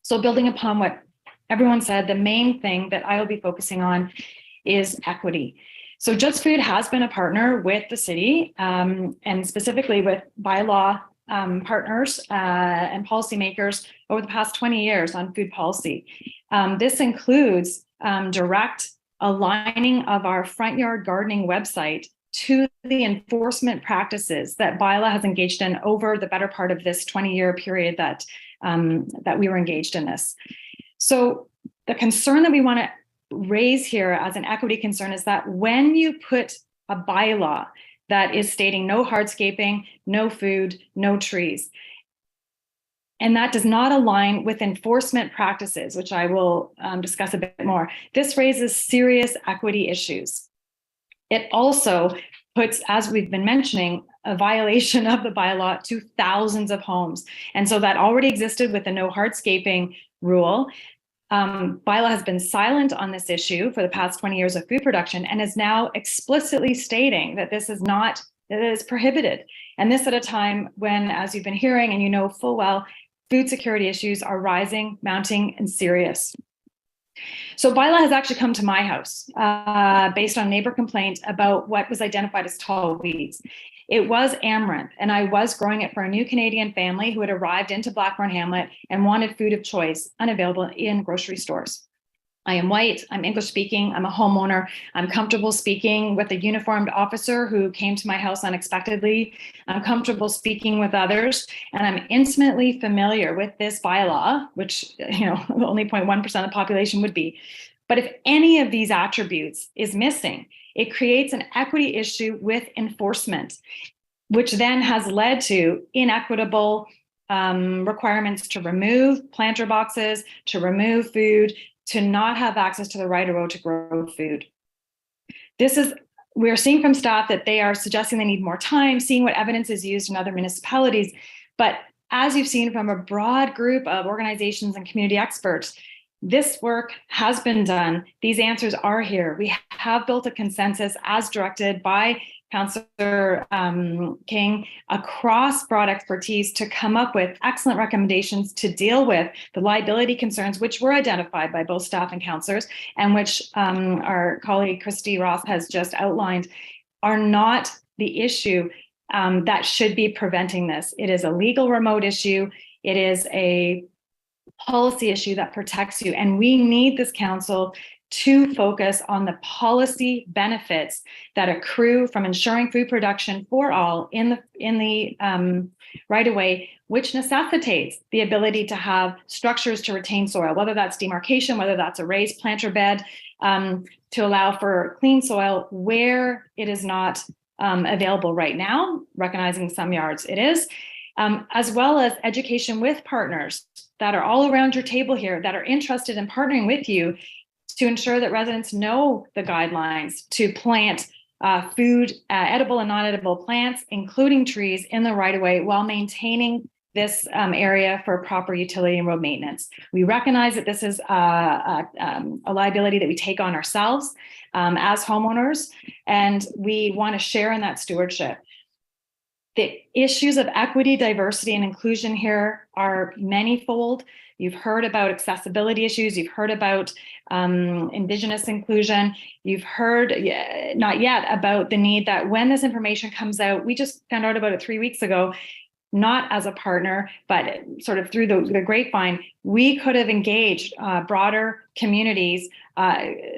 So building upon what everyone said, the main thing that I will be focusing on is equity. So Just Food has been a partner with the city and specifically with bylaw partners and policymakers over the past 20 years on food policy. This includes direct aligning of our front yard gardening website to the enforcement practices that bylaw has engaged in over the better part of this 20-year period that we were engaged in this. So the concern that we want to raise here as an equity concern is that when you put a bylaw that is stating no hardscaping, no food, no trees, and that does not align with enforcement practices, which I will discuss a bit more, this raises serious equity issues. It also puts, as we've been mentioning, a violation of the bylaw to thousands of homes. And so that already existed with the no hardscaping rule. Bylaw has been silent on this issue for the past 20 years of food production and is now explicitly stating that this is not, that it is prohibited. And this at a time when, as you've been hearing and you know full well, food security issues are rising, mounting, and serious. So bylaw has actually come to my house based on neighbor complaint about what was identified as tall weeds. It was amaranth, and I was growing it for a new Canadian family who had arrived into Blackburn Hamlet and wanted food of choice, unavailable in grocery stores. I am white, I'm English speaking, I'm a homeowner, I'm comfortable speaking with a uniformed officer who came to my house unexpectedly, I'm comfortable speaking with others, and I'm intimately familiar with this bylaw, which only 0.1% of the population would be. But if any of these attributes is missing, it creates an equity issue with enforcement, which then has led to inequitable requirements to remove planter boxes, to remove food, to not have access to the right of way to grow food. We're seeing from staff that they are suggesting they need more time, seeing what evidence is used in other municipalities. But as you've seen from a broad group of organizations and community experts, this work has been done. These answers are here. We have built a consensus as directed by Councillor King across broad expertise to come up with excellent recommendations to deal with the liability concerns which were identified by both staff and councillors, and which our colleague Christy Ross has just outlined are not the issue that should be preventing this. It is a legal remote issue. It is a policy issue that protects you. And we need this council to focus on the policy benefits that accrue from ensuring food production for all in the right of way, which necessitates the ability to have structures to retain soil, whether that's demarcation, whether that's a raised planter bed, to allow for clean soil where it is not available right now, recognizing some yards it is, as well as education with partners that are all around your table here that are interested in partnering with you to ensure that residents know the guidelines to plant food, edible and non-edible plants, including trees in the right of way while maintaining this area for proper utility and road maintenance. We recognize that this is a liability that we take on ourselves as homeowners, and we want to share in that stewardship. The issues of equity, diversity, and inclusion here are manyfold. You've heard about accessibility issues. You've heard about Indigenous inclusion. You've heard, not yet, about the need that when this information comes out, we just found out about it 3 weeks ago, not as a partner, but sort of through the grapevine, we could have engaged broader communities,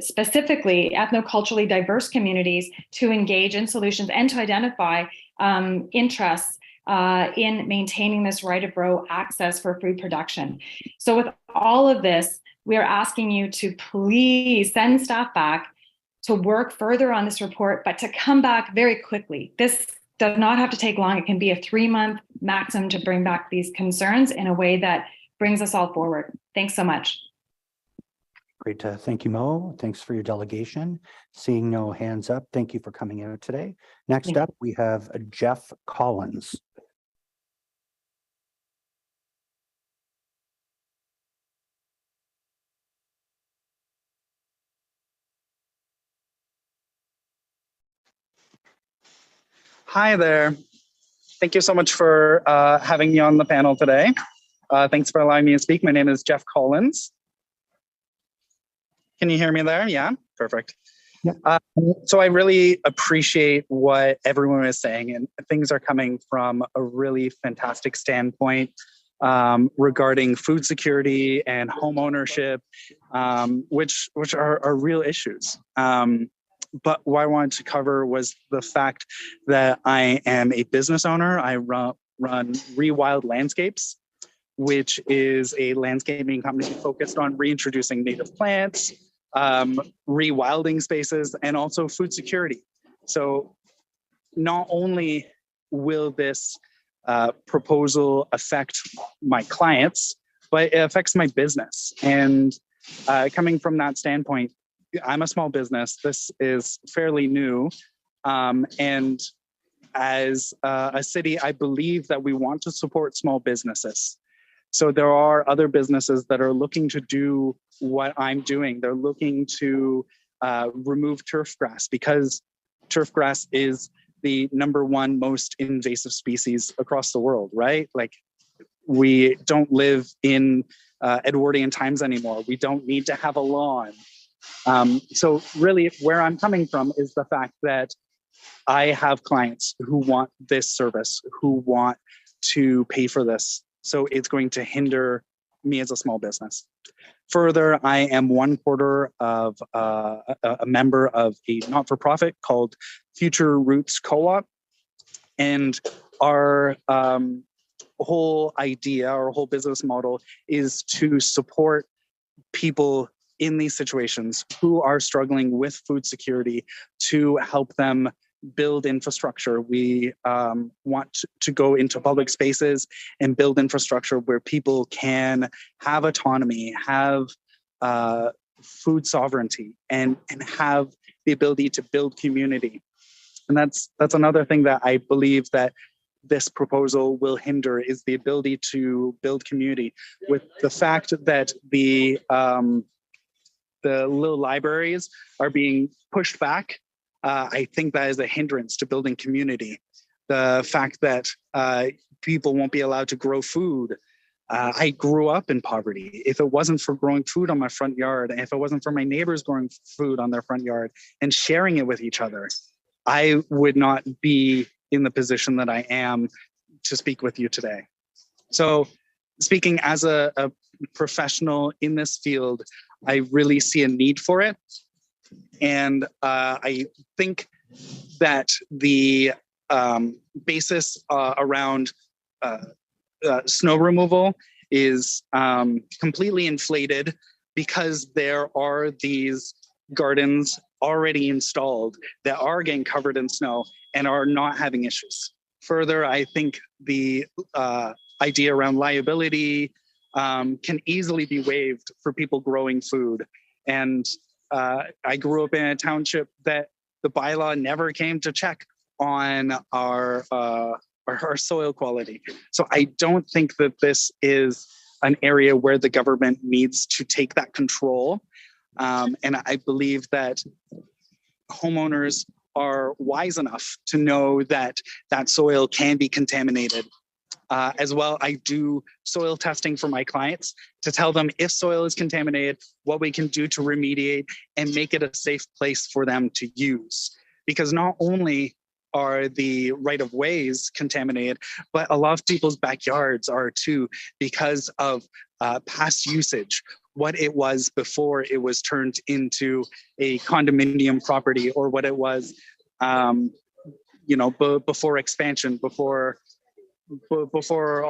specifically ethnoculturally diverse communities, to engage in solutions and to identify interests in maintaining this right of row access for food production. So with all of this, we are asking you to please send staff back to work further on this report, but to come back very quickly. This does not have to take long. It can be a 3-month maximum to bring back these concerns in a way that brings us all forward. Thanks so much. Great. Thank you, Mo. Thanks for your delegation. Seeing no hands up, thank you for coming out today. Next up, we have Jeff Collins. Hi there. Thank you so much for having me on the panel today. Thanks for allowing me to speak. My name is Jeff Collins. Can you hear me there? Yeah, perfect. Yeah. So I really appreciate what everyone is saying, and things are coming from a really fantastic standpoint regarding food security and home ownership, which are real issues. But what I wanted to cover was the fact that I am a business owner. I run Rewild Landscapes, which is a landscaping company focused on reintroducing native plants, rewilding spaces, and also food security. So not only will this proposal affect my clients, but it affects my business. And coming from that standpoint, I'm a small business. This is fairly new. And as a city, I believe that we want to support small businesses. So there are other businesses that are looking to do what I'm doing. They're looking to remove turf grass, because turf grass is the #1 most invasive species across the world, right? Like, we don't live in Edwardian times anymore. We don't need to have a lawn. So really where I'm coming from is the fact that I have clients who want this service, who want to pay for this. So it's going to hinder me as a small business. Further, I am 1/4 of a member of a not-for-profit called Future Roots Co-op. And our whole idea, our whole business model is to support people in these situations who are struggling with food security, to help them build infrastructure. We want to go into public spaces and build infrastructure where people can have autonomy, have food sovereignty, and have the ability to build community. And that's another thing that I believe that this proposal will hinder, is the ability to build community. With the fact that the little libraries are being pushed back, I think that is a hindrance to building community. The fact that people won't be allowed to grow food. I grew up in poverty. If it wasn't for growing food on my front yard, and if it wasn't for my neighbors growing food on their front yard and sharing it with each other, I would not be in the position that I am to speak with you today. So speaking as a professional in this field, I really see a need for it. And I think that the basis around snow removal is completely inflated, because there are these gardens already installed that are getting covered in snow and are not having issues. Further, I think the idea around liability can easily be waived for people growing food. And I grew up in a township that the bylaw never came to check on our soil quality. So I don't think that this is an area where the government needs to take that control. And I believe that homeowners are wise enough to know that that soil can be contaminated. As well, I do soil testing for my clients to tell them if soil is contaminated, what we can do to remediate and make it a safe place for them to use. Because not only are the right of ways contaminated, but a lot of people's backyards are too, because of past usage, what it was before it was turned into a condominium property, or what it was, before expansion, before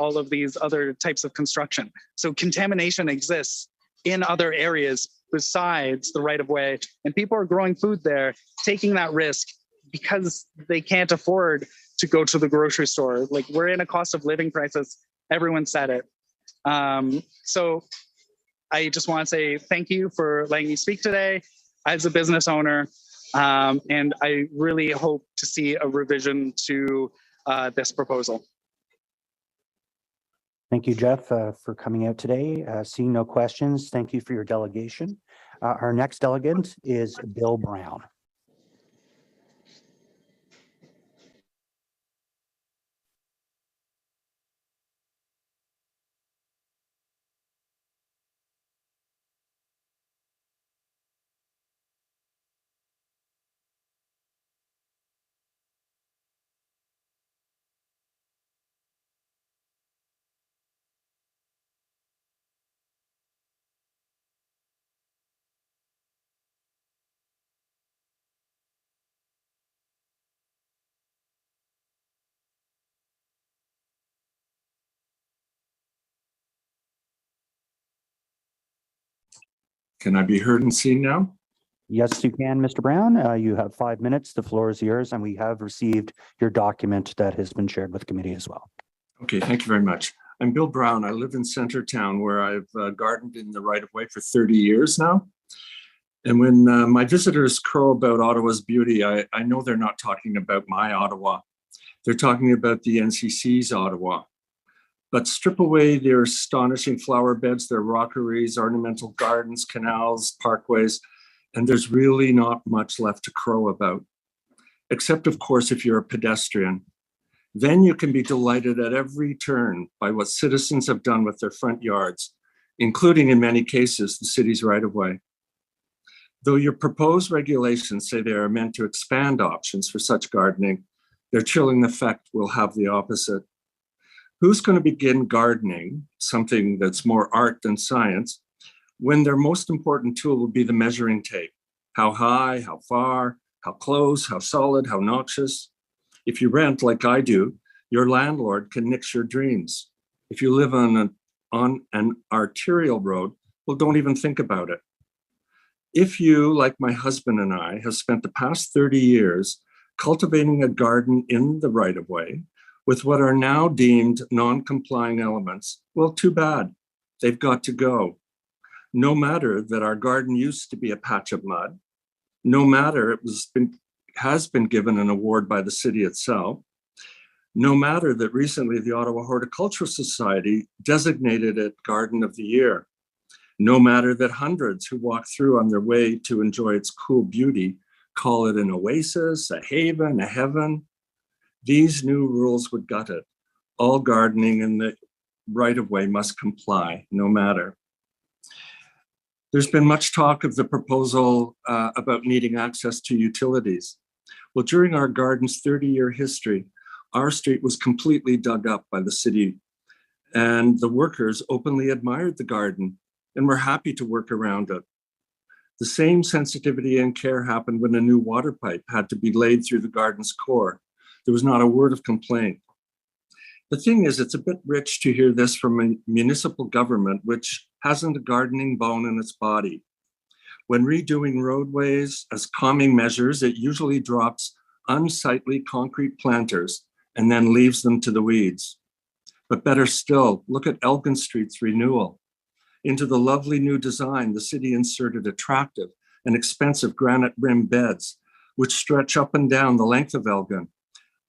all of these other types of construction. So contamination exists in other areas besides the right of way, and people are growing food there, taking that risk because they can't afford to go to the grocery store. Like, we're in a cost of living crisis. Everyone said it. So I just want to say thank you for letting me speak today as a business owner. And I really hope to see a revision to this proposal. Thank you, Jeff, for coming out today. Seeing no questions, thank you for your delegation. Our next delegate is Bill Brown. Can I be heard and seen now? Yes, you can, Mr. Brown. You have 5 minutes. The floor is yours, and we have received your document that has been shared with the committee as well. Okay, thank you very much. I'm Bill Brown. I live in Centertown, where I've gardened in the right-of-way for 30 years now. And when my visitors crow about Ottawa's beauty, I know they're not talking about my Ottawa. They're talking about the NCC's Ottawa. But strip away their astonishing flower beds, their rockeries, ornamental gardens, canals, parkways, and there's really not much left to crow about. Except, of course, if you're a pedestrian. Then you can be delighted at every turn by what citizens have done with their front yards, including, in many cases, the city's right-of-way. Though your proposed regulations say they are meant to expand options for such gardening, their chilling effect will have the opposite. Who's going to begin gardening, something that's more art than science, when their most important tool will be the measuring tape? How high, how far, how close, how solid, how noxious? If you rent like I do, your landlord can nix your dreams. If you live on an arterial road, well, don't even think about it. If you, like my husband and I, have spent the past 30 years cultivating a garden in the right-of-way with what are now deemed non-complying elements, well, too bad. They've got to go. No matter that our garden used to be a patch of mud, no matter it has been given an award by the city itself, no matter that recently the Ottawa Horticultural Society designated it Garden of the Year, no matter that hundreds who walk through on their way to enjoy its cool beauty call it an oasis, a haven, a heaven, these new rules would gut it. All gardening in the right-of-way must comply, no matter. There's been much talk of the proposal about needing access to utilities. Well, during our garden's 30-year history, our street was completely dug up by the city, and the workers openly admired the garden and were happy to work around it. The same sensitivity and care happened when a new water pipe had to be laid through the garden's core. There was not a word of complaint. The thing is, it's a bit rich to hear this from a municipal government which hasn't a gardening bone in its body. When redoing roadways as calming measures, it usually drops unsightly concrete planters and then leaves them to the weeds. But better still, look at Elgin Street's renewal. Into the lovely new design, the city inserted attractive and expensive granite rim beds, which stretch up and down the length of Elgin,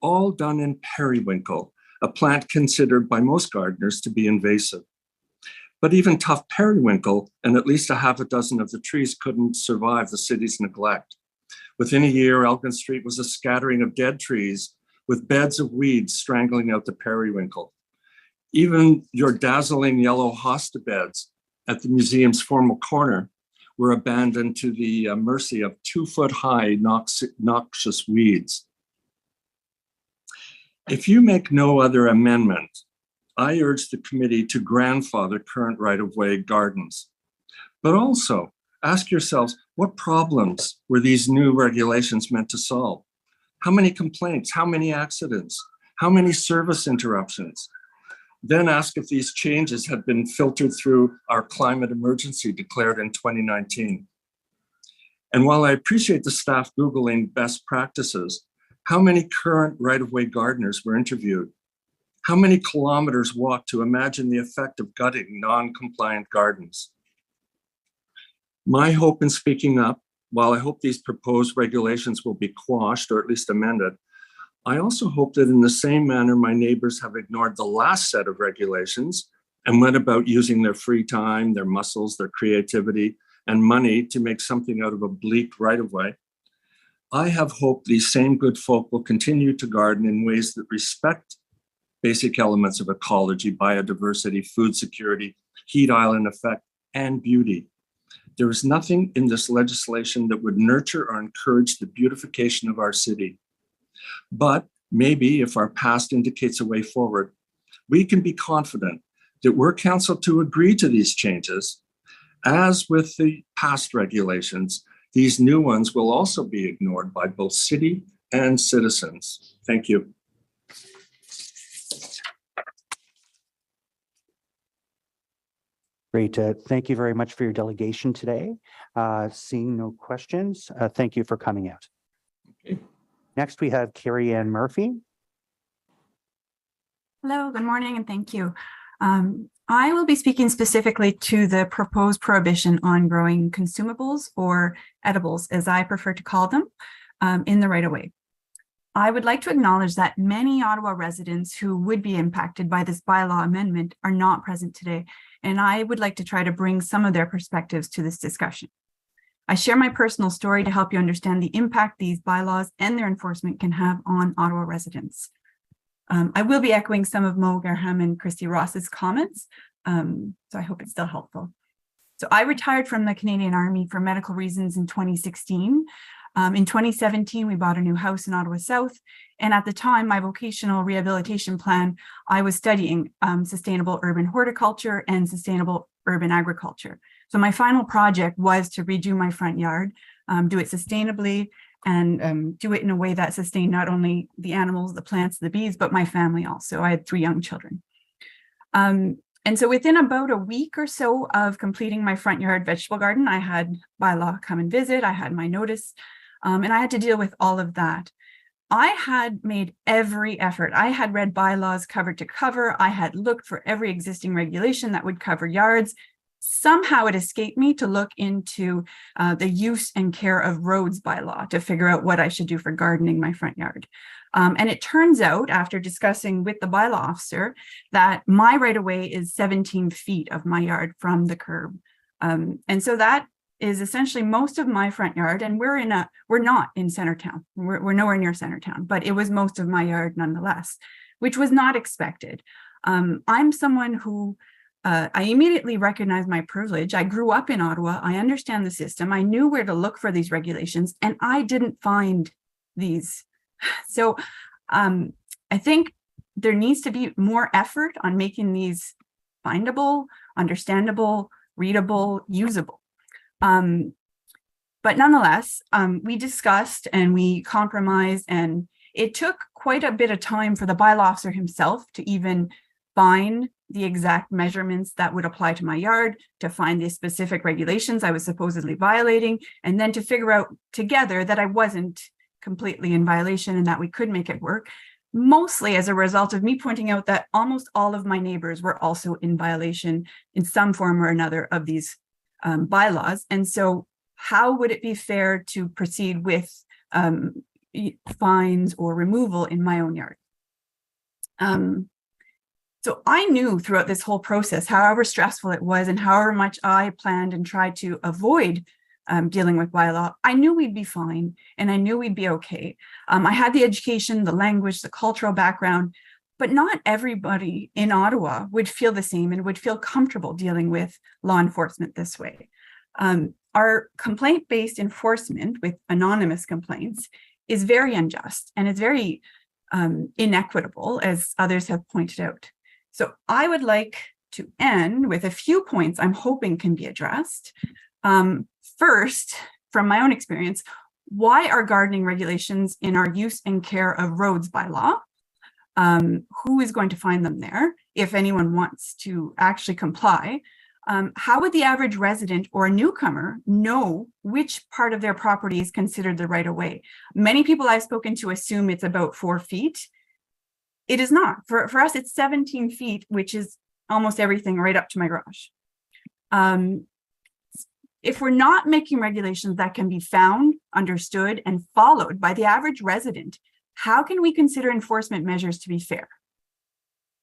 all done in periwinkle, a plant considered by most gardeners to be invasive. But even tough periwinkle and at least a half a dozen of the trees couldn't survive the city's neglect. Within a year, Elgin Street was a scattering of dead trees with beds of weeds strangling out the periwinkle. Even your dazzling yellow hosta beds at the museum's formal corner were abandoned to the mercy of 2-foot-high noxious weeds. If you make no other amendment, I urge the committee to grandfather current right-of-way gardens. But also ask yourselves, what problems were these new regulations meant to solve? How many complaints? How many accidents? How many service interruptions? Then ask if these changes have been filtered through our climate emergency declared in 2019. And while I appreciate the staff Googling best practices, how many current right-of-way gardeners were interviewed? How many kilometers walked to imagine the effect of gutting non-compliant gardens? My hope in speaking up, while I hope these proposed regulations will be quashed or at least amended, I also hope that in the same manner my neighbors have ignored the last set of regulations and went about using their free time, their muscles, their creativity, and money to make something out of a bleak right-of-way. I have hope these same good folk will continue to garden in ways that respect basic elements of ecology, biodiversity, food security, heat island effect, and beauty. There is nothing in this legislation that would nurture or encourage the beautification of our city. But maybe if our past indicates a way forward, we can be confident that were council to agree to these changes, as with the past regulations, these new ones will also be ignored by both city and citizens. Thank you. Great. Thank you very much for your delegation today. Seeing no questions, thank you for coming out. Okay. Next, we have Carrie Ann Murphy. Hello, good morning, and thank you. I will be speaking specifically to the proposed prohibition on growing consumables or edibles, as I prefer to call them, in the right-of-way. I would like to acknowledge that many Ottawa residents who would be impacted by this bylaw amendment are not present today, and I would like to try to bring some of their perspectives to this discussion. I share my personal story to help you understand the impact these bylaws and their enforcement can have on Ottawa residents. I will be echoing some of Mo Garham and Christy Ross's comments, so I hope it's still helpful. So I retired from the Canadian Army for medical reasons in 2016. In 2017, we bought a new house in Ottawa South, and at the time, my vocational rehabilitation plan, I was studying sustainable urban horticulture and sustainable urban agriculture. So my final project was to redo my front yard, do it sustainably, and do it in a way that sustained not only the animals, the plants, the bees, but my family also. I had 3 young children. And so within about a week or so of completing my front yard vegetable garden, I had bylaw come and visit, I had my notice, and I had to deal with all of that. I had made every effort. I had read bylaws cover to cover. I had looked for every existing regulation that would cover yards. Somehow it escaped me to look into the use and care of roads bylaw to figure out what I should do for gardening my front yard. And it turns out, after discussing with the bylaw officer, that my right-of-way is 17 feet of my yard from the curb. And so that is essentially most of my front yard, and we're not in Centertown. We're nowhere near Centertown, but it was most of my yard nonetheless, which was not expected. I'm someone who I immediately recognized my privilege. I grew up in Ottawa. I understand the system. I knew where to look for these regulations, and I didn't find these. So I think there needs to be more effort on making these findable, understandable, readable, usable. But nonetheless, we discussed and we compromised, and it took quite a bit of time for the bylaw officer himself to even find the exact measurements that would apply to my yard, to find the specific regulations I was supposedly violating, and then to figure out together that I wasn't completely in violation and that we could make it work, mostly as a result of me pointing out that almost all of my neighbors were also in violation in some form or another of these bylaws. And so how would it be fair to proceed with fines or removal in my own yard? So I knew throughout this whole process, however stressful it was and however much I planned and tried to avoid dealing with bylaw, I knew we'd be fine and I knew we'd be okay. I had the education, the language, the cultural background, but not everybody in Ottawa would feel the same and would feel comfortable dealing with law enforcement this way. Our complaint-based enforcement with anonymous complaints is very unjust, and it's very inequitable, as others have pointed out. So I would like to end with a few points I'm hoping can be addressed. First, from my own experience, why are gardening regulations in our use and care of roads bylaw? Who is going to find them there if anyone wants to actually comply? How would the average resident or a newcomer know which part of their property is considered the right of way? Many people I've spoken to assume it's about 4 feet. It is not. For us, it's 17 feet, which is almost everything right up to my garage. If we're not making regulations that can be found, understood, and followed by the average resident, how can we consider enforcement measures to be fair?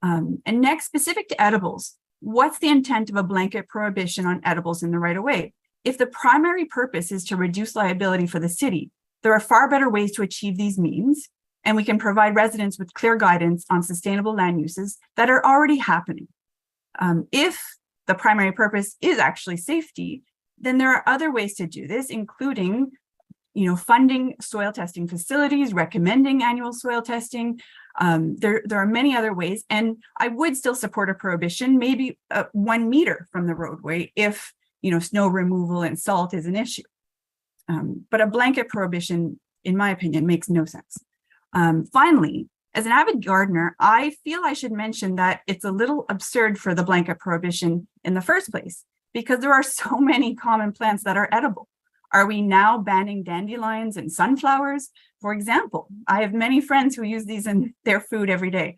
And next, specific to edibles, what's the intent of a blanket prohibition on edibles in the right of way? If the primary purpose is to reduce liability for the city, there are far better ways to achieve these means, and we can provide residents with clear guidance on sustainable land uses that are already happening. If the primary purpose is actually safety, then there are other ways to do this, including funding soil testing facilities, recommending annual soil testing. There are many other ways, and I would still support a prohibition, maybe 1 meter from the roadway if snow removal and salt is an issue. But a blanket prohibition, in my opinion, makes no sense. Finally, as an avid gardener, I feel I should mention that it's a little absurd for the blanket prohibition in the first place, because there are so many common plants that are edible. Are we now banning dandelions and sunflowers? For example, I have many friends who use these in their food every day.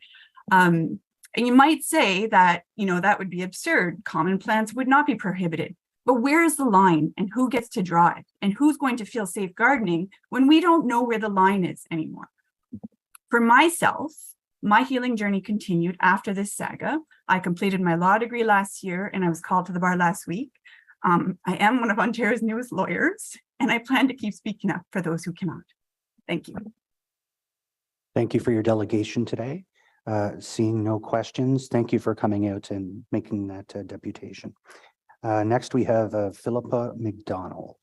And you might say that, that would be absurd. Common plants would not be prohibited. But where is the line, and who gets to draw it? And who's going to feel safe gardening when we don't know where the line is anymore? For myself, my healing journey continued after this saga. I completed my law degree last year, and I was called to the bar last week. I am one of Ontario's newest lawyers, and I plan to keep speaking up for those who cannot. Thank you. Thank you for your delegation today. Seeing no questions, thank you for coming out and making that deputation. Next, we have Philippa McDonald.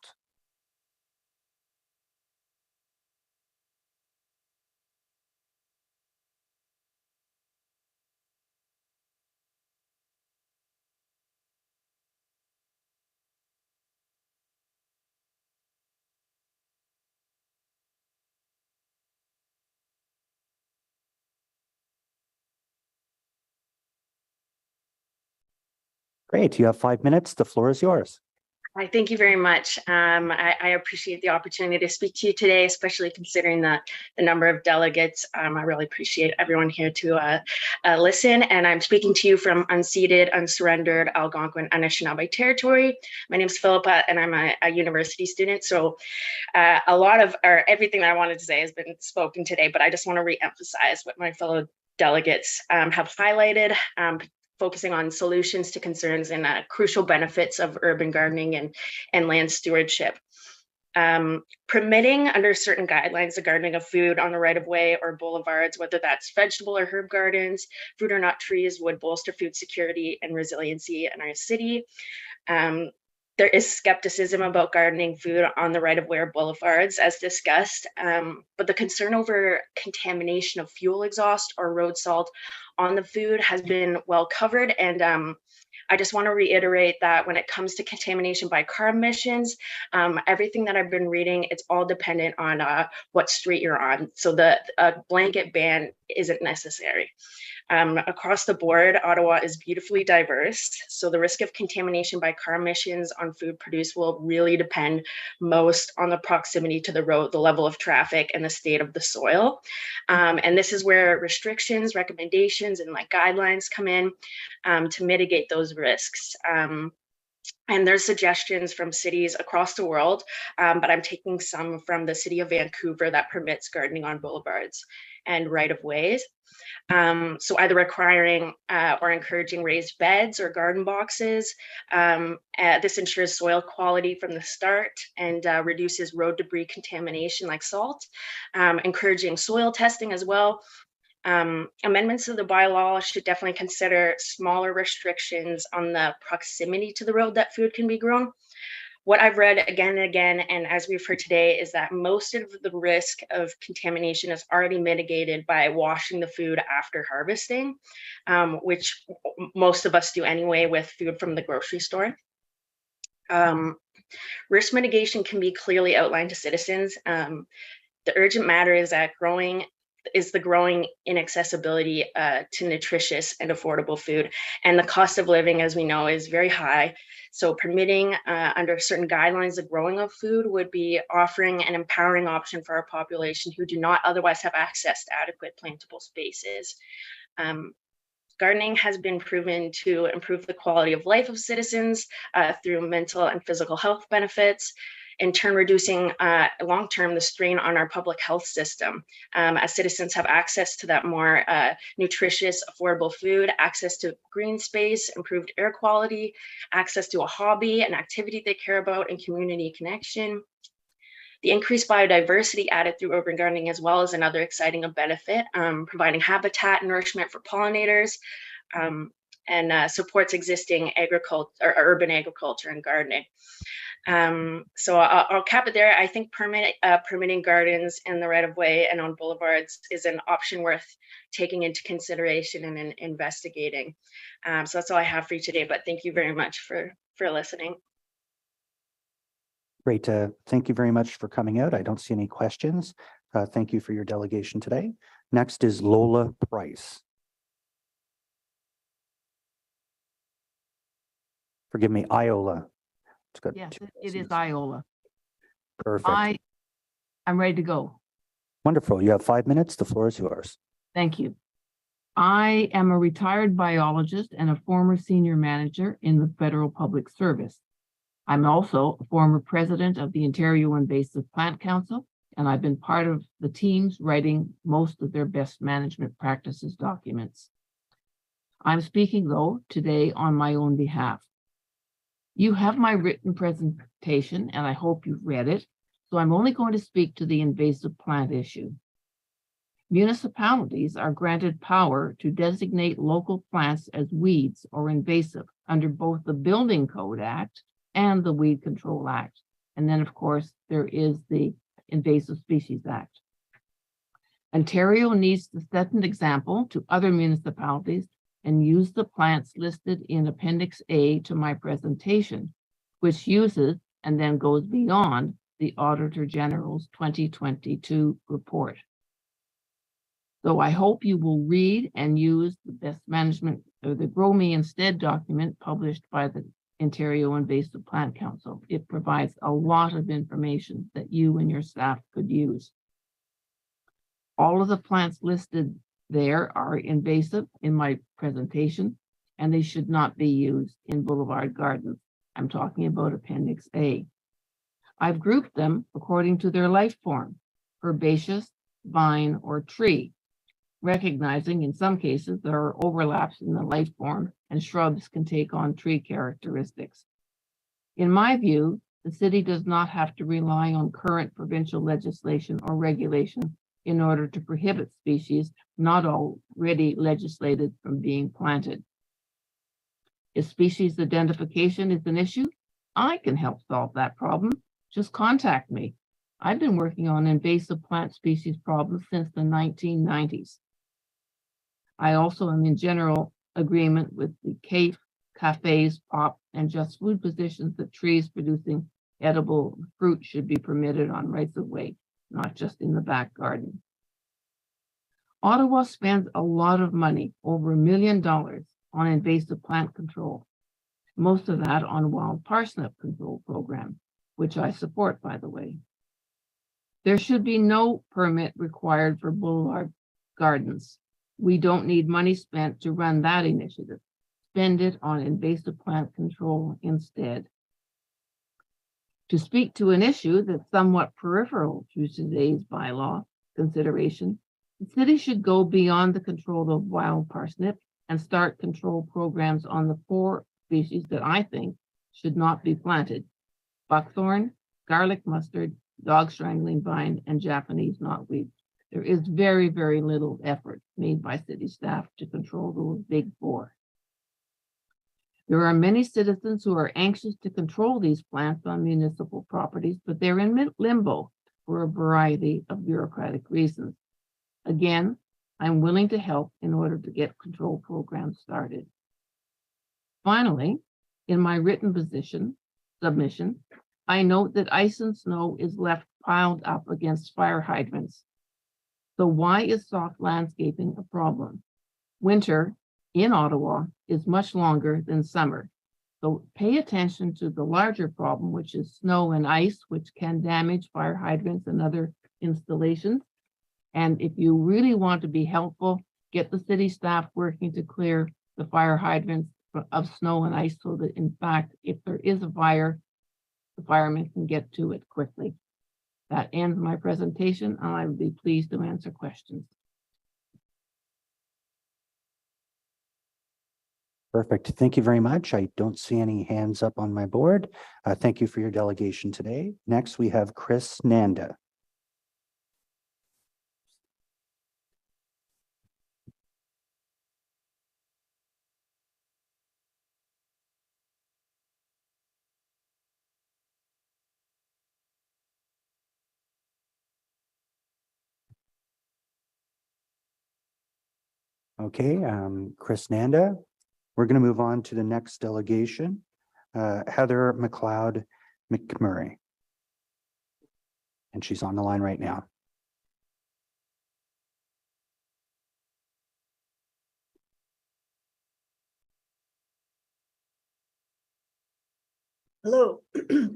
Great, you have 5 minutes. The floor is yours. Hi, thank you very much. I appreciate the opportunity to speak to you today, especially considering the number of delegates. I really appreciate everyone here to listen. And I'm speaking to you from unceded, unsurrendered Algonquin Anishinaabe territory. My name is Philippa, and I'm a university student. So a lot of, or everything that I wanted to say has been spoken today, but I just want to re-emphasize what my fellow delegates have highlighted. Focusing on solutions to concerns and crucial benefits of urban gardening and land stewardship. Permitting under certain guidelines the gardening of food on the right-of-way or boulevards, whether that's vegetable or herb gardens, fruit or nut trees, would bolster food security and resiliency in our city. There is skepticism about gardening food on the right-of-way or boulevards, as discussed, but the concern over contamination of fuel exhaust or road salt on the food has been well covered. And I just want to reiterate that when it comes to contamination by car emissions, everything that I've been reading, it's all dependent on what street you're on. So the blanket ban isn't necessary. Across the board, Ottawa is beautifully diverse. So the risk of contamination by car emissions on food produced will really depend most on the proximity to the road, the level of traffic, and the state of the soil. And this is where restrictions, recommendations, and guidelines come in to mitigate those risks. And there's suggestions from cities across the world, but I'm taking some from the city of Vancouver that permits gardening on boulevards and right-of-ways. So either requiring or encouraging raised beds or garden boxes. This ensures soil quality from the start and reduces road debris contamination like salt. Encouraging soil testing as well. Amendments to the bylaw should definitely consider smaller restrictions on the proximity to the road that food can be grown. What I've read again and again, and as we've heard today, is that most of the risk of contamination is already mitigated by washing the food after harvesting, which most of us do anyway with food from the grocery store. Risk mitigation can be clearly outlined to citizens. The urgent matter is that the growing inaccessibility to nutritious and affordable food. And the cost of living, as we know, is very high. So permitting under certain guidelines the growing of food would be offering an empowering option for our population who do not otherwise have access to adequate plantable spaces. Gardening has been proven to improve the quality of life of citizens through mental and physical health benefits, in turn reducing long-term the strain on our public health system, as citizens have access to that more nutritious, affordable food, access to green space, improved air quality, access to a hobby, an activity they care about, and community connection. The increased biodiversity added through urban gardening as well is another exciting benefit, providing habitat, nourishment for pollinators, and supports existing agriculture or urban agriculture and gardening. So I'll cap it there. I think permitting gardens in the right-of-way and on boulevards is an option worth taking into consideration and investigating. So that's all I have for you today, but thank you very much for listening. Great. Thank you very much for coming out. I don't see any questions. Thank you for your delegation today. Next is Lola Price. Forgive me, Iola. It's good. Yes, it is Iola. Perfect. I'm ready to go. Wonderful. You have 5 minutes. The floor is yours. Thank you. I am a retired biologist and a former senior manager in the Federal Public Service. I'm also a former president of the Ontario Invasive Plant Council, and I've been part of the teams writing most of their best management practices documents. I'm speaking, though, today on my own behalf. You have my written presentation, and I hope you've read it, so I'm only going to speak to the invasive plant issue. Municipalities are granted power to designate local plants as weeds or invasive under both the Building Code Act and the Weed Control Act. And then, of course, there is the Invasive Species Act. Ontario needs to set an example to other municipalities and use the plants listed in Appendix A to my presentation, which uses and then goes beyond the Auditor General's 2022 report. So I hope you will read and use the best management or the Grow Me Instead document published by the Ontario Invasive Plant Council. It provides a lot of information that you and your staff could use. All of the plants listed there are invasive in my presentation, and they should not be used in boulevard gardens. I'm talking about Appendix A. I've grouped them according to their life form, herbaceous, vine, or tree, recognizing in some cases there are overlaps in the life form and shrubs can take on tree characteristics. In my view, the city does not have to rely on current provincial legislation or regulation in order to prohibit species not already legislated from being planted. If species identification is an issue, I can help solve that problem. Just contact me. I've been working on invasive plant species problems since the 1990s. I also am in general agreement with the CAFE, cafes, POP, and Just Food positions that trees producing edible fruit should be permitted on rights of way, not just in the back garden. Ottawa spends a lot of money, over $1 million, on invasive plant control, most of that on wild parsnip control program, which I support, by the way. There should be no permit required for boulevard gardens. We don't need money spent to run that initiative. Spend it on invasive plant control instead. To speak to an issue that's somewhat peripheral to today's bylaw consideration, the city should go beyond the control of wild parsnip and start control programs on the 4 species that I think should not be planted: buckthorn, garlic mustard, dog strangling vine, and Japanese knotweed. There is very, very little effort made by city staff to control those big 4. There are many citizens who are anxious to control these plants on municipal properties, but they're in limbo for a variety of bureaucratic reasons. Again, I'm willing to help in order to get control programs started. Finally, in my written submission, I note that ice and snow is left piled up against fire hydrants. So why is soft landscaping a problem? Winter in Ottawa is much longer than summer. So pay attention to the larger problem, which is snow and ice, which can damage fire hydrants and other installations. And if you really want to be helpful, get the city staff working to clear the fire hydrants of snow and ice so that, in fact, if there is a fire, the firemen can get to it quickly. That ends my presentation, and I would be pleased to answer questions. Perfect. Thank you very much. I don't see any hands up on my board. Thank you for your delegation today. Next, we have Chris Nanda. Okay, Chris Nanda. We're going to move on to the next delegation, Heather McLeod McMurray. And she's on the line right now. Hello,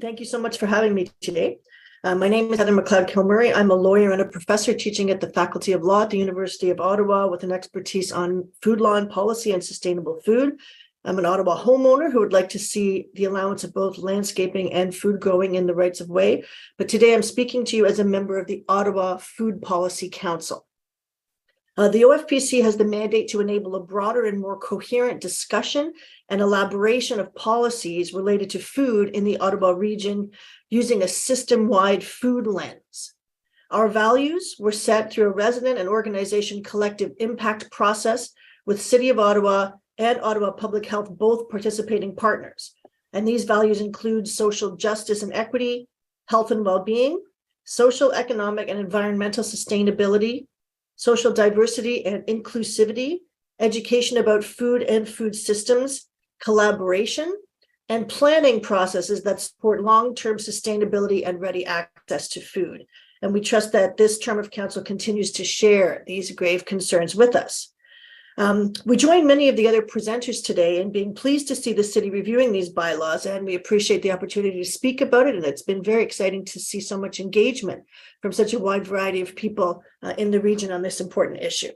thank you so much for having me today. My name is Heather McLeod-Kilmurray. I'm a lawyer and a professor teaching at the Faculty of Law at the University of Ottawa with an expertise on food law and policy and sustainable food. I'm an Ottawa homeowner who would like to see the allowance of both landscaping and food growing in the rights of way. But today I'm speaking to you as a member of the Ottawa Food Policy Council. The OFPC has the mandate to enable a broader and more coherent discussion and elaboration of policies related to food in the Ottawa region using a system-wide food lens. Our values were set through a resident and organization collective impact process with City of Ottawa and Ottawa Public Health both participating partners. And these values include social justice and equity, health and well-being, social, economic, and environmental sustainability, social diversity and inclusivity, education about food and food systems, collaboration, and planning processes that support long-term sustainability and ready access to food. And we trust that this term of council continues to share these grave concerns with us. We join many of the other presenters today in being pleased to see the city reviewing these bylaws, and we appreciate the opportunity to speak about it. And it's been very exciting to see so much engagement from such a wide variety of people in the region on this important issue.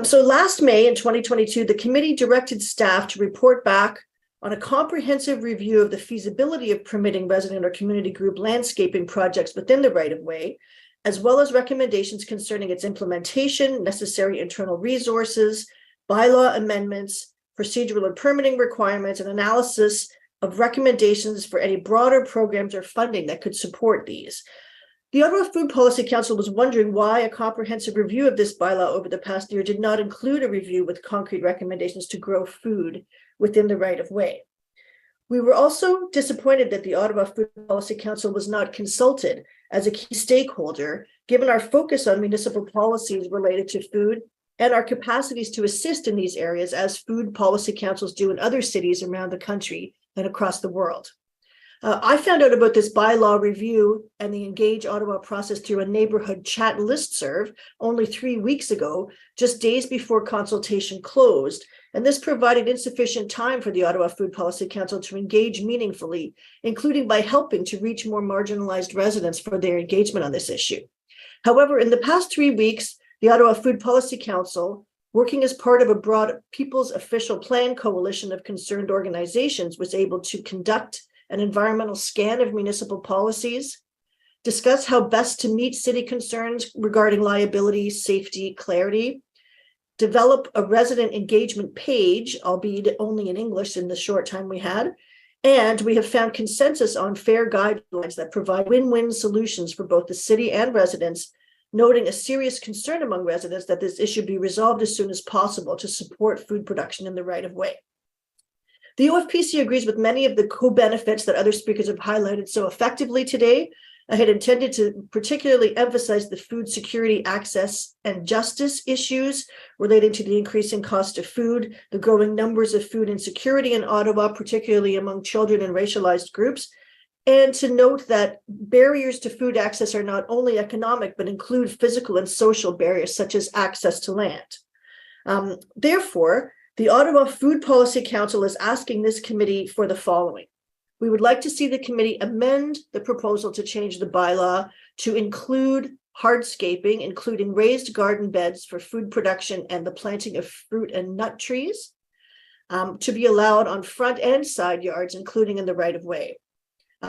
So last May in 2022, the committee directed staff to report back on a comprehensive review of the feasibility of permitting resident or community group landscaping projects within the right-of-way, as well as recommendations concerning its implementation, necessary internal resources, bylaw amendments, procedural and permitting requirements, and analysis of recommendations for any broader programs or funding that could support these. The Ottawa Food Policy Council was wondering why a comprehensive review of this bylaw over the past year did not include a review with concrete recommendations to grow food within the right-of-way. We were also disappointed that the Ottawa Food Policy Council was not consulted as a key stakeholder, given our focus on municipal policies related to food and our capacities to assist in these areas as food policy councils do in other cities around the country and across the world. I found out about this bylaw review and the Engage Ottawa process through a neighborhood chat listserv only 3 weeks ago, just days before consultation closed. And this provided insufficient time for the Ottawa Food Policy Council to engage meaningfully, including by helping to reach more marginalized residents for their engagement on this issue. However, in the past 3 weeks, the Ottawa Food Policy Council, working as part of a broad People's Official Plan coalition of concerned organizations, was able to conduct an environmental scan of municipal policies, discuss how best to meet city concerns regarding liability, safety, clarity, develop a resident engagement page, albeit only in English in the short time we had, and we have found consensus on fair guidelines that provide win-win solutions for both the city and residents, noting a serious concern among residents that this issue be resolved as soon as possible to support food production in the right-of-way. The OFPC agrees with many of the co-benefits that other speakers have highlighted so effectively today. I had intended to particularly emphasize the food security, access, and justice issues relating to the increasing cost of food, the growing numbers of food insecurity in Ottawa, particularly among children and racialized groups, and to note that barriers to food access are not only economic, but include physical and social barriers, such as access to land. Therefore, the Ottawa Food Policy Council is asking this committee for the following. We would like to see the committee amend the proposal to change the bylaw to include hardscaping, including raised garden beds for food production and the planting of fruit and nut trees, to be allowed on front and side yards, including in the right-of-way,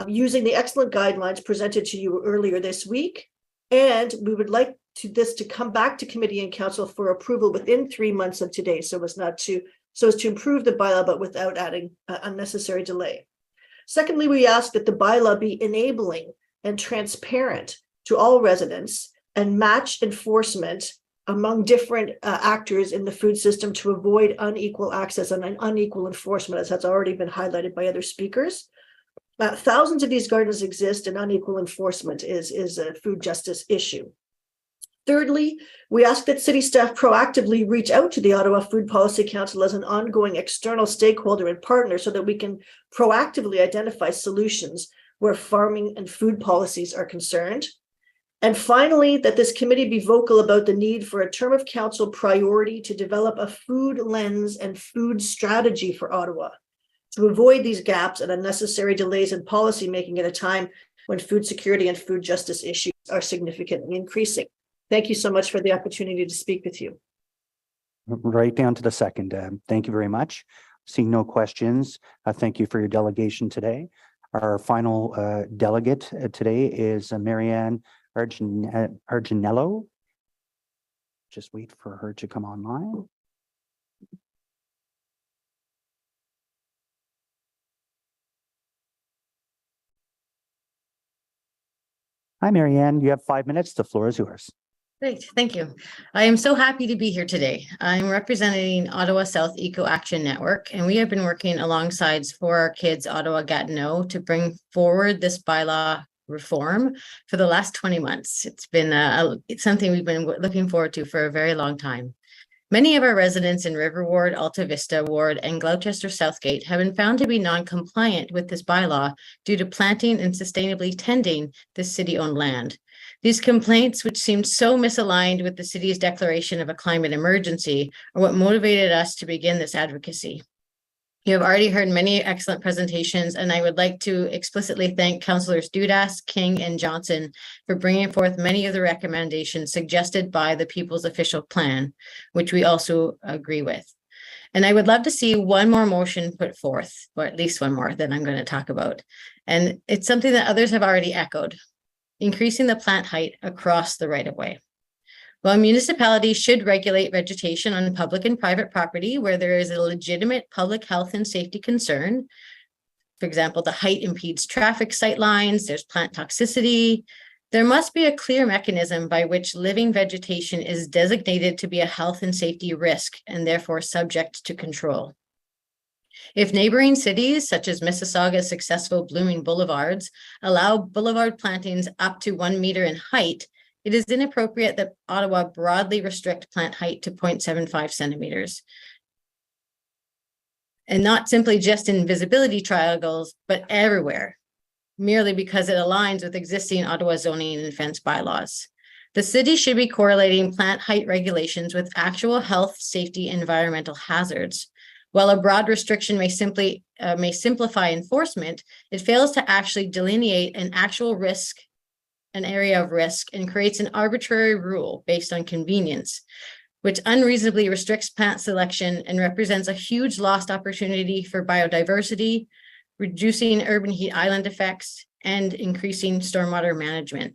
using the excellent guidelines presented to you earlier this week. And we would like this to come back to committee and council for approval within 3 months of today, so as to improve the bylaw, but without adding unnecessary delay. Secondly, we ask that the bylaw be enabling and transparent to all residents and match enforcement among different actors in the food system to avoid unequal access and unequal enforcement, as has already been highlighted by other speakers. Thousands of these gardens exist, and unequal enforcement is a food justice issue. Thirdly, we ask that city staff proactively reach out to the Ottawa Food Policy Council as an ongoing external stakeholder and partner so that we can proactively identify solutions where farming and food policies are concerned. And finally, that this committee be vocal about the need for a term of council priority to develop a food lens and food strategy for Ottawa to avoid these gaps and unnecessary delays in policymaking at a time when food security and food justice issues are significantly increasing. Thank you so much for the opportunity to speak with you. Right down to the second. Thank you very much. Seeing no questions, thank you for your delegation today. Our final delegate today is Marianne Arginello. Just wait for her to come online. Hi, Marianne. You have 5 minutes. The floor is yours. Great, thank you. I am so happy to be here today. I'm representing Ottawa South Eco Action Network, and we have been working alongside For Our Kids Ottawa Gatineau to bring forward this bylaw reform for the last 20 months. It's been it's something we've been looking forward to for a very long time. Many of our residents in River Ward, Alta Vista Ward, and Gloucester Southgate have been found to be non-compliant with this bylaw due to planting and sustainably tending this city-owned land. These complaints, which seemed so misaligned with the city's declaration of a climate emergency, are what motivated us to begin this advocacy. You have already heard many excellent presentations, and I would like to explicitly thank Councillors Dudas, King, and Johnson for bringing forth many of the recommendations suggested by the People's Official Plan, which we also agree with. And I would love to see one more motion put forth, or at least one more that I'm going to talk about. And it's something that others have already echoed: increasing the plant height across the right-of-way. While municipalities should regulate vegetation on public and private property where there is a legitimate public health and safety concern, for example, the height impedes traffic sight lines, there's plant toxicity, there must be a clear mechanism by which living vegetation is designated to be a health and safety risk and therefore subject to control. If neighboring cities, such as Mississauga's successful blooming boulevards, allow boulevard plantings up to 1 meter in height, it is inappropriate that Ottawa broadly restrict plant height to 0.75 centimeters. And not simply just in visibility triangles, but everywhere, merely because it aligns with existing Ottawa zoning and fence bylaws. The city should be correlating plant height regulations with actual health, safety, and environmental hazards. While a broad restriction may simplify enforcement, it fails to actually delineate an actual risk, an area of risk, and creates an arbitrary rule based on convenience, which unreasonably restricts plant selection and represents a huge lost opportunity for biodiversity, reducing urban heat island effects, and increasing stormwater management.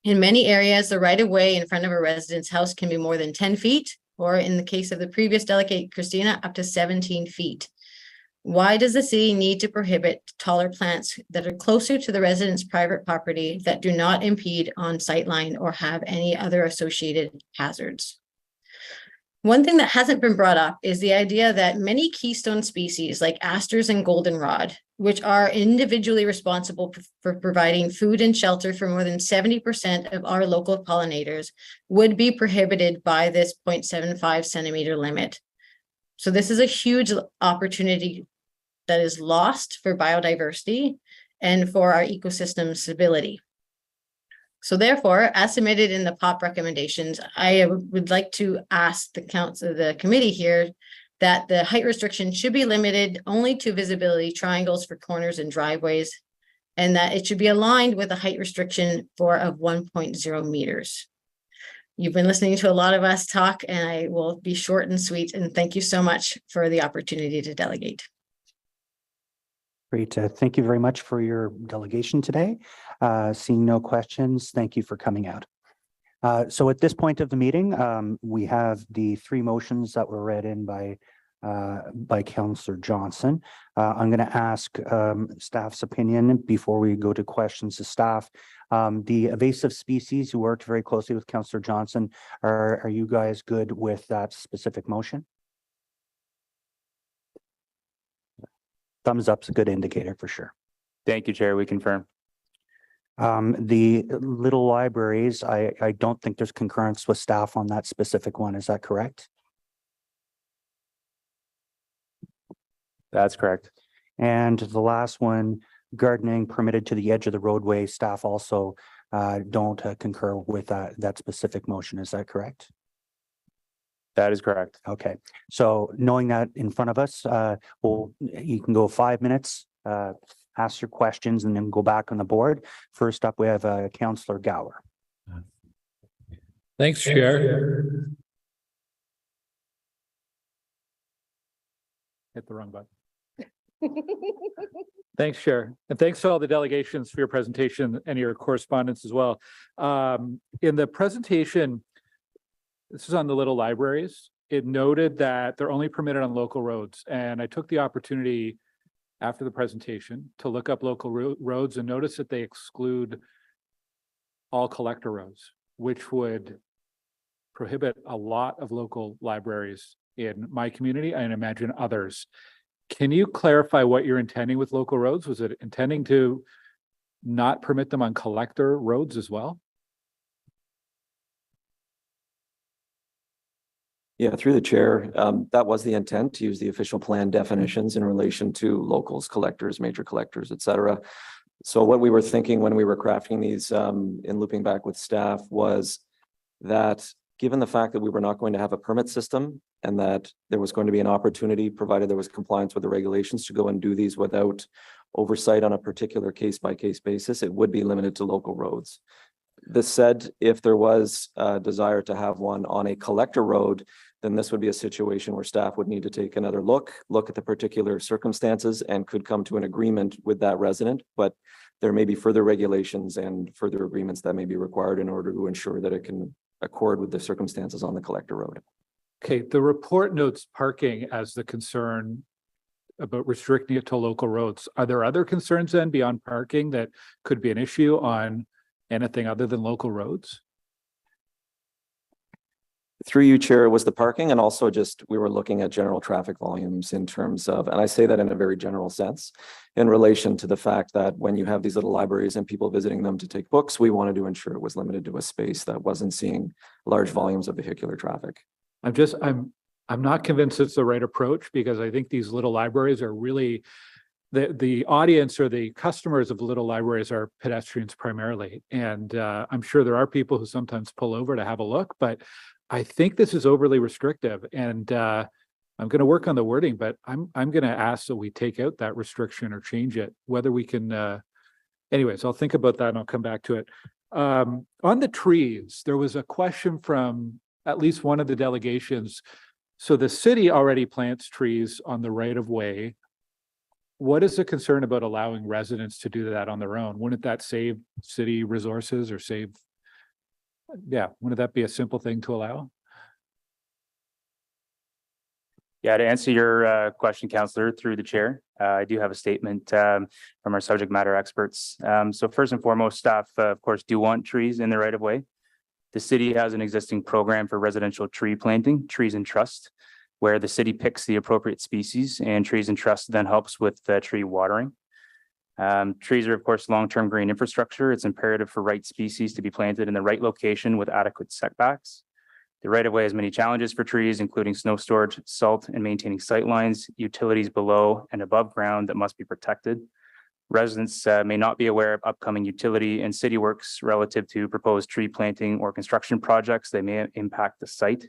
In many areas, the right-of-way in front of a resident's house can be more than 10 feet, or in the case of the previous delegate, Christina, up to 17 feet. Why does the city need to prohibit taller plants that are closer to the resident's private property that do not impede on sightline or have any other associated hazards? One thing that hasn't been brought up is the idea that many keystone species like asters and goldenrod, which are individually responsible for providing food and shelter for more than 70% of our local pollinators, would be prohibited by this 0.75 centimeter limit. So this is a huge opportunity that is lost for biodiversity and for our ecosystem stability. So therefore, as submitted in the POP recommendations, I would like to ask the council, the committee here, that the height restriction should be limited only to visibility triangles for corners and driveways, and that it should be aligned with a height restriction of 1.0 meters. You've been listening to a lot of us talk, and I will be short and sweet, and thank you so much for the opportunity to delegate. Great. Thank you very much for your delegation today. Seeing no questions, thank you for coming out. So at this point of the meeting, we have the three motions that were read in by Councillor Johnson. I'm going to ask staff's opinion before we go to questions to staff. The invasive species, who worked very closely with Councillor Johnson, are you guys good with that specific motion? Thumbs up's a good indicator for sure. Thank you, Chair. We confirm. The little libraries, I don't think there's concurrence with staff on that specific one. Is that correct? That's correct. And the last one, gardening permitted to the edge of the roadway, staff also don't concur with that specific motion. Is that correct? That is correct. Okay. So knowing that in front of us, you can go 5 minutes, ask your questions, and then go back on the board. First up, we have Councillor Gower. Thanks, Chair. Hit the wrong button. Thanks, Chair. And thanks to all the delegations for your presentation and your correspondence as well. In the presentation, this is on the little libraries. It noted that they're only permitted on local roads. And I took the opportunity after the presentation to look up local roads and notice that they exclude all collector roads, which would prohibit a lot of local libraries in my community and imagine others. Can you clarify what you're intending with local roads? Was it intending to not permit them on collector roads as well? Yeah, through the chair, that was the intent, to use the official plan definitions in relation to locals, collectors, major collectors, et cetera. So what we were thinking when we were crafting these in looping back with staff was that given the fact that we were not going to have a permit system and that there was going to be an opportunity, provided there was compliance with the regulations, to go and do these without oversight on a particular case-by-case basis, it would be limited to local roads. This said, if there was a desire to have one on a collector road, then this would be a situation where staff would need to take another look at the particular circumstances, and could come to an agreement with that resident. But there may be further regulations and further agreements that may be required in order to ensure that it can accord with the circumstances on the collector road. Okay, the report notes parking as the concern about restricting it to local roads. Are there other concerns then beyond parking that could be an issue on anything other than local roads? Through you, Chair, was the parking, and also just we were looking at general traffic volumes in terms of, and I say that in a very general sense, in relation to the fact that when you have these little libraries and people visiting them to take books, we wanted to ensure it was limited to a space that wasn't seeing large volumes of vehicular traffic. I'm not convinced it's the right approach, because I think these little libraries are really, the audience or the customers of little libraries are pedestrians primarily. And I'm sure there are people who sometimes pull over to have a look, but I think this is overly restrictive, and I'm going to work on the wording, but I'm going to ask that we take out that restriction or change it, whether we can, anyways, I'll think about that and I'll come back to it. On the trees, there was a question from at least one of the delegations. So the city already plants trees on the right of way. What is the concern about allowing residents to do that on their own? Wouldn't that save city resources, or save, yeah, wouldn't that be a simple thing to allow? Yeah, to answer your question, Councillor, through the chair, I do have a statement from our subject matter experts. So first and foremost, staff, of course, do want trees in the right of way. The city has an existing program for residential tree planting, Trees and Trust, where the city picks the appropriate species and Trees and Trust then helps with tree watering. Trees are, of course, long-term green infrastructure. It's imperative for right species to be planted in the right location with adequate setbacks. The right-of-way has many challenges for trees, including snow storage, salt, and maintaining sight lines, utilities below and above ground that must be protected. Residents may not be aware of upcoming utility and city works relative to proposed tree planting or construction projects that may impact the site.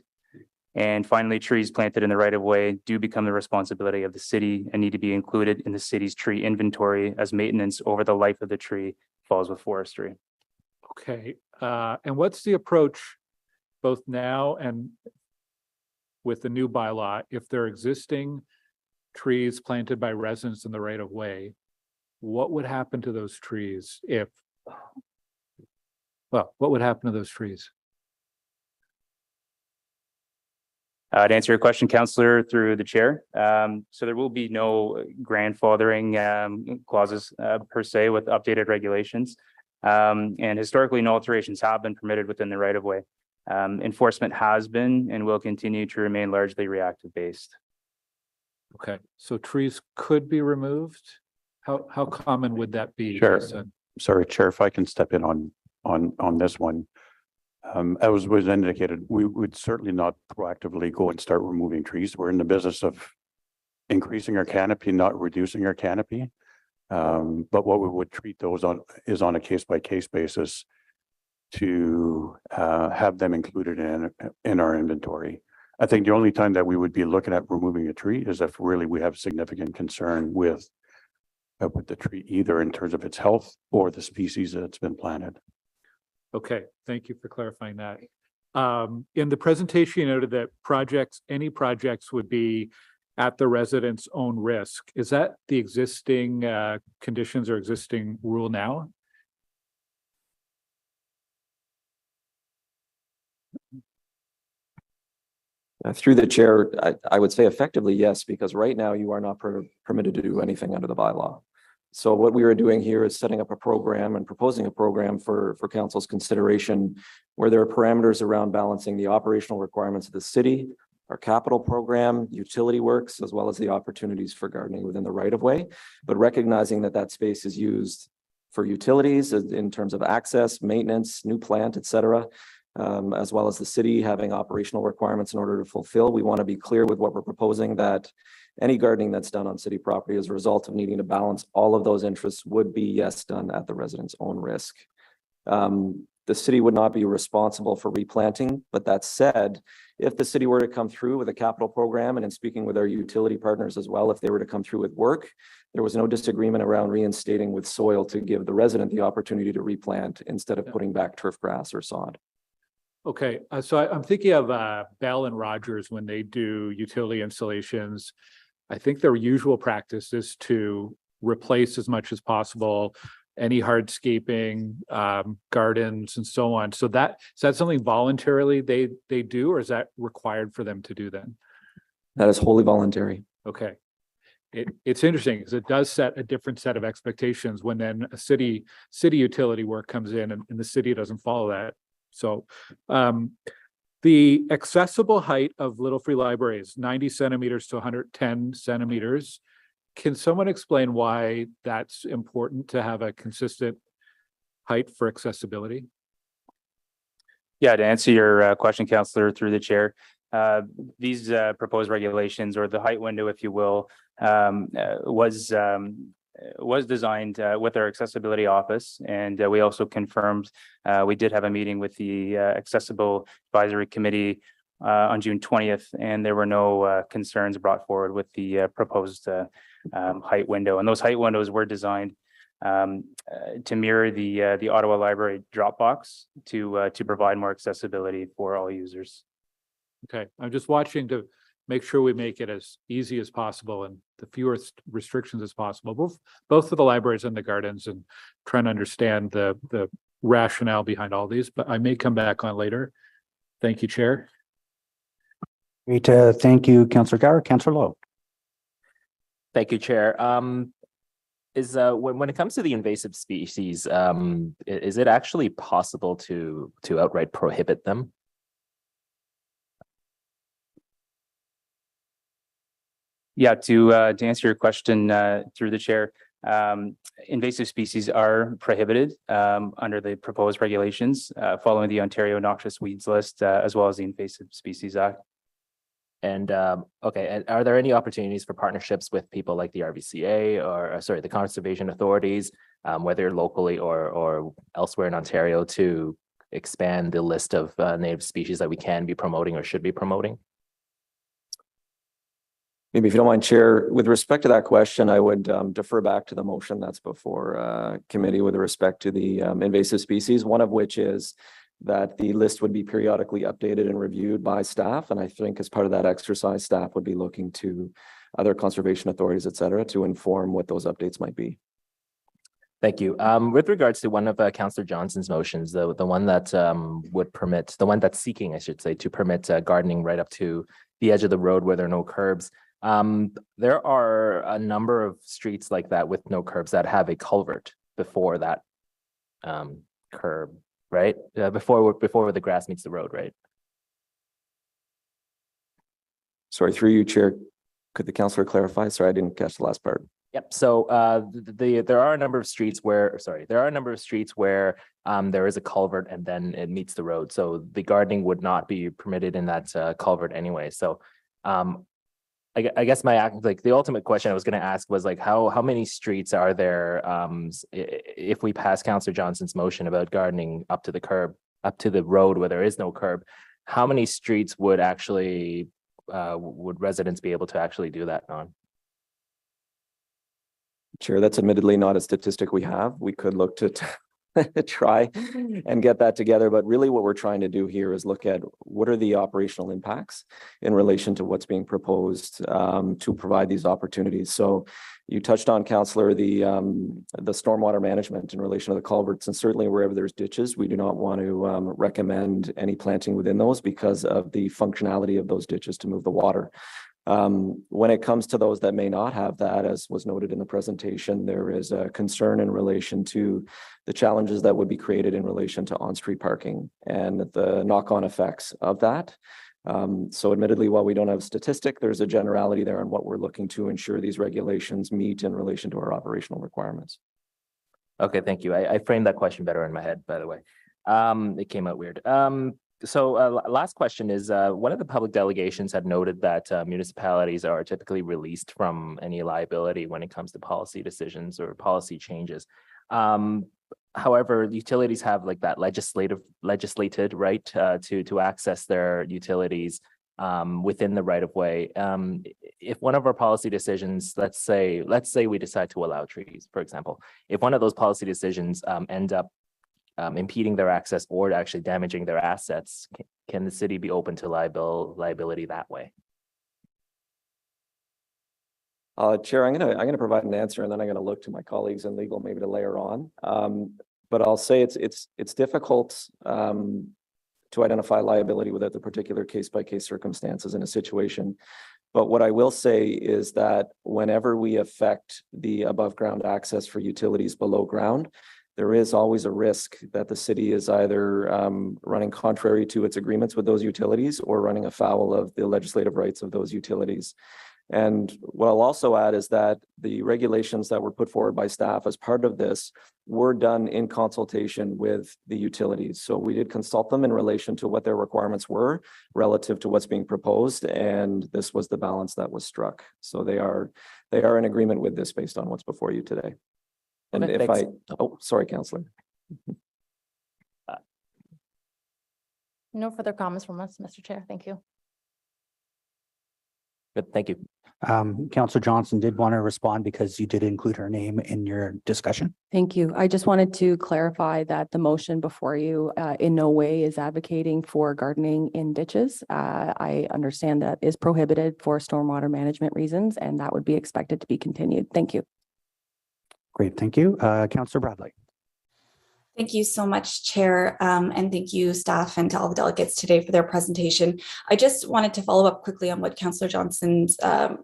And finally, trees planted in the right-of-way do become the responsibility of the city and need to be included in the city's tree inventory, as maintenance over the life of the tree falls with forestry. Okay, and what's the approach both now and with the new bylaw? If there are existing trees planted by residents in the right-of-way, what would happen to those trees what would happen to those trees? To answer your question, Councillor, through the chair, so there will be no grandfathering clauses per se with updated regulations. And historically, no alterations have been permitted within the right-of-way. Enforcement has been and will continue to remain largely reactive based. Okay, so trees could be removed. How common would that be? Sure. Jason? Sorry, Chair, if I can step in on this one. As was indicated, we would certainly not proactively go and start removing trees. We're in the business of increasing our canopy, not reducing our canopy. But what we would treat those on is on a case-by-case basis to have them included in our inventory. I think the only time that we would be looking at removing a tree is if really we have significant concern with the tree, either in terms of its health or the species that's been planted. Okay, thank you for clarifying that. In the presentation, you noted that any projects would be at the resident's own risk. Is that the existing conditions or existing rule now? Through the chair, I would say effectively yes, because right now you are not permitted to do anything under the bylaw. So what we are doing here is setting up a program and proposing a program for council's consideration where there are parameters around balancing the operational requirements of the city, our capital program, utility works, as well as the opportunities for gardening within the right-of-way, but recognizing that that space is used for utilities in terms of access, maintenance, new plant, et cetera, as well as the city having operational requirements in order to fulfill. We want to be clear with what we're proposing, that any gardening that's done on city property as a result of needing to balance all of those interests would be, yes, done at the resident's own risk. The city would not be responsible for replanting, but that said, if the city were to come through with a capital program, and in speaking with our utility partners as well, if they were to come through with work, there was no disagreement around reinstating with soil to give the resident the opportunity to replant instead of putting back turf grass or sod. Okay, so I'm thinking of Bell and Rogers when they do utility installations. I think their usual practice is to replace as much as possible any hardscaping, gardens, and so on. So is that something voluntarily they do, or is that required for them to do then? That is wholly voluntary. Okay. It's interesting because it does set a different set of expectations when then a city utility work comes in and the city doesn't follow that. So the accessible height of Little Free Library is 90 centimeters to 110 centimeters. Can someone explain why that's important to have a consistent height for accessibility? Yeah, to answer your question, Councillor, through the chair, these proposed regulations, or the height window, if you will, was designed with our accessibility office, and we also confirmed we did have a meeting with the accessible advisory committee on June 20th, and there were no concerns brought forward with the proposed height window. And those height windows were designed to mirror the Ottawa Library drop box to provide more accessibility for all users. Okay, I'm just watching to make sure we make it as easy as possible and the fewest restrictions as possible, both for the libraries and the gardens, and trying to understand the rationale behind all these, but I may come back on later. Thank you, Chair. Great, thank you, Councillor Gower. Councillor Lowe. Thank you, Chair. when it comes to the invasive species, is it actually possible to outright prohibit them? Yeah, to answer your question through the chair, invasive species are prohibited under the proposed regulations following the Ontario Noxious Weeds List as well as the Invasive Species Act. And okay, and are there any opportunities for partnerships with people like the RVCA or sorry, the conservation authorities, whether locally or elsewhere in Ontario, to expand the list of native species that we can be promoting or should be promoting? Maybe if you don't mind, Chair, with respect to that question, I would defer back to the motion that's before committee with respect to the invasive species, one of which is that the list would be periodically updated and reviewed by staff. And I think as part of that exercise, staff would be looking to other conservation authorities, et cetera, to inform what those updates might be. Thank you. With regards to one of Councillor Johnson's motions, the one that would permit, the one that's seeking, I should say, to permit gardening right up to the edge of the road where there are no curbs. There are a number of streets like that with no curbs that have a culvert before that curb, right? Before the grass meets the road, right? Sorry, through you, Chair. Could the councillor clarify? Sorry, I didn't catch the last part. Yep. So there are a number of streets where, there is a culvert and then it meets the road. So the gardening would not be permitted in that culvert anyway. So I guess the ultimate question I was going to ask was like, how many streets are there if we pass Councillor Johnson's motion about gardening up to the curb, up to the road where there is no curb? How many streets would actually would residents be able to actually do that on? Chair, that's admittedly not a statistic we have. We could look to try and get that together, but really what we're trying to do here is look at what are the operational impacts in relation to what's being proposed to provide these opportunities. So you touched on, Councillor, the stormwater management in relation to the culverts, and certainly wherever there's ditches, we do not want to recommend any planting within those because of the functionality of those ditches to move the water. When it comes to those that may not have that, as was noted in the presentation, there is a concern in relation to the challenges that would be created in relation to on-street parking and the knock-on effects of that. So admittedly, while we don't have a statistic, there's a generality there on what we're looking to ensure these regulations meet in relation to our operational requirements. Okay, thank you. I framed that question better in my head, by the way. It came out weird. So last question is, one of the public delegations had noted that municipalities are typically released from any liability when it comes to policy decisions or policy changes. However, utilities have like that legislated right to access their utilities within the right of way. If one of our policy decisions, let's say we decide to allow trees, for example, if one of those policy decisions end up impeding their access or actually damaging their assets, can the city be open to liability that way? Chair, I'm gonna provide an answer, and then I'm gonna look to my colleagues in legal maybe to layer on. But I'll say it's difficult to identify liability without the particular case-by-case circumstances in a situation. But what I will say is that whenever we affect the above-ground access for utilities below ground, there is always a risk that the city is either running contrary to its agreements with those utilities or running afoul of the legislative rights of those utilities. And what I'll also add is that the regulations that were put forward by staff as part of this were done in consultation with the utilities. So we did consult them in relation to what their requirements were relative to what's being proposed, and this was the balance that was struck. So they are in agreement with this based on what's before you today. And Okay, if thanks. oh, sorry, Councillor. No further comments from us, Mr. Chair. Thank you. Good, thank you. Councillor Johnson did want to respond because you did include her name in your discussion. Thank you. I just wanted to clarify that the motion before you in no way is advocating for gardening in ditches. I understand that is prohibited for stormwater management reasons, and that would be expected to be continued. Thank you. Great, thank you. Councillor Bradley. Thank you so much, Chair, and thank you, staff, and to all the delegates today for their presentation. I just wanted to follow up quickly on what Councillor Johnson's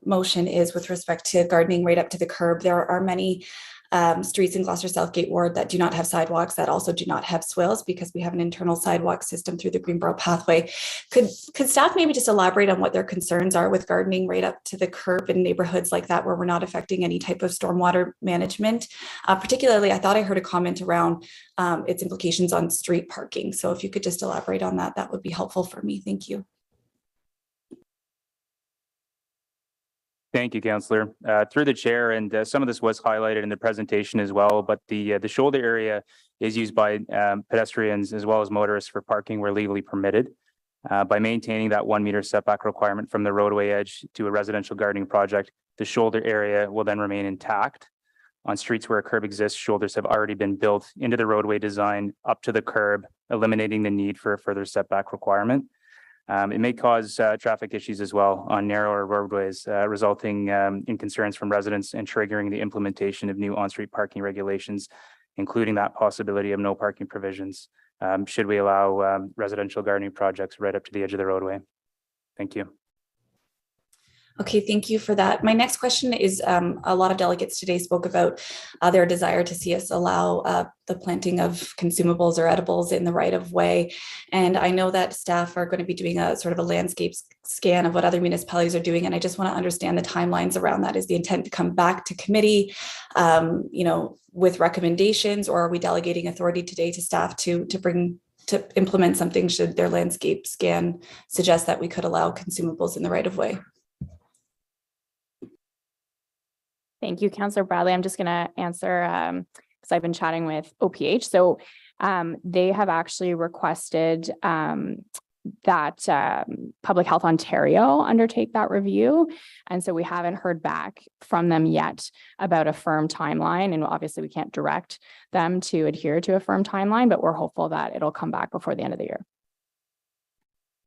motion is with respect to gardening right up to the curb. There are many streets in Gloucester Southgate Ward that do not have sidewalks, that also do not have swales, because we have an internal sidewalk system through the Greenboro pathway. Could staff maybe just elaborate on what their concerns are with gardening right up to the curb in neighborhoods like that where we're not affecting any type of stormwater management? Particularly, I thought I heard a comment around its implications on street parking. So if you could just elaborate on that, that would be helpful for me. Thank you. Thank you, Councillor. Through the chair, and some of this was highlighted in the presentation as well, but the shoulder area is used by pedestrians as well as motorists for parking where legally permitted. By maintaining that 1 meter setback requirement from the roadway edge to a residential gardening project, the shoulder area will then remain intact. On streets where a curb exists, shoulders have already been built into the roadway design up to the curb, eliminating the need for a further setback requirement. It may cause traffic issues as well on narrower roadways, resulting in concerns from residents and triggering the implementation of new on-street parking regulations, including that possibility of no parking provisions, should we allow residential gardening projects right up to the edge of the roadway. Thank you. Okay, thank you for that. My next question is, a lot of delegates today spoke about their desire to see us allow the planting of consumables or edibles in the right of way. And I know that staff are going to be doing a sort of a landscape scan of what other municipalities are doing. And I just want to understand the timelines around that. Is the intent to come back to committee, with recommendations, or are we delegating authority today to staff to implement something should their landscape scan suggest that we could allow consumables in the right of way? Thank you, Councillor Bradley. I'm just going to answer because I've been chatting with OPH. So they have actually requested that Public Health Ontario undertake that review. And so we haven't heard back from them yet about a firm timeline. And obviously we can't direct them to adhere to a firm timeline, but we're hopeful that it'll come back before the end of the year.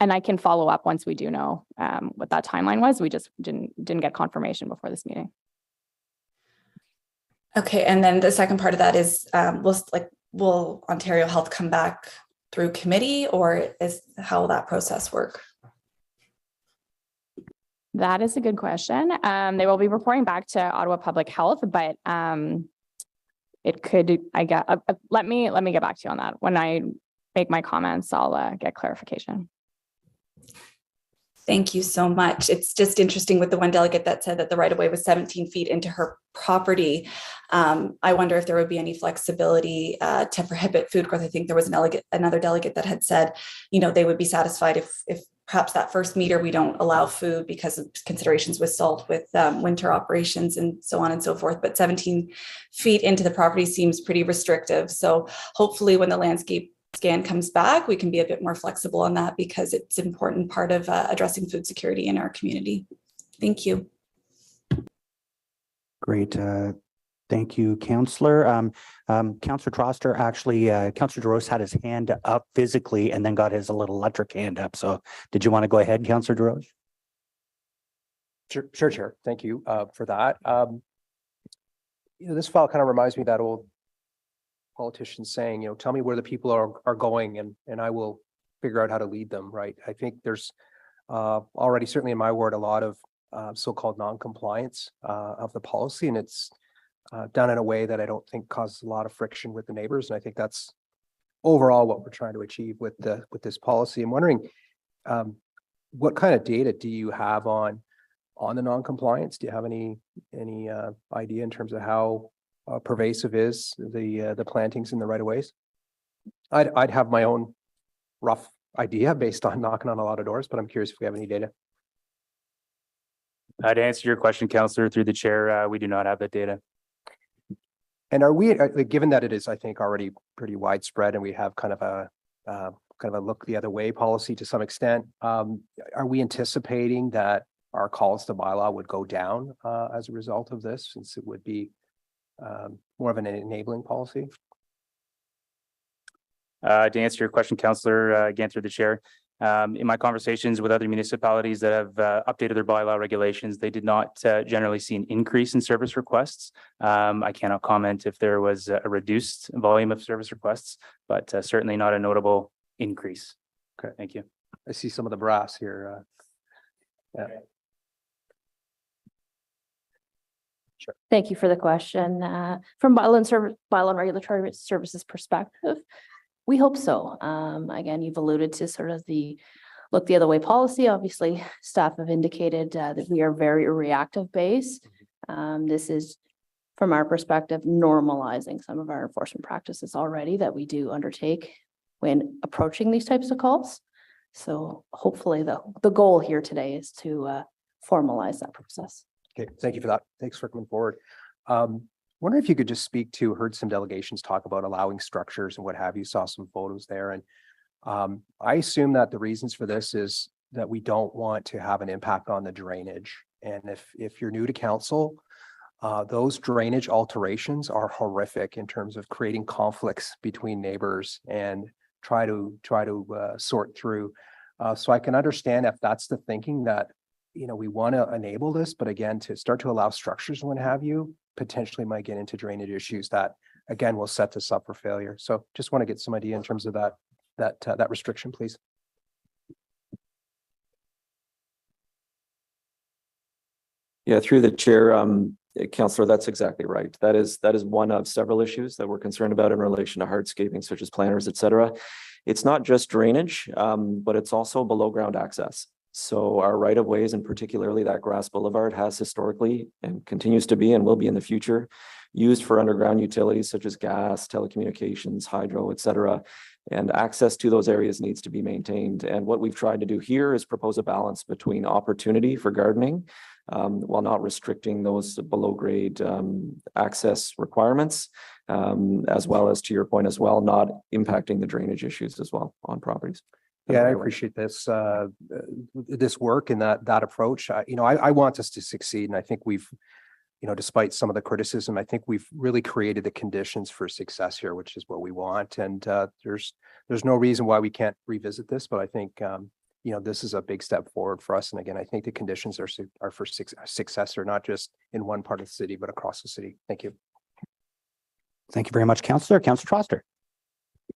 And I can follow up once we do know what that timeline was. We just didn't get confirmation before this meeting. Okay, and then the second part of that is, will Ontario Health come back through committee, or how will that process work? That is a good question. They will be reporting back to Ottawa Public Health, but it could, let me get back to you on that. When I make my comments, I'll get clarification. Thank you so much. It's just interesting with the one delegate that said that the right of way was 17 feet into her property. I wonder if there would be any flexibility to prohibit food growth. I think there was another delegate that had said, they would be satisfied if perhaps that first meter we don't allow food because of considerations with salt, with winter operations and so on and so forth. But 17 feet into the property seems pretty restrictive. So hopefully when the landscape scan comes back, we can be a bit more flexible on that, because it's an important part of addressing food security in our community. Thank you. Great. Thank you, Councillor. Councillor Troster, actually, Councillor DeRose had his hand up physically and then got his little electric hand up. So did you want to go ahead, Councillor DeRose? Sure, Chair. Thank you for that. This file kind of reminds me of that old politician saying, tell me where the people are going and I will figure out how to lead them, right? I think there's already, certainly in my ward, a lot of so-called non-compliance of the policy, and it's done in a way that I don't think causes a lot of friction with the neighbors. And I think that's overall what we're trying to achieve with this policy. I'm wondering what kind of data do you have on the non-compliance? Do you have any idea in terms of how pervasive is the plantings in the right of ways? I'd have my own rough idea based on knocking on a lot of doors, but I'm curious if we have any data. To answer your question, Councillor, through the chair, we do not have that data. And are we, given that it is, I think, already pretty widespread, and we have kind of a look the other way policy to some extent, are we anticipating that our calls to bylaw would go down as a result of this, since it would be more of an enabling policy? To answer your question, Councillor, again through the chair, in my conversations with other municipalities that have updated their bylaw regulations, they did not generally see an increase in service requests. I cannot comment if there was a reduced volume of service requests, but certainly not a notable increase. Okay, thank you. I see some of the brass here. Yeah. Thank you for the question. From bylaw and regulatory services perspective, we hope so. Again, you've alluded to sort of the look the other way policy. Obviously, staff have indicated that we are very reactive based. This is, from our perspective, normalizing some of our enforcement practices already that we do undertake when approaching these types of calls. So hopefully the goal here today is to formalize that process. Okay, thank you for that. Thanks for coming forward. Wonder if you could just speak to, heard some delegations talk about allowing structures and what have you, saw some photos there. And I assume that the reasons for this is that we don't want to have an impact on the drainage. And if you're new to council, those drainage alterations are horrific in terms of creating conflicts between neighbors and try to sort through. So I can understand if that's the thinking that, you know, we want to enable this, but again, to start to allow structures and what have you, potentially might get into drainage issues that again will set this up for failure. So just want to get some idea in terms of that restriction, please. Yeah, through the chair, Councillor, that's exactly right. That is one of several issues that we're concerned about in relation to hardscaping, such as planters, et cetera. It's not just drainage, but it's also below ground access. So our right of ways, and particularly that grass boulevard, has historically and continues to be and will be in the future used for underground utilities such as gas, telecommunications, hydro, et cetera. And access to those areas needs to be maintained. And what we've tried to do here is propose a balance between opportunity for gardening while not restricting those below grade access requirements, as well as, to your point as well, not impacting the drainage issues as well on properties. Yeah, I appreciate this this work and that approach. I want us to succeed, and I think we've, despite some of the criticism, I think we've really created the conditions for success here, which is what we want. And there's no reason why we can't revisit this, but I think this is a big step forward for us. And again, I think the conditions are for success, or not just in one part of the city, but across the city. Thank you. Thank you very much, Councillor. Councillor Troster.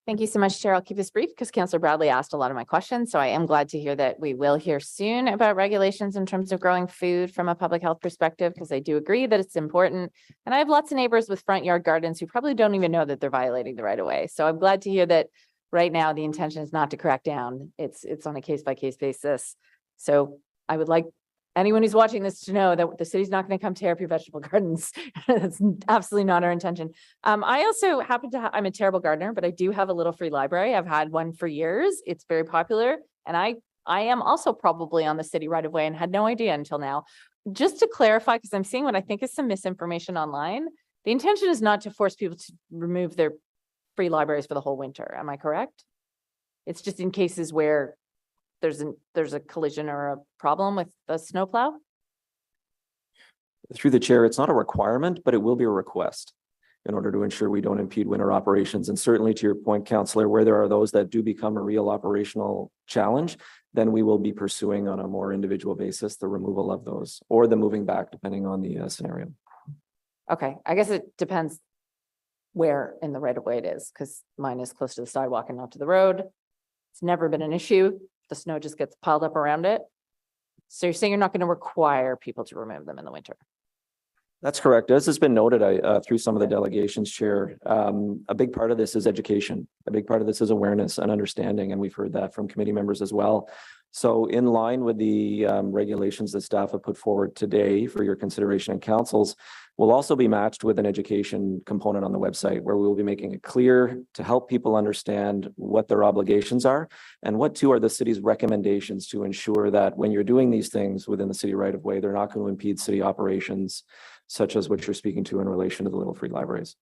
Thank you so much, Chair. I'll keep this brief because Councillor Bradley asked a lot of my questions. So I am glad to hear that we will hear soon about regulations in terms of growing food from a public health perspective, because I do agree that it's important. And I have lots of neighbors with front yard gardens who probably don't even know that they're violating the right of way. So I'm glad to hear that right now the intention is not to crack down. It's on a case by case basis. So I would like anyone who's watching this to know that the city's not going to come tear up your vegetable gardens. That's absolutely not our intention. I also happen to I'm a terrible gardener, but I do have a little free library. I've had one for years. It's very popular. And I am also probably on the city right of way and had no idea until now. Just to clarify, because I'm seeing what I think is some misinformation online, the intention is not to force people to remove their free libraries for the whole winter. Am I correct? It's just in cases where there's a collision or a problem with the snowplow? Through the chair, it's not a requirement, but it will be a request in order to ensure we don't impede winter operations. And certainly to your point, Councillor, where there are those that do become a real operational challenge, then we will be pursuing on a more individual basis the removal of those or the moving back, depending on the scenario. Okay, I guess it depends where in the right of way it is, because mine is close to the sidewalk and not to the road. It's never been an issue. The snow just gets piled up around it. So you're saying you're not going to require people to remove them in the winter? That's correct. As has been noted through some of the delegations, Chair, a big part of this is education. A big part of this is awareness and understanding, and we've heard that from committee members as well. So in line with the regulations that staff have put forward today for your consideration and councils, will also be matched with an education component on the website where we will be making it clear to help people understand what their obligations are and what too are the city's recommendations to ensure that when you're doing these things within the city right of way, they're not going to impede city operations, such as what you're speaking to in relation to the little free libraries.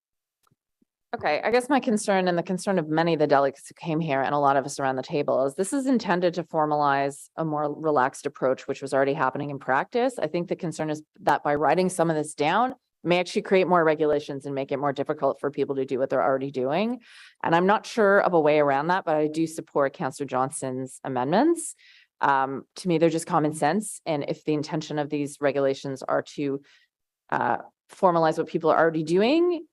Okay, I guess my concern and the concern of many of the delegates who came here and a lot of us around the table is this is intended to formalize a more relaxed approach, which was already happening in practice. I think the concern is that by writing some of this down may actually create more regulations and make it more difficult for people to do what they're already doing. And I'm not sure of a way around that, but I do support Councillor Johnson's amendments. To me, they're just common sense. And if the intention of these regulations are to formalize what people are already doing,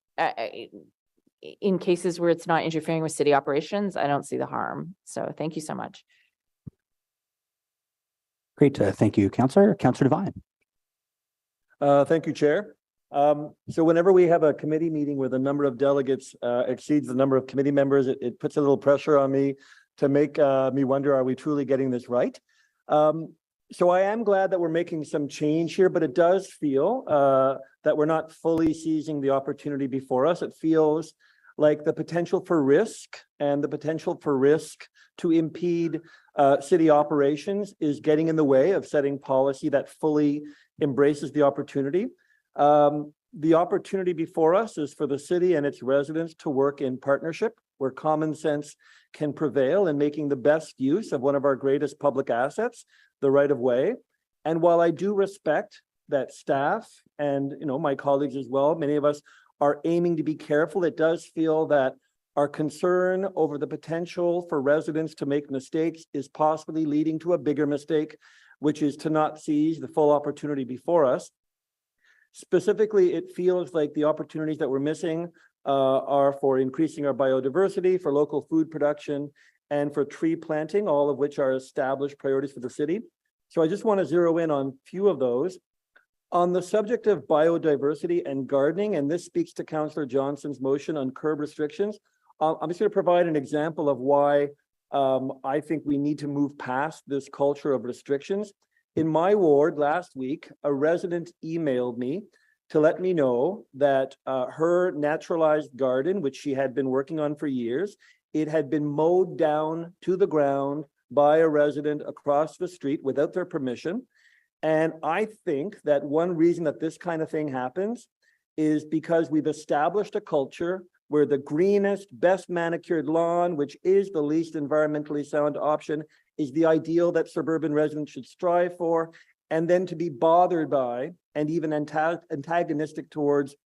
in cases where it's not interfering with city operations, I don't see the harm. So thank you so much. Great. Thank you, Councillor. Councillor Devine. Thank you, Chair. So whenever we have a committee meeting where the number of delegates exceeds the number of committee members, it puts a little pressure on me to make me wonder, are we truly getting this right? So I am glad that we're making some change here, but it does feel that we're not fully seizing the opportunity before us. It feels like the potential for risk and the potential for risk to impede city operations is getting in the way of setting policy that fully embraces the opportunity. The opportunity before us is for the city and its residents to work in partnership where common sense can prevail in making the best use of one of our greatest public assets, the right of way. And while I do respect that staff and my colleagues as well, many of us are aiming to be careful, it does feel that our concern over the potential for residents to make mistakes is possibly leading to a bigger mistake, which is to not seize the full opportunity before us. Specifically, it feels like the opportunities that we're missing are for increasing our biodiversity, for local food production, and for tree planting, all of which are established priorities for the city. So I just want to zero in on a few of those. On the subject of biodiversity and gardening, and this speaks to Councillor Johnson's motion on curb restrictions, I'm just going to provide an example of why I think we need to move past this culture of restrictions. In my ward last week, a resident emailed me to let me know that her naturalized garden, which she had been working on for years, it had been mowed down to the ground by a resident across the street without their permission. And I think that one reason that this kind of thing happens is because we've established a culture where the greenest, best manicured lawn, which is the least environmentally sound option, is the ideal that suburban residents should strive for, and then to be bothered by and even antagonistic towards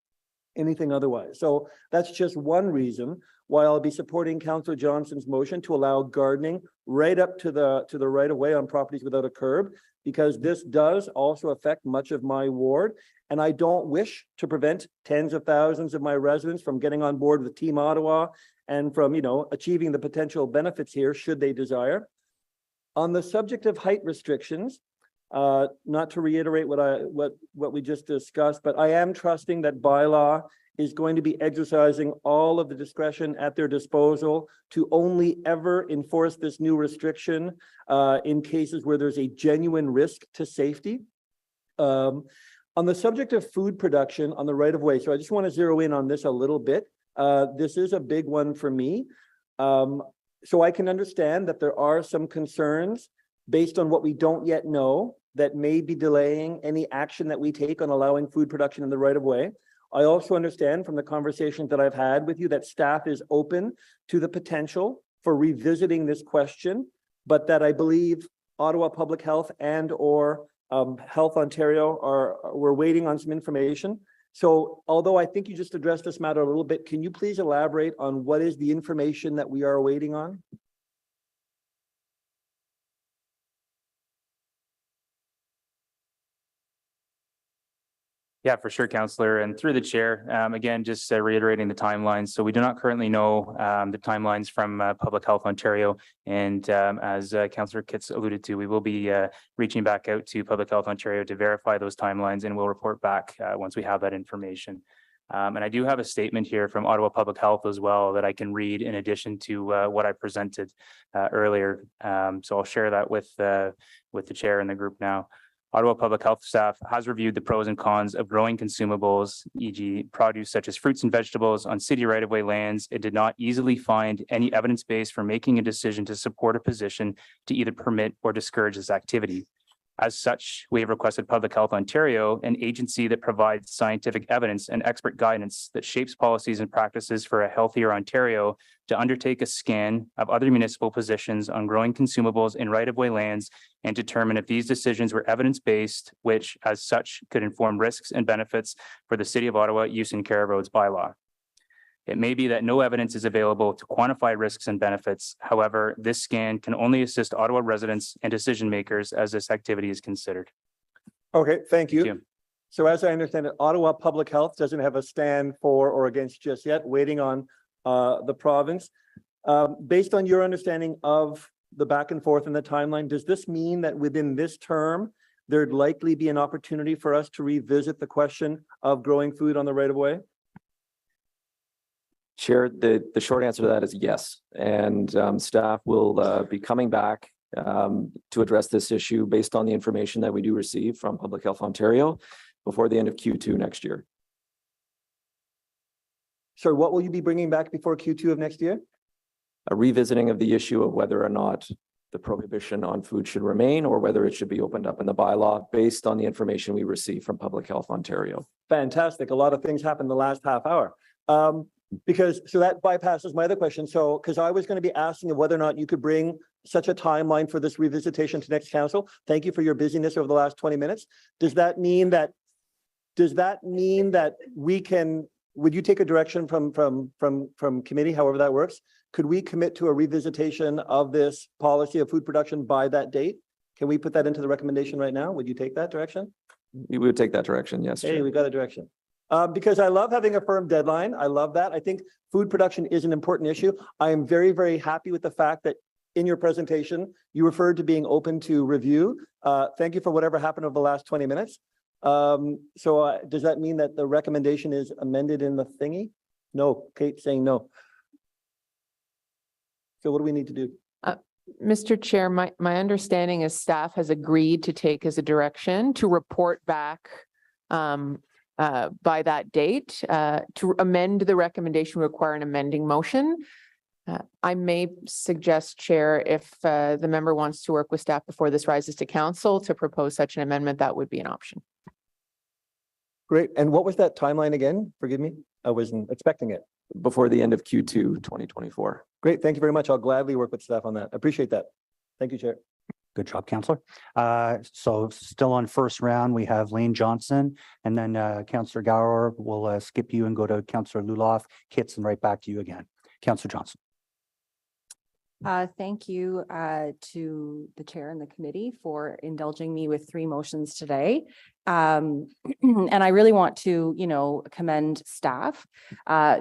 anything otherwise. So that's just one reason why I'll be supporting Councillor Johnson's motion to allow gardening right up to the right of way on properties without a curb, because this does also affect much of my ward. And I don't wish to prevent tens of thousands of my residents from getting on board with Team Ottawa and from, achieving the potential benefits here should they desire. On the subject of height restrictions, not to reiterate what we just discussed, but I am trusting that bylaw is going to be exercising all of the discretion at their disposal to only ever enforce this new restriction in cases where there's a genuine risk to safety. On the subject of food production on the right of way, so I just want to zero in on this a little bit. This is a big one for me. So I can understand that there are some concerns based on what we don't yet know that may be delaying any action that we take on allowing food production in the right of way. I also understand from the conversations that I've had with you that staff is open to the potential for revisiting this question, but that I believe Ottawa Public Health and or Health Ontario we're waiting on some information. So although I think you just addressed this matter a little bit, can you please elaborate on what is the information that we are waiting on? Yeah, for sure, Councillor. And through the chair, again, just reiterating the timelines. So we do not currently know the timelines from Public Health Ontario. And as Councillor Kitts alluded to, we will be reaching back out to Public Health Ontario to verify those timelines, and we'll report back once we have that information. And I do have a statement here from Ottawa Public Health as well that I can read in addition to what I presented earlier. So I'll share that with the chair and the group now. Ottawa Public Health staff has reviewed the pros and cons of growing consumables, e.g. produce such as fruits and vegetables on city right-of-way lands. It did not easily find any evidence base for making a decision to support a position to either permit or discourage this activity. As such, we have requested Public Health Ontario, an agency that provides scientific evidence and expert guidance that shapes policies and practices for a healthier Ontario, to undertake a scan of other municipal positions on growing consumables in right-of-way lands and determine if these decisions were evidence-based, which as such could inform risks and benefits for the City of Ottawa use and care of roads bylaw. It may be that no evidence is available to quantify risks and benefits. However, this scan can only assist Ottawa residents and decision makers as this activity is considered. Okay, thank you. So as I understand it, Ottawa Public Health doesn't have a stand for or against just yet, waiting on the province. Based on your understanding of the back and forth and the timeline, does this mean that within this term, there'd likely be an opportunity for us to revisit the question of growing food on the right of way? Chair, the short answer to that is yes. And staff will be coming back to address this issue based on the information that we do receive from Public Health Ontario before the end of Q2 next year. So what will you be bringing back before Q2 of next year? A revisiting of the issue of whether or not the prohibition on food should remain or whether it should be opened up in the bylaw based on the information we receive from Public Health Ontario. Fantastic. A lot of things happened the last half hour. So that bypasses my other question. So, because I was going to be asking of whether or not you could bring such a timeline for this revisitation to next council. Thank you for your busyness over the last 20 minutes. Does that mean that we can, would you take a direction from committee, however that works? Could we commit to a revisitation of this policy of food production by that date? Can we put that into the recommendation right now? Would you take that direction? We would take that direction, yes. Hey, we got a direction. Because I love having a firm deadline. I love that. I think food production is an important issue. I am very, very happy with the fact that in your presentation, you referred to being open to review. Thank you for whatever happened over the last 20 minutes. Does that mean that the recommendation is amended in the thingy? No, Kate saying no. So what do we need to do? Mr. Chair, my understanding is staff has agreed to take as a direction to report back by that date. To amend the recommendation require an amending motion. I may suggest, Chair, if the member wants to work with staff before this rises to council to propose such an amendment, that would be an option. Great. And what was that timeline again? Forgive me. I wasn't expecting it. Before the end of Q2 2024. Great. Thank you very much. I'll gladly work with staff on that. I appreciate that. Thank you, Chair. Good job, Councillor. So still on first round, we have Lane Johnson, and then Councillor Gower will skip you and go to Councillor Luloff, Kitts, and right back to you again. Councillor Johnson. Thank you to the chair and the committee for indulging me with 3 motions today. And I really want to, commend staff.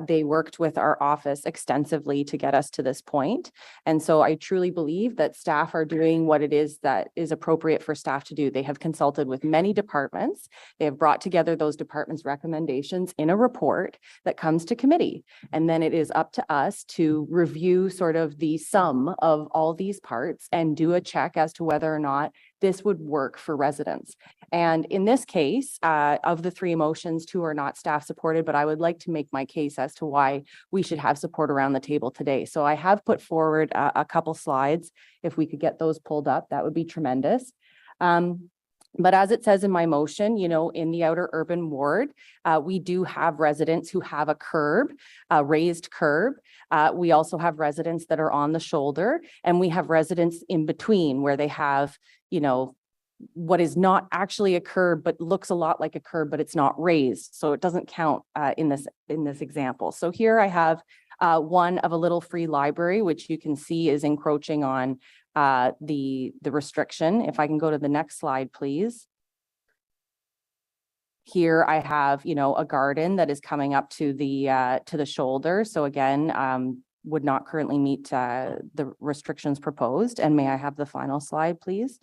They worked with our office extensively to get us to this point. And so I truly believe that staff are doing what it is that is appropriate for staff to do. They have consulted with many departments. They have brought together those departments' recommendations in a report that comes to committee. And then it is up to us to review sort of the sum of all these parts and do a check as to whether or not this would work for residents. And in this case, of the 3 motions, 2 are not staff supported, but I would like to make my case as to why we should have support around the table today. So I have put forward a couple slides. If we could get those pulled up, that would be tremendous. But as it says in my motion, in the outer urban ward, we do have residents who have a curb, a raised curb. We also have residents that are on the shoulder, and we have residents in between where they have, what is not actually a curb, but looks a lot like a curb, but it's not raised. So it doesn't count in this example. So here I have one of a little free library, which you can see is encroaching on the restriction. If I can go to the next slide, please. Here I have, a garden that is coming up to the shoulder. So again, would not currently meet the restrictions proposed. And may I have the final slide, please?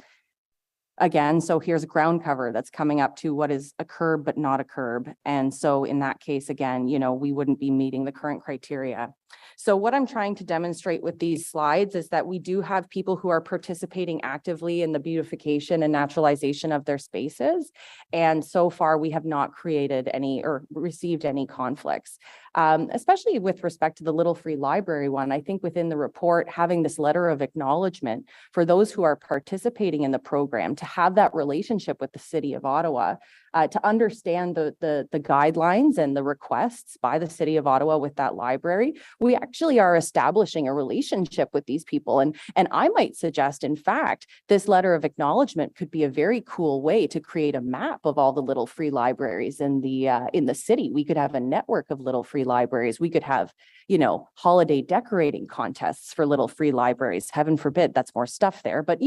Again, so here's ground cover that's coming up to what is a curb, but not a curb. And so in that case, again, we wouldn't be meeting the current criteria. So what I'm trying to demonstrate with these slides is that we do have people who are participating actively in the beautification and naturalization of their spaces. And so far, we have not created any or received any conflicts, especially with respect to the Little Free Library one. I think within the report, having this letter of acknowledgement for those who are participating in the program to have that relationship with the City of Ottawa, to understand the guidelines and the requests by the City of Ottawa with that library, we actually are establishing a relationship with these people. And I might suggest, in fact, this letter of acknowledgement could be a very cool way to create a map of all the Little Free Libraries in the city. We could have a network of Little Free Libraries. We could have, holiday decorating contests for little free libraries. Heaven forbid, that's more stuff there, but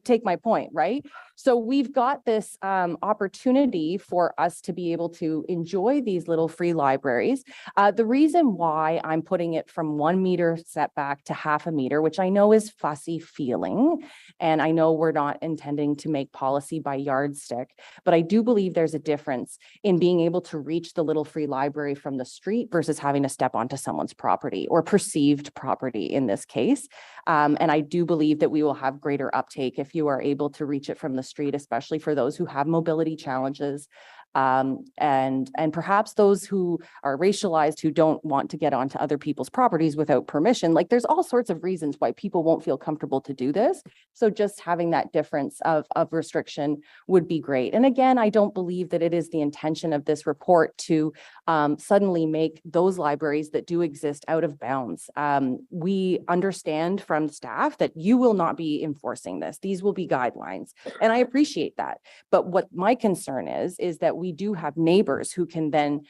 take my point, right? So we've got this opportunity for us to be able to enjoy these little free libraries. The reason why I'm putting it from 1 meter setback to 0.5 meter, which I know is fussy feeling, and I know we're not intending to make policy by yardstick, but I do believe there's a difference in being able to reach the little free library from the street versus having to step onto someone's property or perceived property in this case. And I do believe that we will have greater uptake if you are able to reach it from the street, especially for those who have mobility challenges. And perhaps those who are racialized, who don't want to get onto other people's properties without permission. Like, there's all sorts of reasons why people won't feel comfortable to do this. So just having that difference of restriction would be great. And again, I don't believe that it is the intention of this report to suddenly make those libraries that do exist out of bounds. We understand from staff that you will not be enforcing this. These will be guidelines, and I appreciate that. But what my concern is that we do have neighbors who can then,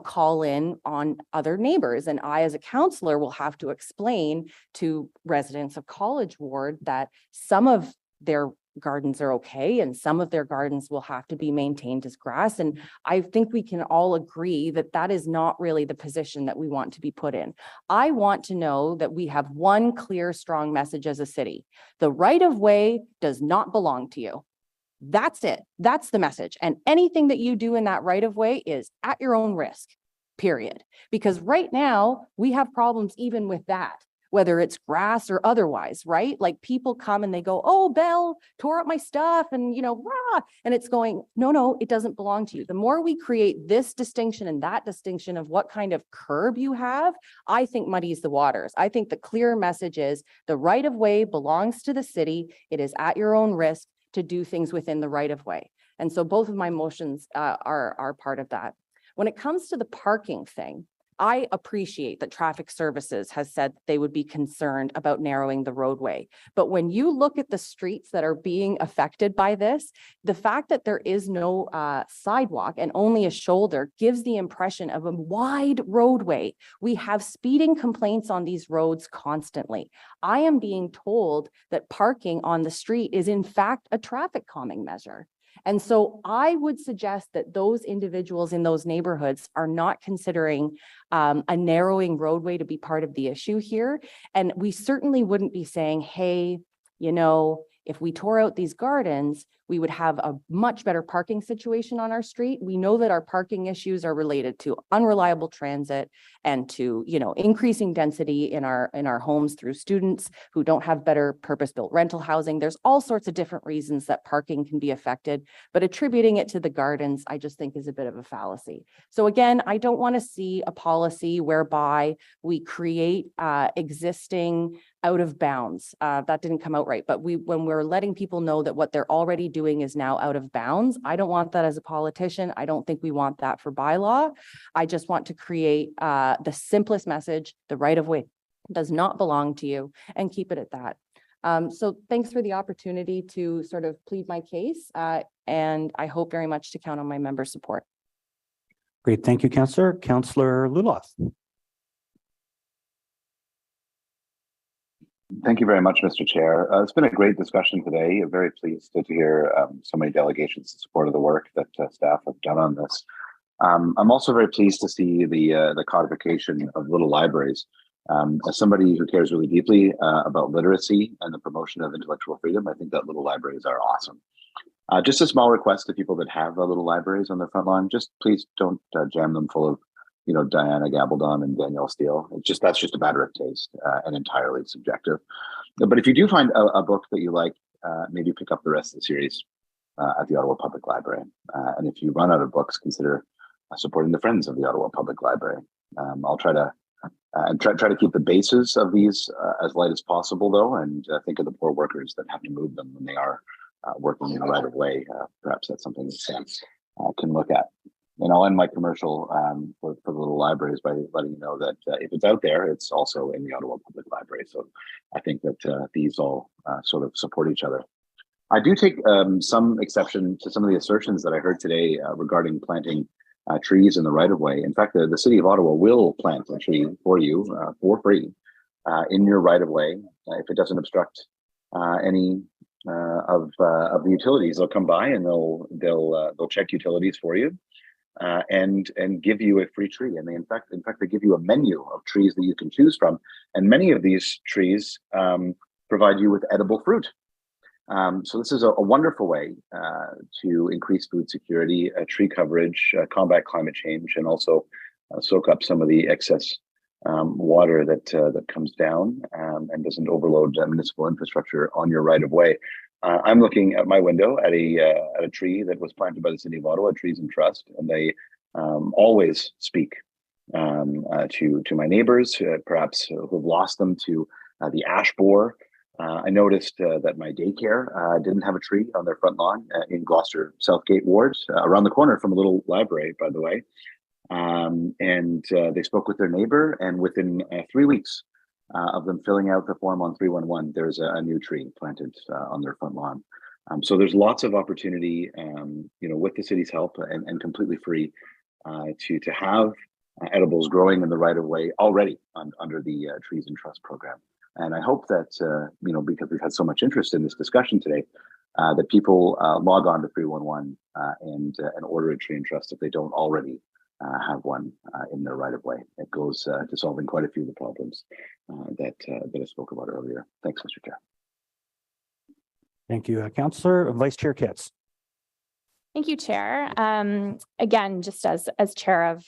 call in on other neighbors. And I, as a counselor, will have to explain to residents of College Ward that some of their gardens are okay and some of their gardens will have to be maintained as grass. And I think we can all agree that that is not really the position that we want to be put in. I want to know that we have one clear, strong message as a city. The right of way does not belong to you. That's it. That's the message. And anything that you do in that right of way is at your own risk, period. Because right now we have problems even with that, whether it's grass or otherwise, right? Like, people come and they go, oh, Belle tore up my stuff and, rah. And it's going, no, it doesn't belong to you. The more we create this distinction and that distinction of what kind of curb you have, I think muddies the waters. I think the clear message is the right of way belongs to the city. It is at your own risk to do things within the right of way. And so both of my motions are part of that. When it comes to the parking thing, I appreciate that traffic services has said they would be concerned about narrowing the roadway. But when you look at the streets that are being affected by this, the fact that there is no sidewalk and only a shoulder gives the impression of a wide roadway. We have speeding complaints on these roads constantly. I am being told that parking on the street is in fact a traffic calming measure. And so I would suggest that those individuals in those neighborhoods are not considering a narrowing roadway to be part of the issue here. And we certainly wouldn't be saying, hey, if we tore out these gardens, we would have a much better parking situation on our street. We know that our parking issues are related to unreliable transit and to, increasing density in our homes through students who don't have better purpose-built rental housing. There's all sorts of different reasons that parking can be affected, but attributing it to the gardens, I just think is a bit of a fallacy. So again, I don't want to see a policy whereby we create existing out of bounds. That didn't come out right, but when we're letting people know that what they're already doing is now out of bounds, I don't want that as a politician. I don't think we want that for bylaw. I just want to create the simplest message: the right of way does not belong to you, and keep it at that. So thanks for the opportunity to sort of plead my case, and I hope very much to count on my members' support. Great. Thank you, Councillor. Councillor Luloff. Thank you very much, Mr. Chair. It's been a great discussion today. I'm very pleased to hear so many delegations in support of the work that staff have done on this. I'm also very pleased to see the codification of little libraries. As somebody who cares really deeply about literacy and the promotion of intellectual freedom, I think that little libraries are awesome. Just a small request to people that have little libraries on their front lawn: just please don't jam them full of Diana Gabaldon and Danielle Steele. That's just a matter of taste and entirely subjective. But if you do find a book that you like, maybe pick up the rest of the series at the Ottawa Public Library. And if you run out of books, consider supporting the Friends of the Ottawa Public Library. I'll try to keep the bases of these as light as possible, though, and think of the poor workers that have to move them when they are working in the right of way. Perhaps that's something that Sam can look at. And I'll end my commercial for the little libraries by letting you know that if it's out there, it's also in the Ottawa Public Library. So I think that these all sort of support each other. I do take some exception to some of the assertions that I heard today regarding planting trees in the right of way. In fact, the city of Ottawa will plant a tree for you for free in your right of way if it doesn't obstruct any of the utilities. They'll come by and they'll check utilities for you and give you a free tree. And they in fact they give you a menu of trees that you can choose from. And many of these trees provide you with edible fruit. So this is a wonderful way to increase food security, tree coverage, combat climate change, and also soak up some of the excess water that comes down and doesn't overload municipal infrastructure on your right of way. I'm looking at my window at a tree that was planted by the City of Ottawa, Trees and Trust, and they always speak to my neighbors, perhaps who have lost them to the ash borer. I noticed that my daycare didn't have a tree on their front lawn in Gloucester Southgate Ward, around the corner from a little library, by the way. And they spoke with their neighbor, and within 3 weeks of them filling out the form on 311, there's a new tree planted on their front lawn. So there's lots of opportunity, with the city's help and completely free to have edibles growing in the right of way already under the Trees and Trust program. And I hope that, because we've had so much interest in this discussion today, that people log on to 311 and order a tree and trust if they don't already have one in their right of way. It goes to solving quite a few of the problems that I spoke about earlier. Thanks, Mr. Chair. Thank you, Councillor Vice Chair Kitts. Thank you, Chair. Again, just as Chair of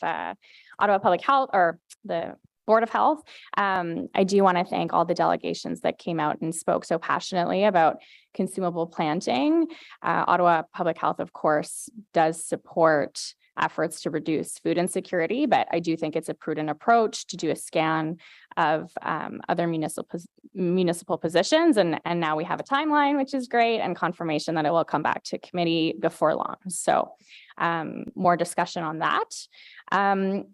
Ottawa Public Health or the Board of Health, I do want to thank all the delegations that came out and spoke so passionately about consumable planting. Ottawa Public Health, of course, does support efforts to reduce food insecurity, but I do think it's a prudent approach to do a scan of other municipal positions. And now we have a timeline, which is great, and confirmation that it will come back to committee before long. So more discussion on that.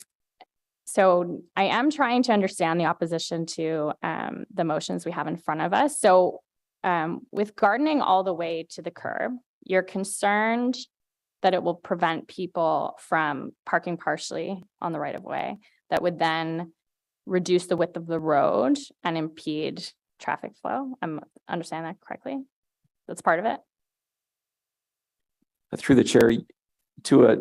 So I am trying to understand the opposition to the motions we have in front of us. So with gardening all the way to the curb, you're concerned that it will prevent people from parking partially on the right of way, that would then reduce the width of the road and impede traffic flow. I'm understanding that correctly? That's part of it? Through the chair, to a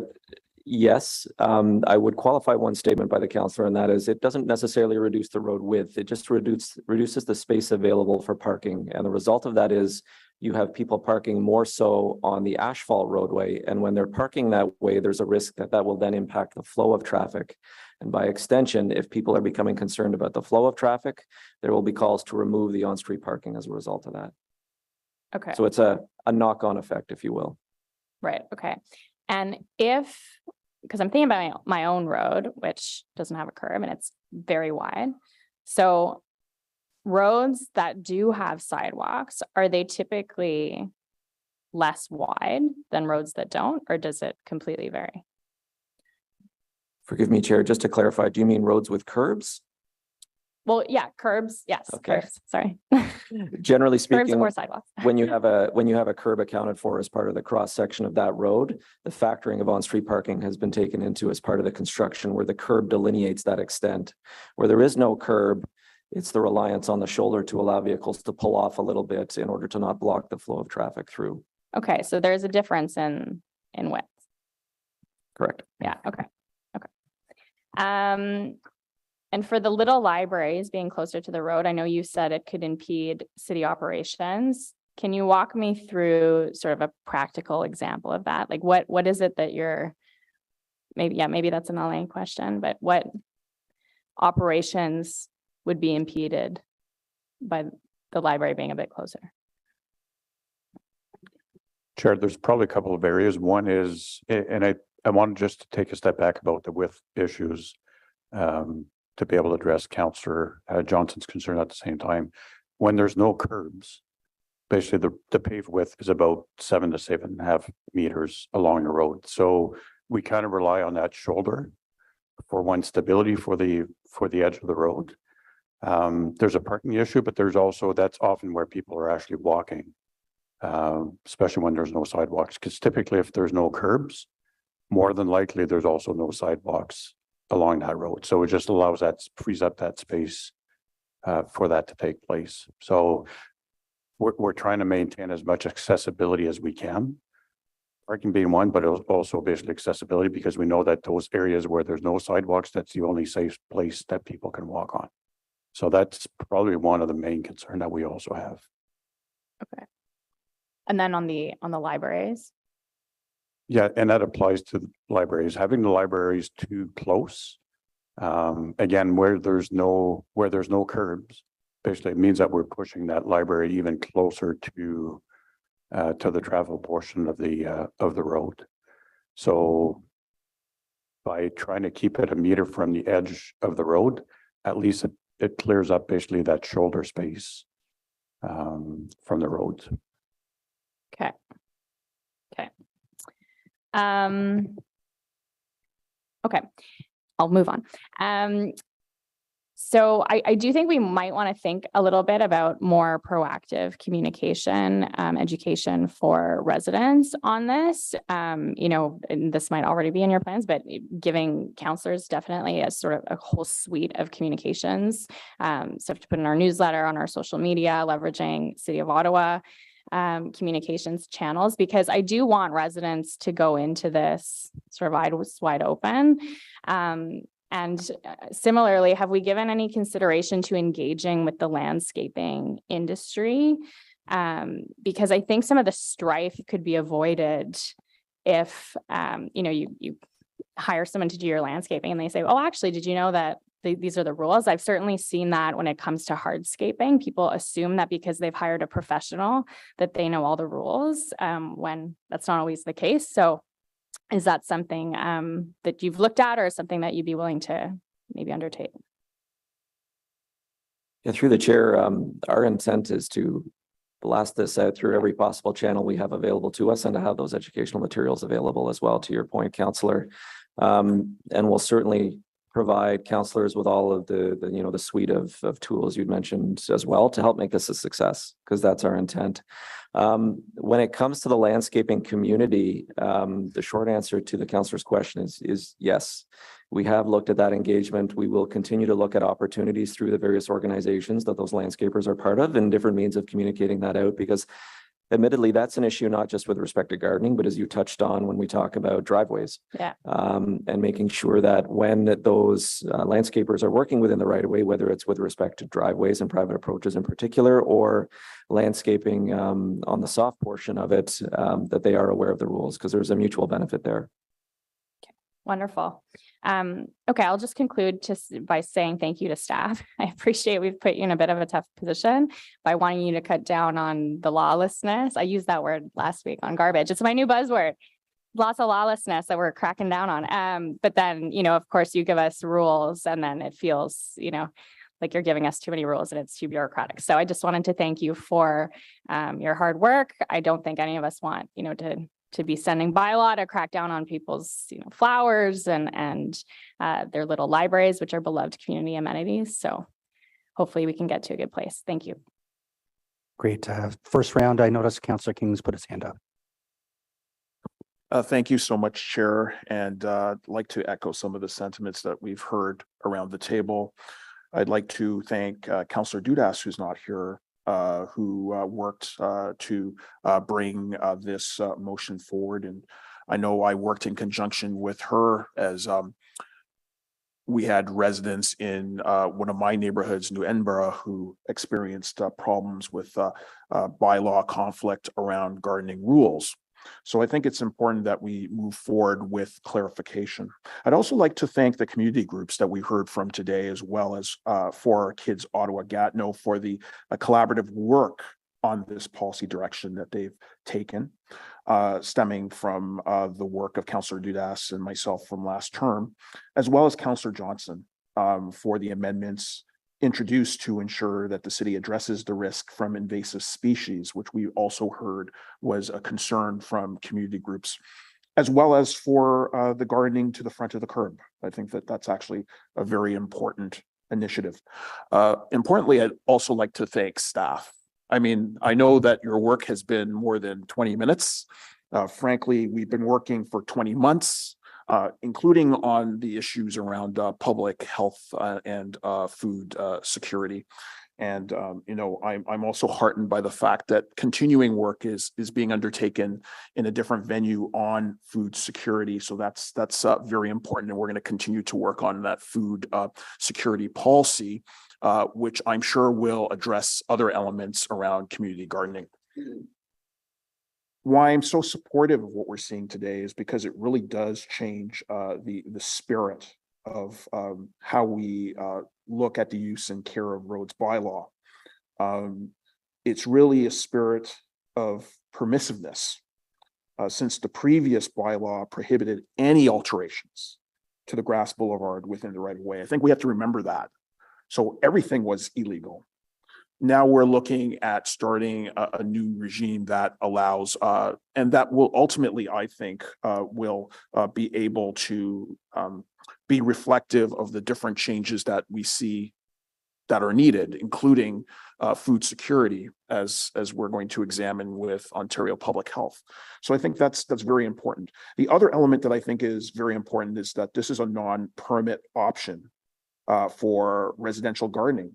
yes, I would qualify one statement by the councillor, and that is it doesn't necessarily reduce the road width. It just reduces the space available for parking. And the result of that is you have people parking more so on the asphalt roadway. And when they're parking that way, there's a risk that will then impact the flow of traffic. And by extension, if people are becoming concerned about the flow of traffic, there will be calls to remove the on-street parking as a result of that. Okay. So it's a knock-on effect, if you will. Right. Okay. And because I'm thinking about my own road, which doesn't have a curb and it's very wide. So roads that do have sidewalks, are they typically less wide than roads that don't, or does it completely vary? Forgive me, Chair, just to clarify, do you mean roads with curbs? Well, yeah, curbs, yes. Okay. Curbs, sorry. Generally speaking, curbs or sidewalks. when you have a curb accounted for as part of the cross section of that road, the factoring of on-street parking has been taken into as part of the construction where the curb delineates that extent. Where there is no curb, it's the reliance on the shoulder to allow vehicles to pull off a little bit in order to not block the flow of traffic through. Okay, so there's a difference in width. Correct. Yeah, okay. And for the little libraries being closer to the road, I know you said it could impede city operations. Can you walk me through sort of a practical example of that? Like what is it that you're, maybe that's an Elaine question, but what operations would be impeded by the library being a bit closer? Chair, there's probably a couple of areas. One is, and I wanted just to take a step back about the width issues to be able to address Councillor Johnson's concern at the same time. When there's no curbs, basically the paved width is about 7 to 7.5 meters along the road. So we kind of rely on that shoulder for one, stability for the edge of the road. There's a parking issue, but there's also, that's often where people are actually walking, especially when there's no sidewalks, because typically if there's no curbs, more than likely, there's also no sidewalks along that road. So it just allows that, frees up that space for that to take place. So we're trying to maintain as much accessibility as we can. Parking being one, but also basically accessibility, because we know that those areas where there's no sidewalks, that's the only safe place that people can walk on. So that's probably one of the main concern that we also have. Okay. And then on the libraries. Yeah, and that applies to libraries. Having the libraries too close, again, where there's no curbs, basically it means that we're pushing that library even closer to the travel portion of the road. So by trying to keep it a meter from the edge of the road, at least it clears up basically that shoulder space from the roads. Okay. Okay. Okay, I'll move on. So I do think we might want to think a little bit about more proactive communication, education for residents on this. You know, and this might already be in your plans, but giving counselors definitely a sort of a whole suite of communications. So to put in our newsletter, on our social media, leveraging City of Ottawa communications channels, because I do want residents to go into this sort of eyes wide open. And similarly, have we given any consideration to engaging with the landscaping industry? Because I think some of the strife could be avoided if, you know, you hire someone to do your landscaping and they say, oh, actually, did you know that these are the rules? I've certainly seen that when it comes to hardscaping. People assume that because they've hired a professional that they know all the rules, when that's not always the case. So is that something that you've looked at, or something that you'd be willing to maybe undertake? Yeah, through the chair, our intent is to blast this out through every possible channel we have available to us, and to have those educational materials available as well, to your point, Councillor. And we'll certainly provide counselors with all of the suite of tools you'd mentioned as well, to help make this a success, because that's our intent. When it comes to the landscaping community, the short answer to the councillor's question is yes. We have looked at that engagement. We will continue to look at opportunities through the various organizations that those landscapers are part of, and different means of communicating that out, because admittedly, that's an issue not just with respect to gardening, but as you touched on when we talk about driveways. Yeah. And making sure that when those landscapers are working within the right of way, whether it's with respect to driveways and private approaches in particular, or landscaping on the soft portion of it, that they are aware of the rules, because there's a mutual benefit there. Wonderful. Okay, I'll just conclude by saying thank you to staff. I appreciate we've put you in a bit of a tough position by wanting you to cut down on the lawlessness. I used that word last week on garbage. It's my new buzzword. Lots of lawlessness that we're cracking down on. But then, you know, of course, you give us rules, and then it feels, you know, like you're giving us too many rules and it's too bureaucratic. So I just wanted to thank you for your hard work. I don't think any of us want, you know, to be sending bylaw to crack down on people's, you know, flowers and their little libraries, which are beloved community amenities. So hopefully we can get to a good place. Thank you. Great. First round, I noticed Councillor King's put his hand up. Thank you so much, Chair, and I'd like to echo some of the sentiments that we've heard around the table. I'd like to thank Councillor Dudas, who's not here, who worked to bring this motion forward. And I know I worked in conjunction with her as we had residents in one of my neighborhoods, New Edinburgh, who experienced problems with bylaw conflict around gardening rules. So I think it's important that we move forward with clarification. I'd also like to thank the community groups that we heard from today, as well as for our Kids Ottawa Gatineau, for the collaborative work on this policy direction that they've taken, stemming from the work of Councillor Dudas and myself from last term, as well as Councillor Johnson for the amendments introduced to ensure that the city addresses the risk from invasive species, which we also heard was a concern from community groups, as well as for the gardening to the front of the curb. I think that that's actually a very important initiative. Importantly, I'd also like to thank staff. I mean, I know that your work has been more than 20 minutes. Frankly, we've been working for 20 months. including on the issues around public health and food security. And I'm also heartened by the fact that continuing work is being undertaken in a different venue on food security. So that's very important, and we're going to continue to work on that food security policy, which I'm sure will address other elements around community gardening. Why I'm so supportive of what we're seeing today is because it really does change the spirit of how we look at the use and care of roads bylaw. It's really a spirit of permissiveness, since the previous bylaw prohibited any alterations to the grass boulevard within the right of way. I think we have to remember that. So everything was illegal. Now we're looking at starting a new regime that allows, and that will ultimately, I think, will be able to be reflective of the different changes that we see that are needed, including food security, as we're going to examine with Ontario Public Health. So I think that's very important. The other element that I think is very important is that this is a non-permit option for residential gardening,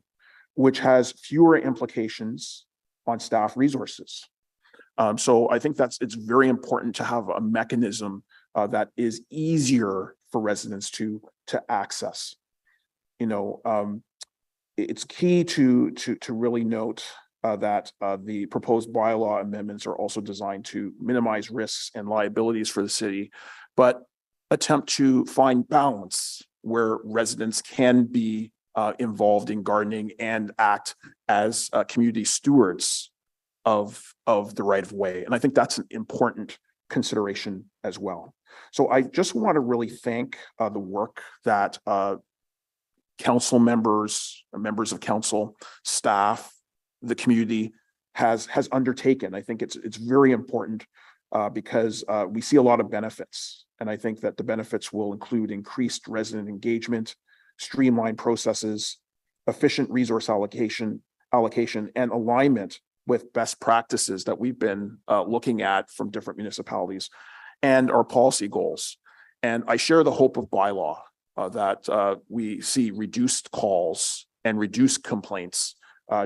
which has fewer implications on staff resources. So I think it's very important to have a mechanism that is easier for residents to access. It's key to really note that the proposed bylaw amendments are also designed to minimize risks and liabilities for the city, but attempt to find balance where residents can be involved in gardening and act as community stewards of the right of way. And I think that's an important consideration as well. So I just want to really thank the work that council members of council, staff, the community has undertaken. I think it's very important because we see a lot of benefits. And I think that the benefits will include increased resident engagement, streamlined processes, efficient resource allocation, and alignment with best practices that we've been looking at from different municipalities and our policy goals. And I share the hope of bylaw that we see reduced calls and reduced complaints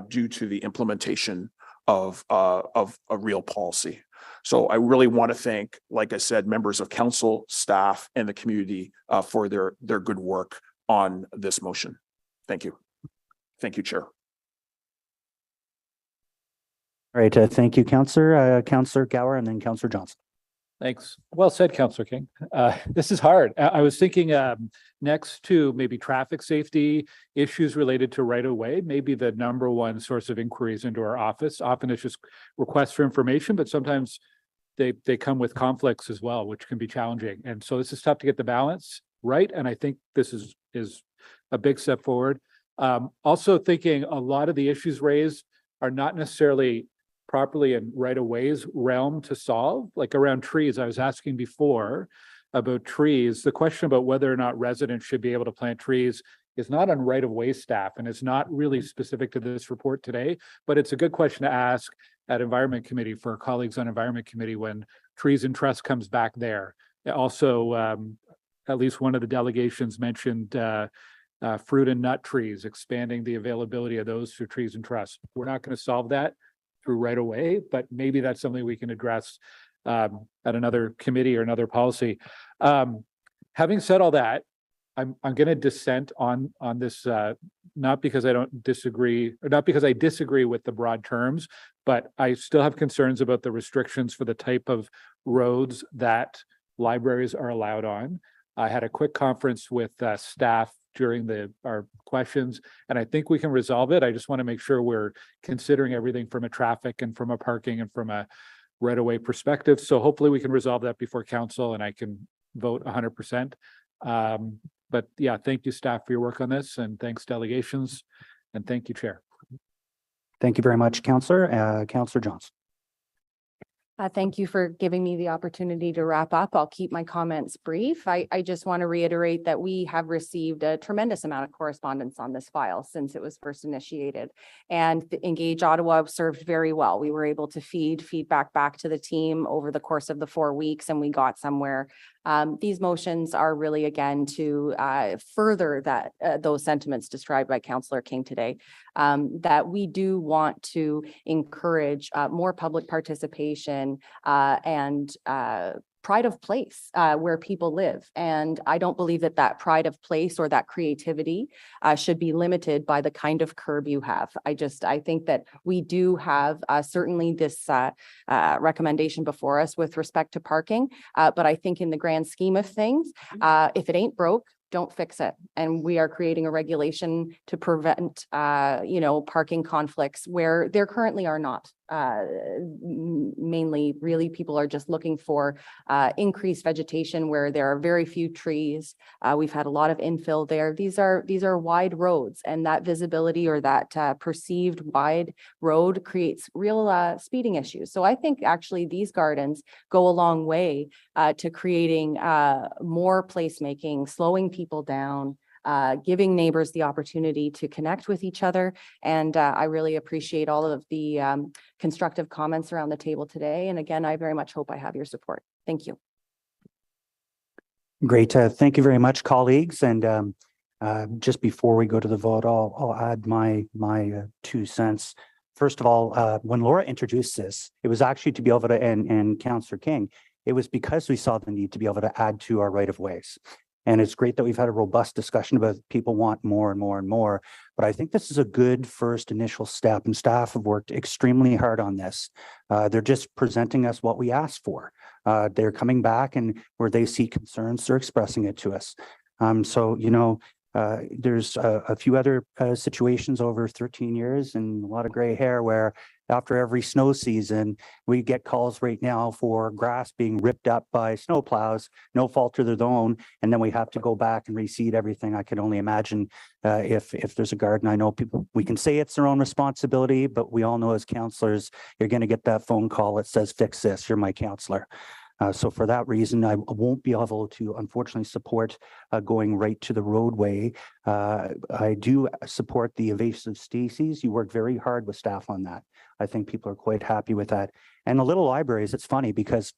due to the implementation of a real policy. So I really want to thank, like I said, members of council, staff, and the community for their good work on this motion. Thank you. Thank you, Chair. All right, thank you, Councillor. Councillor Gower and then Councillor Johnson. Thanks. Well said, Councillor King. This is hard. I was thinking next to maybe traffic safety issues related to right of way, maybe the number one source of inquiries into our office. Often it's just requests for information, but sometimes they come with conflicts as well, which can be challenging. And so this is tough to get the balance right. And I think this is a big step forward. Also thinking a lot of the issues raised are not necessarily properly in right-of-ways realm to solve, like around trees. I was asking before about trees. The question about whether or not residents should be able to plant trees is not on right-of-way staff, and it's not really specific to this report today, but it's a good question to ask at Environment Committee for colleagues on Environment Committee when Trees and Trust comes back there. Also, at least one of the delegations mentioned fruit and nut trees, expanding the availability of those through Trees and Trust. We're not going to solve that through right away, but maybe that's something we can address at another committee or another policy. Having said all that, I'm going to dissent on this, not because I don't disagree, or not because I disagree with the broad terms, but I still have concerns about the restrictions for the type of roads that libraries are allowed on. I had a quick conference with staff during our questions, and I think we can resolve it. I just want to make sure we're considering everything from a traffic and from a parking and from a right-of-way perspective. So hopefully we can resolve that before council and I can vote 100%. But yeah, thank you, staff, for your work on this, and thanks, delegations, and thank you, Chair. Thank you very much, Councillor. Councillor Johnson. Thank you for giving me the opportunity to wrap up. I'll keep my comments brief. I just want to reiterate that we have received a tremendous amount of correspondence on this file since it was first initiated. And the Engage Ottawa served very well. We were able to feed feedback back to the team over the course of the 4 weeks, and we got somewhere. These motions are really, again, to further that those sentiments described by Councillor King today, that we do want to encourage more public participation and pride of place where people live. And I don't believe that that pride of place or that creativity should be limited by the kind of curb you have. I think that we do have certainly this recommendation before us with respect to parking. But I think in the grand scheme of things, if it ain't broke, don't fix it. And we are creating a regulation to prevent, parking conflicts where there currently are not. Mainly, really, people are just looking for increased vegetation where there are very few trees. We've had a lot of infill there. These are wide roads, and that visibility or that perceived wide road creates real speeding issues. So I think actually these gardens go a long way to creating more placemaking, slowing people down, giving neighbors the opportunity to connect with each other. And I really appreciate all of the constructive comments around the table today. And again, I very much hope I have your support. Thank you. Great. Thank you very much, colleagues. And just before we go to the vote, I'll add my 2 cents. First of all, when Laura introduced this, it was actually to be able to, and Councillor King, it was because we saw the need to be able to add to our right of ways. And it's great that we've had a robust discussion about people want more and more and more. But I think this is a good first initial step, and staff have worked extremely hard on this. They're just presenting us what we asked for. They're coming back, and where they see concerns, they're expressing it to us. There's a few other situations over 13 years and a lot of gray hair where after every snow season, we get calls right now for grass being ripped up by snow plows, no fault of their own, and then we have to go back and reseed everything. I can only imagine if there's a garden. I know people, we can say it's their own responsibility, but we all know as counselors, you're going to get that phone call that says, fix this, you're my counselor. So for that reason, I won't be able to, unfortunately, support going right to the roadway. I do support the invasive species. You work very hard with staff on that. I think people are quite happy with that. And the little libraries, it's funny because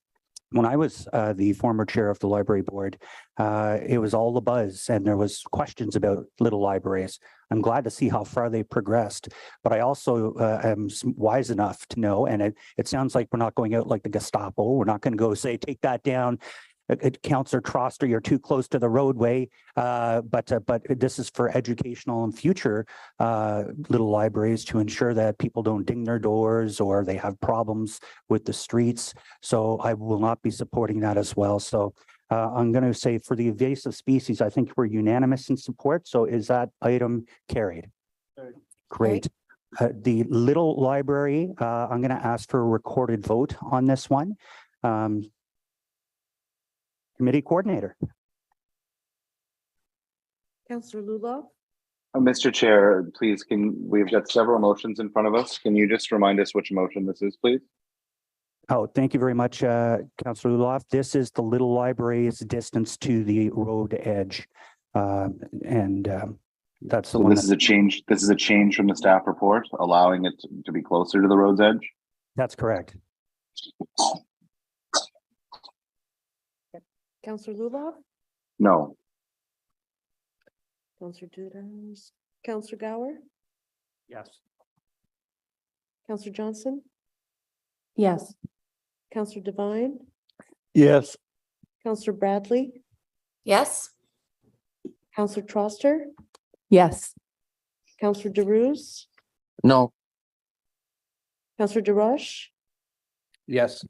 when I was the former chair of the library board, it was all the buzz and there was questions about little libraries. I'm glad to see how far they progressed, but I also am wise enough to know, and it sounds like we're not going out like the Gestapo. We're not going to go say, take that down. Councillor Troster, you're too close to the roadway, but this is for educational and future little libraries to ensure that people don't ding their doors or they have problems with the streets. So I will not be supporting that as well. So I'm going to say for the invasive species, I think we're unanimous in support. So is that item carried? Great. The little library, I'm going to ask for a recorded vote on this one. Committee coordinator. Councillor Lulaw. Mr. Chair, please, we've got several motions in front of us. Can you just remind us which motion this is, please? Oh, thank you very much, Councillor Luloff. This is the little library's distance to the road edge. That's the one. This is a change. This is a change from the staff report, allowing it to be closer to the road's edge. That's correct. Councillor Lulaw. No. Councillor Dudas. Councillor Gower. Yes. Councillor Johnson. Yes. Councillor Devine. Yes. Councillor Bradley. Yes. Councillor Troster. Yes. Councillor DeRuse. No. Councillor DeRush. Yes.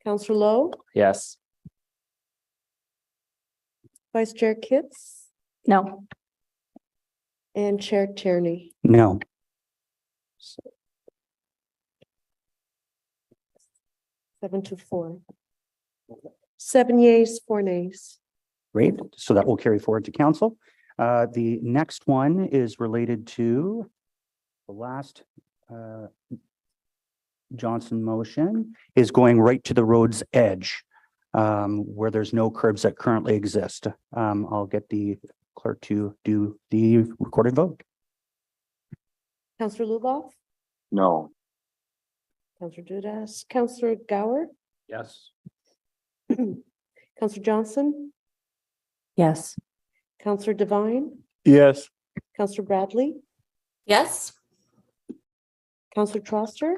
Councillor Lowe. Yes. Vice Chair Kitts. No. And Chair Tierney. No. 7-4. 7 yeas, 4 nays. Great. So that will carry forward to council. The next one is related to the last Johnson motion is going right to the road's edge, where there's no curbs that currently exist. I'll get the clerk to do the recorded vote. Councillor Lugoff, No. Councillor Dudas, Councillor Gower, Yes. Councillor Johnson, Yes. Councillor Devine, Yes. Councillor Bradley, Yes. Councillor Troster,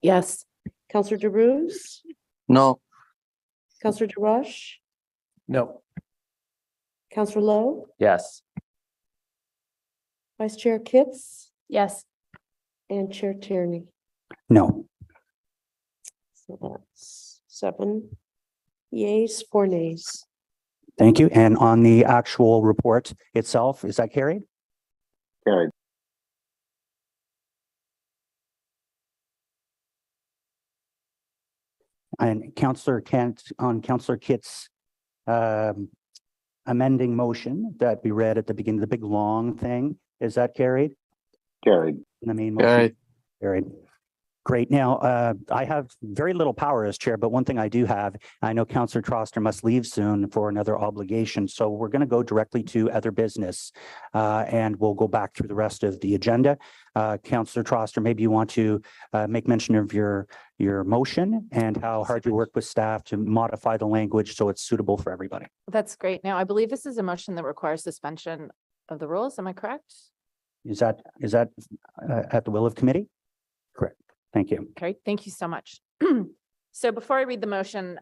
Yes. Councillor DeRuse, No. Councillor DeRush, No. Councillor Lowe, Yes. Vice Chair Kitts, Yes. and Chair Tierney. No. So that's 7 yeas, 4 nays. Thank you. And on the actual report itself, is that carried? Carried. And Councillor Kent, on Councillor Kitt's amending motion that we read at the beginning, the big long thing, is that carried? Carried. In the main motion? Carried. Great. Now, I have very little power as chair, but one thing I do have, I know Councillor Troster must leave soon for another obligation. So we're going to go directly to other business and we'll go back through the rest of the agenda. Councillor Troster, maybe you want to make mention of your motion and how hard you work with staff to modify the language so it's suitable for everybody. That's great. Now, I believe this is a motion that requires suspension of the rules. Am I correct? Is that at the will of committee? Correct. Thank you. Okay, thank you so much. So before I read the motion,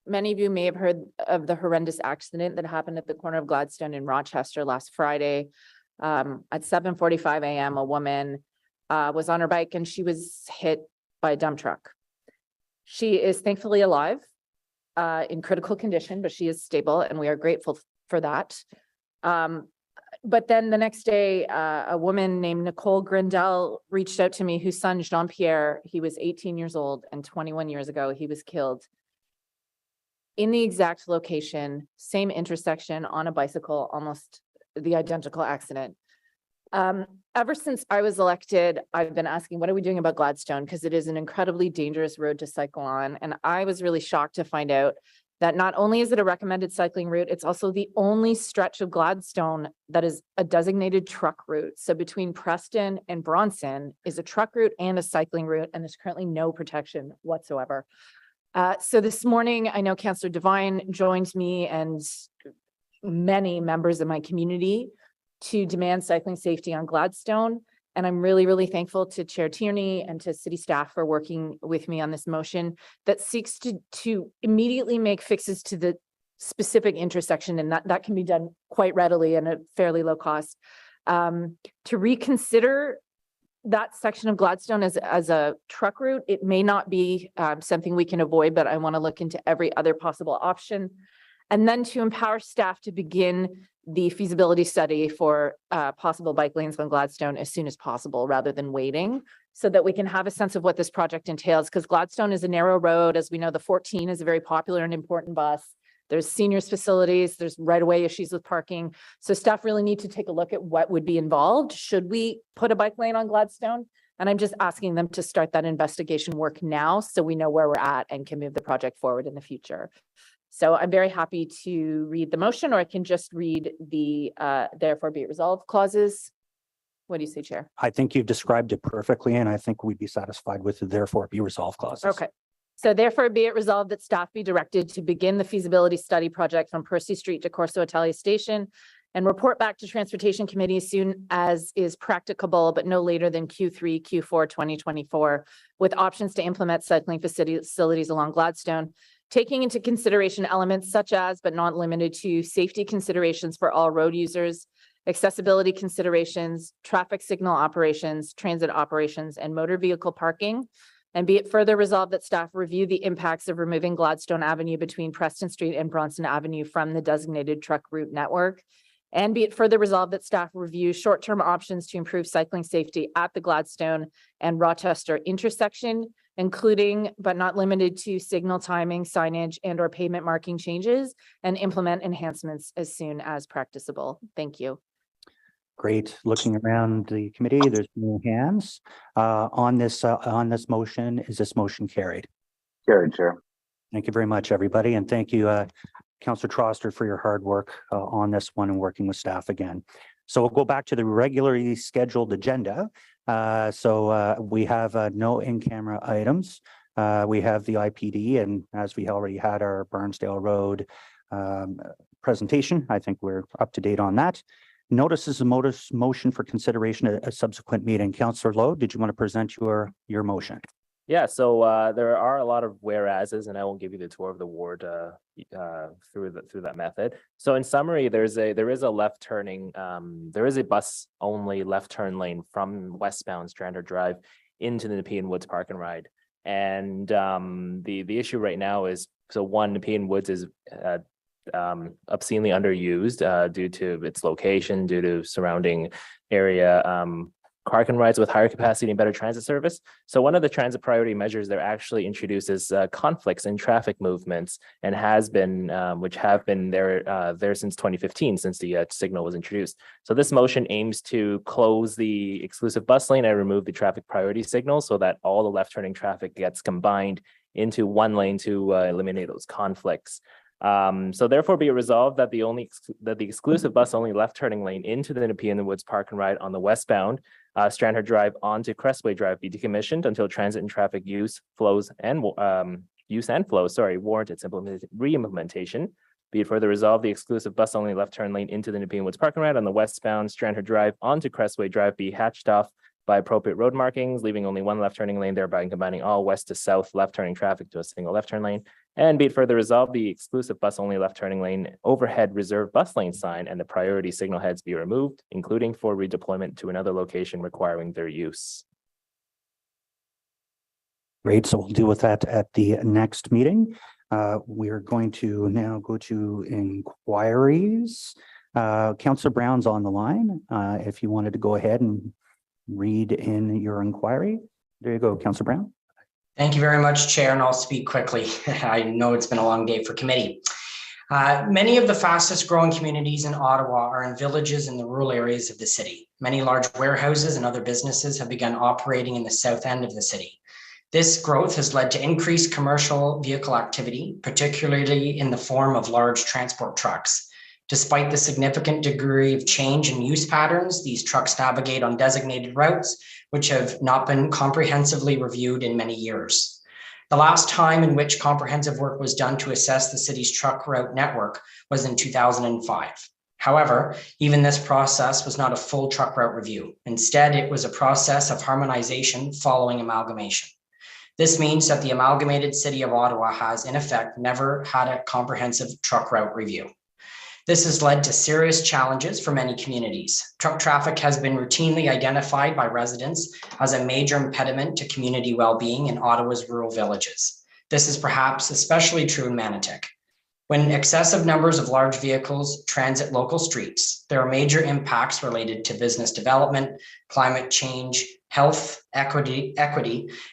many of you may have heard of the horrendous accident that happened at the corner of Gladstone in Rochester last Friday. At 7:45 a.m., a woman was on her bike and she was hit by a dump truck. She is thankfully alive, in critical condition, but she is stable and we are grateful for that. But then the next day, a woman named Nicole Grindell reached out to me, whose son, Jean-Pierre, he was 18 years old and 21 years ago, he was killed in the exact location, same intersection on a bicycle, almost the identical accident. Ever since I was elected, I've been asking, what are we doing about Gladstone? Because it is an incredibly dangerous road to cycle on. And I was really shocked to find out that not only is it a recommended cycling route, it's also the only stretch of Gladstone that is a designated truck route. So between Preston and Bronson is a truck route and a cycling route, and there's currently no protection whatsoever. So this morning, I know Councillor Devine joined me and many members of my community to demand cycling safety on Gladstone. And I'm really, really thankful to Chair Tierney and to city staff for working with me on this motion that seeks to immediately make fixes to the specific intersection. And that can be done quite readily and at fairly low cost. To reconsider that section of Gladstone as a truck route, it may not be something we can avoid, but I want to look into every other possible option. And then to empower staff to begin the feasibility study for possible bike lanes on Gladstone as soon as possible, rather than waiting, so that we can have a sense of what this project entails. Because Gladstone is a narrow road. As we know, the 14 is a very popular and important bus. There's seniors facilities, there's right-of-way issues with parking. So staff really need to take a look at what would be involved. Should we put a bike lane on Gladstone? And I'm just asking them to start that investigation work now so we know where we're at and can move the project forward in the future. So I'm very happy to read the motion, or I can just read the therefore be it resolved clauses. What do you say, Chair? I think you've described it perfectly, and I think we'd be satisfied with the therefore be resolved clauses. Okay. So therefore be it resolved that staff be directed to begin the feasibility study project from Percy Street to Corso Italia Station and report back to Transportation Committee as soon as is practicable, but no later than Q3, Q4 2024, with options to implement cycling facilities along Gladstone, taking into consideration elements such as, but not limited to, safety considerations for all road users, accessibility considerations, traffic signal operations, transit operations, and motor vehicle parking. And be it further resolved that staff review the impacts of removing Gladstone Avenue between Preston Street and Bronson Avenue from the designated truck route network. And be it further resolved that staff review short-term options to improve cycling safety at the Gladstone and Rochester intersection, including but not limited to signal timing, signage, and or pavement marking changes, and implement enhancements as soon as practicable. Thank you. Great. Looking around the committee, there's no hands. On this motion, is this motion carried? Carried, Chair. Thank you very much, everybody. And thank you, Councillor Troster, for your hard work on this one and working with staff again. So we'll go back to the regularly scheduled agenda. We have no in-camera items. We have the IPD, and as we already had our Barnsdale Road presentation, I think we're up to date on that. Notices a motion for consideration at a subsequent meeting. Councillor Lowe, did you want to present your motion? Yeah, so there are a lot of whereases, and I won't give you the tour of the ward through that method. So in summary, there is a left turning, there is a bus only left turn lane from westbound Strander Drive into the Nepean Woods Park and Ride. And the issue right now is, so one, Nepean Woods is obscenely underused due to its location, due to surrounding area park and rides with higher capacity and better transit service. So one of the transit priority measures there actually introduces conflicts in traffic movements, and has been, which have been there since 2015, since the signal was introduced. So this motion aims to close the exclusive bus lane and remove the traffic priority signal so that all the left turning traffic gets combined into one lane to eliminate those conflicts. So therefore be it resolved that the exclusive bus only left turning lane into the Nepean Woods Park and Ride on the westbound Strandherd Drive onto Crestway Drive be decommissioned until transit and traffic use and flows warrant its re-implementation. Be it further resolved, the exclusive bus only left turn lane into the Nepean Woods Park and Ride on the westbound Strandherd Drive onto Crestway Drive be hatched off by appropriate road markings, leaving only one left turning lane, thereby combining all west to south left turning traffic to a single left turn lane. And be it further resolved, the exclusive bus only left turning lane overhead reserved bus lane sign and the priority signal heads be removed, including for redeployment to another location requiring their use. Great. So we'll deal with that at the next meeting. We're going to now go to inquiries. Councillor Brown's on the line. If you wanted to go ahead and read in your inquiry. There you go, Councillor Brown. Thank you very much, Chair, and I'll speak quickly. I know it's been a long day for committee. Many of the fastest growing communities in Ottawa are in villages in the rural areas of the city. Many large warehouses and other businesses have begun operating in the south end of the city. This growth has led to increased commercial vehicle activity, particularly in the form of large transport trucks. Despite the significant degree of change in use patterns, these trucks navigate on designated routes, which have not been comprehensively reviewed in many years. The last time in which comprehensive work was done to assess the city's truck route network was in 2005. However, even this process was not a full truck route review. Instead, it was a process of harmonization following amalgamation. This means that the amalgamated city of Ottawa has, in effect, never had a comprehensive truck route review. This has led to serious challenges for many communities. Truck traffic has been routinely identified by residents as a major impediment to community well-being in Ottawa's rural villages. This is perhaps especially true in Manotick. When excessive numbers of large vehicles transit local streets, there are major impacts related to business development, climate change, health, equity,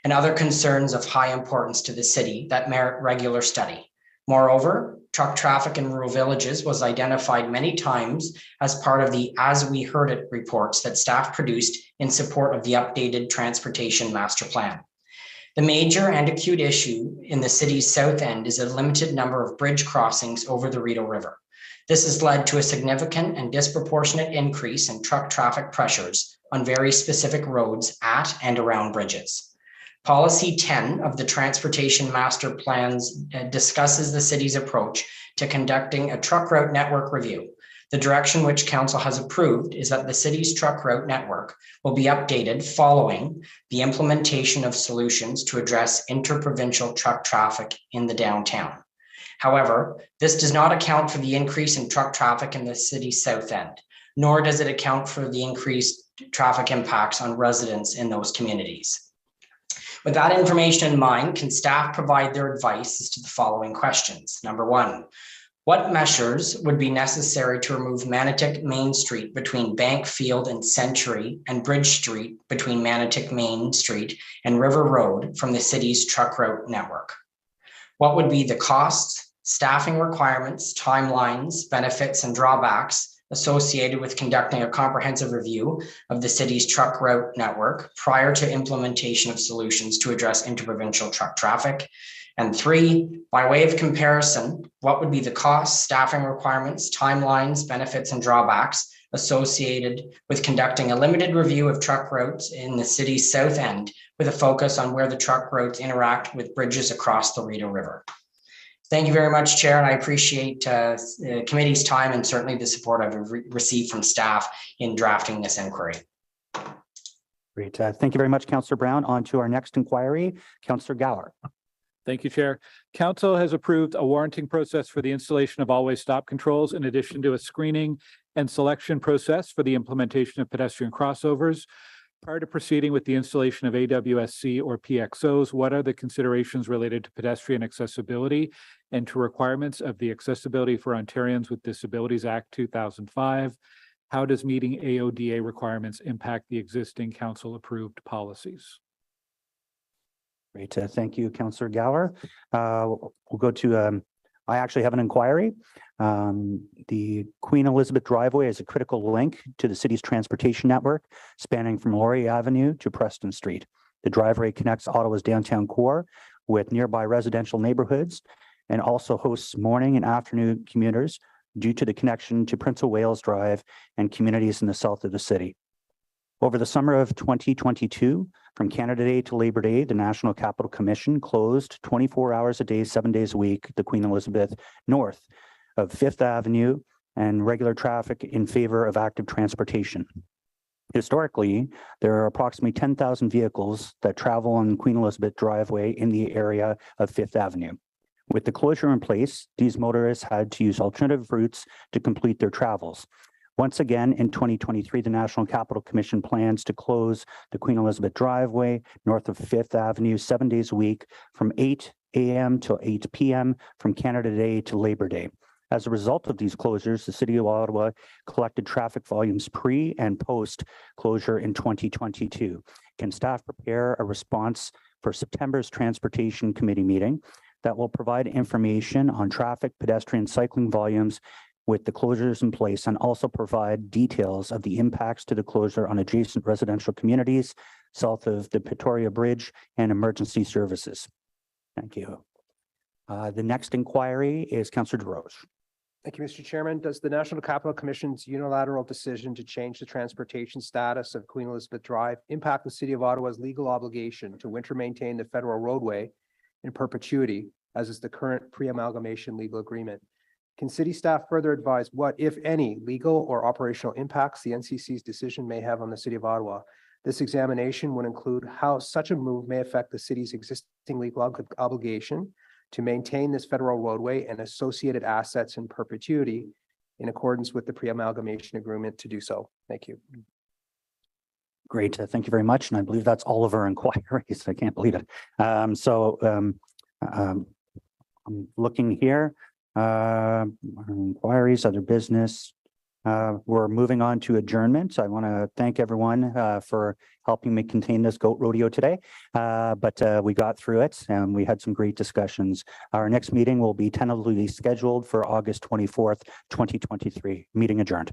and other concerns of high importance to the city that merit regular study. Moreover, truck traffic in rural villages was identified many times as part of the As We Heard It reports that staff produced in support of the updated Transportation Master Plan. The major and acute issue in the city's south end is a limited number of bridge crossings over the Rideau River. This has led to a significant and disproportionate increase in truck traffic pressures on very specific roads at and around bridges. Policy 10 of the Transportation Master Plans discusses the city's approach to conducting a truck route network review. The direction which Council has approved is that the city's truck route network will be updated following the implementation of solutions to address interprovincial truck traffic in the downtown. However, this does not account for the increase in truck traffic in the city's south end, nor does it account for the increased traffic impacts on residents in those communities. With that information in mind, can staff provide their advice as to the following questions? Number one, what measures would be necessary to remove Manotick Main Street between Bank Field and Century and Bridge Street between Manotick Main Street and River Road from the city's truck route network? What would be the costs, staffing requirements, timelines, benefits, and drawbacks associated with conducting a comprehensive review of the city's truck route network prior to implementation of solutions to address interprovincial truck traffic. And 3, by way of comparison, what would be the costs, staffing requirements, timelines, benefits, and drawbacks associated with conducting a limited review of truck routes in the city's south end with a focus on where the truck routes interact with bridges across the Rideau River. Thank you very much, Chair, and I appreciate the committee's time and certainly the support I've received from staff in drafting this inquiry. Great. Thank you very much, Councillor Brown. On to our next inquiry, Councillor Gower. Thank you, Chair. Council has approved a warranting process for the installation of always stop controls in addition to a screening and selection process for the implementation of pedestrian crossovers. Prior to proceeding with the installation of AWSC or PXOs, what are the considerations related to pedestrian accessibility and to requirements of the Accessibility for Ontarians with Disabilities Act 2005? How does meeting AODA requirements impact the existing council-approved policies? Great. Thank you, Councillor Gower. We'll go to, I actually have an inquiry. The Queen Elizabeth driveway is a critical link to the city's transportation network, spanning from Laurier Avenue to Preston Street. The driveway connects Ottawa's downtown core with nearby residential neighborhoods and also hosts morning and afternoon commuters due to the connection to Prince of Wales Drive and communities in the south of the city. Over the summer of 2022, from Canada Day to Labor Day, the National Capital Commission closed 24 hours a day, 7 days a week, the Queen Elizabeth north of 5th Avenue and regular traffic in favor of active transportation. Historically, there are approximately 10,000 vehicles that travel on Queen Elizabeth driveway in the area of 5th Avenue. With the closure in place, these motorists had to use alternative routes to complete their travels. Once again, in 2023, the National Capital Commission plans to close the Queen Elizabeth driveway north of 5th Avenue 7 days a week from 8 a.m. till 8 p.m. from Canada Day to Labor Day. As a result of these closures, the City of Ottawa collected traffic volumes pre and post closure in 2022. Can staff prepare a response for September's Transportation Committee meeting that will provide information on traffic, pedestrian, cycling volumes with the closures in place, and also provide details of the impacts to the closure on adjacent residential communities south of the Pretoria Bridge and emergency services? Thank you. The next inquiry is Councillor DeRose. Thank you, Mr. Chairman. Does the National Capital Commission's unilateral decision to change the transportation status of Queen Elizabeth Drive impact the City of Ottawa's legal obligation to winter maintain the federal roadway in perpetuity, as is the current pre-amalgamation legal agreement? Can city staff further advise what, if any, legal or operational impacts the NCC's decision may have on the City of Ottawa? This examination would include how such a move may affect the city's existing legal obligation to maintain this federal roadway and associated assets in perpetuity in accordance with the pre-amalgamation agreement to do so. Thank you. Great. Thank you very much. And I believe that's all of our inquiries. I can't believe it. I'm looking here. Inquiries, other business. We're moving on to adjournment. I want to thank everyone for helping me contain this goat rodeo today. But we got through it and we had some great discussions. Our next meeting will be tentatively scheduled for August 24th, 2023. Meeting adjourned.